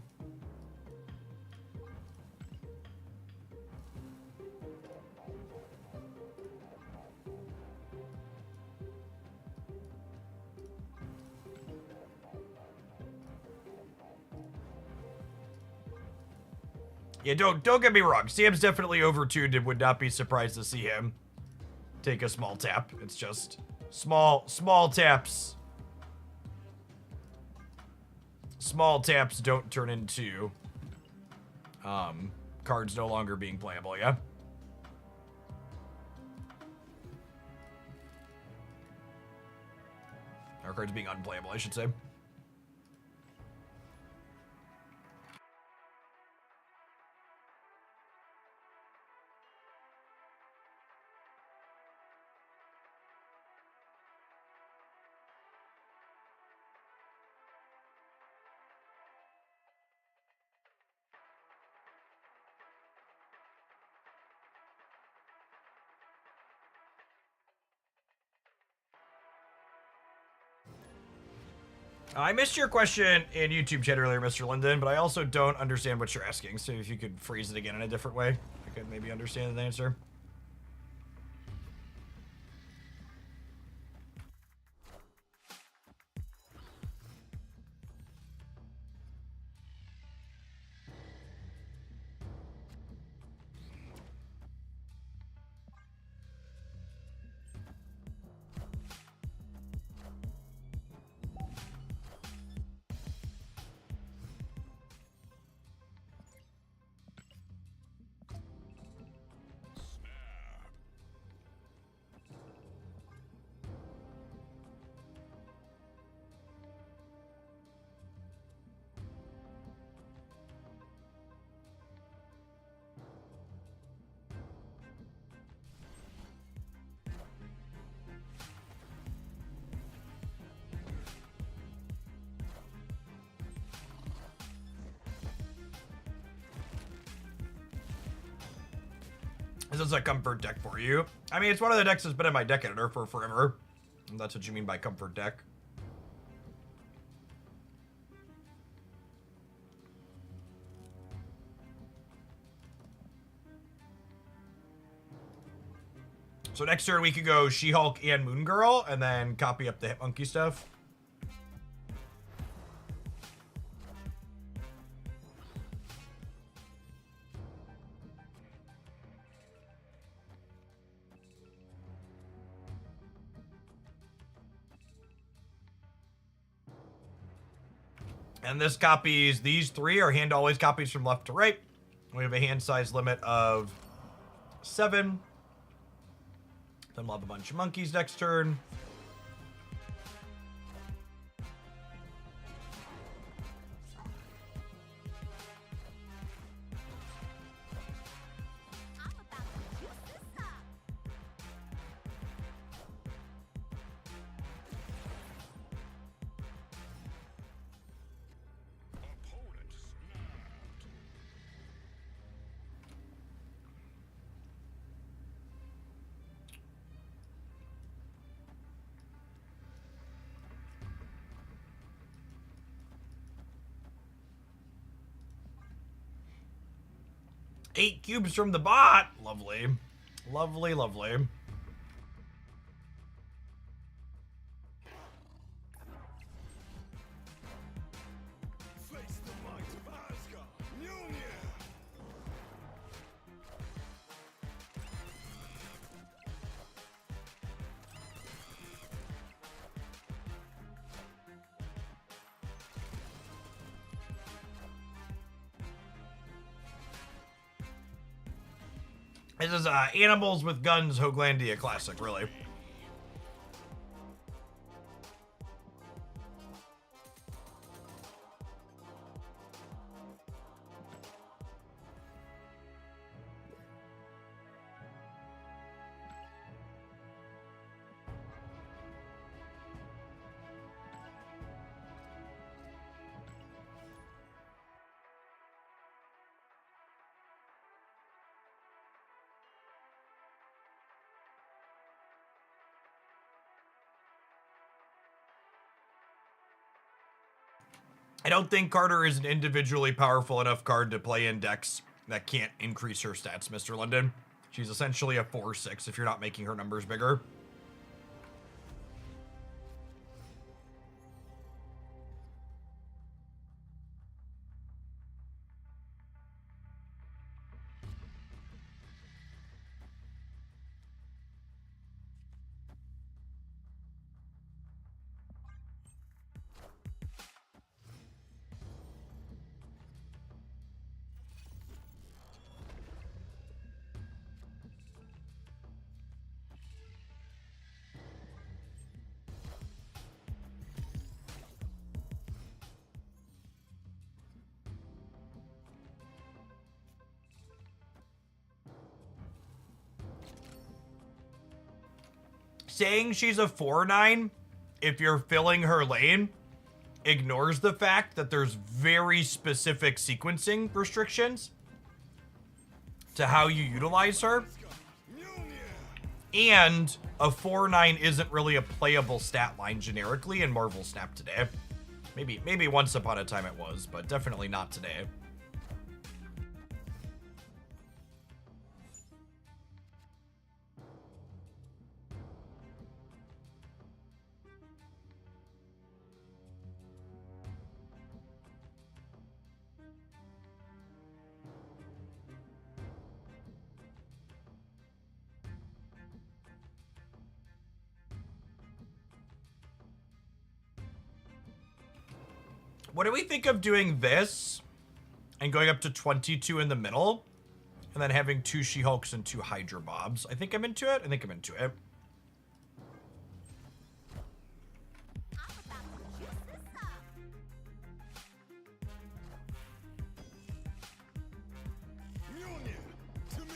Yeah, don't get me wrong. Sam's definitely overtuned and would not be surprised to see him take a small tap. It's just small taps. Small taps don't turn into cards no longer being playable, yeah? Or cards being unplayable, I should say. I missed your question in YouTube chat earlier, Mr. Linden, but I also don't understand what you're asking. So if you could phrase it again in a different way, I could maybe understand the answer. This is a comfort deck for you. I mean, it's one of the decks that's been in my deck editor for forever. And that's what you mean by comfort deck. So next turn we could go She-Hulk and Moon Girl, and then copy up the Hit Monkey stuff. And this copies, these three are hand always copies from left to right. We have a hand size limit of 7. Then we'll have a bunch of monkeys next turn. Eight cubes from the bot. Lovely. Lovely, lovely. Face the might of Asgard. Mjolnir. This is Animals with Guns Hoaglandia classic, really. I don't think Carter is an individually powerful enough card to play in decks that can't increase her stats, Mr. London. She's essentially a 4/6 if you're not making her numbers bigger. saying she's a 4-9, if you're filling her lane, ignores the fact that there's very specific sequencing restrictions to how you utilize her. And a 4-9 isn't really a playable stat line generically in Marvel Snap today. Maybe once upon a time it was, but definitely not today. What do we think of doing this and going up to 22 in the middle and then having 2 She-Hulks and 2 Hydra Bobs? I think I'm into it. Union to me.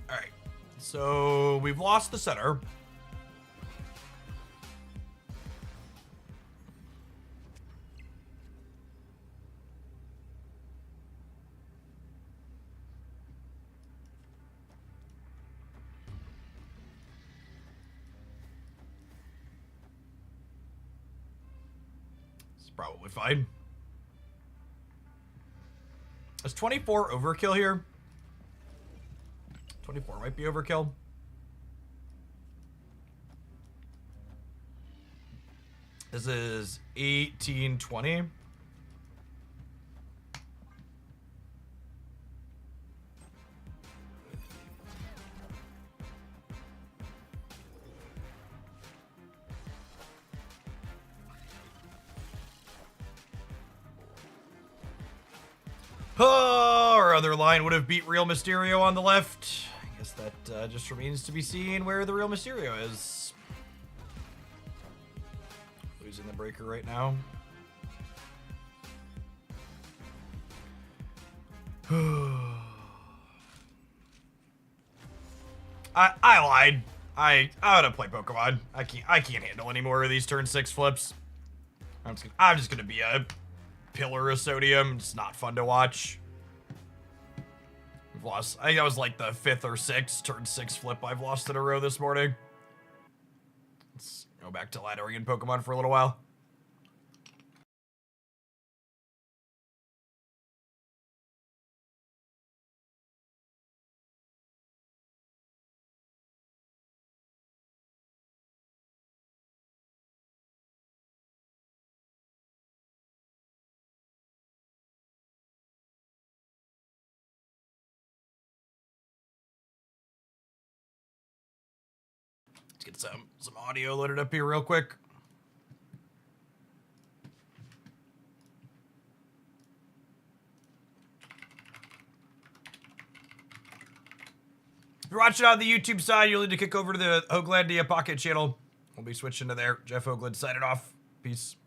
All right. So we've lost the center. It's probably fine. Is 24 overkill here? 24 might be overkill. This is 1820. Oh, our other line would have beat Real Mysterio on the left. I guess that just remains to be seen where the Real Mysterio is. Losing the breaker right now. I lied. I ought to play Pokemon. I can't handle any more of these turn 6 flips. I'm just gonna be a pillar of sodium. It's not fun to watch. We've lost. I think that was like the 5th or 6th turn 6 flip I've lost in a row this morning. Let's go back to Laddering Pokemon for a little while. Let's get some audio loaded up here real quick. If you're watching on the YouTube side, you'll need to kick over to the Hoaglandia Pocket channel. We'll be switching to there. Jeff Hoagland signing off. Peace.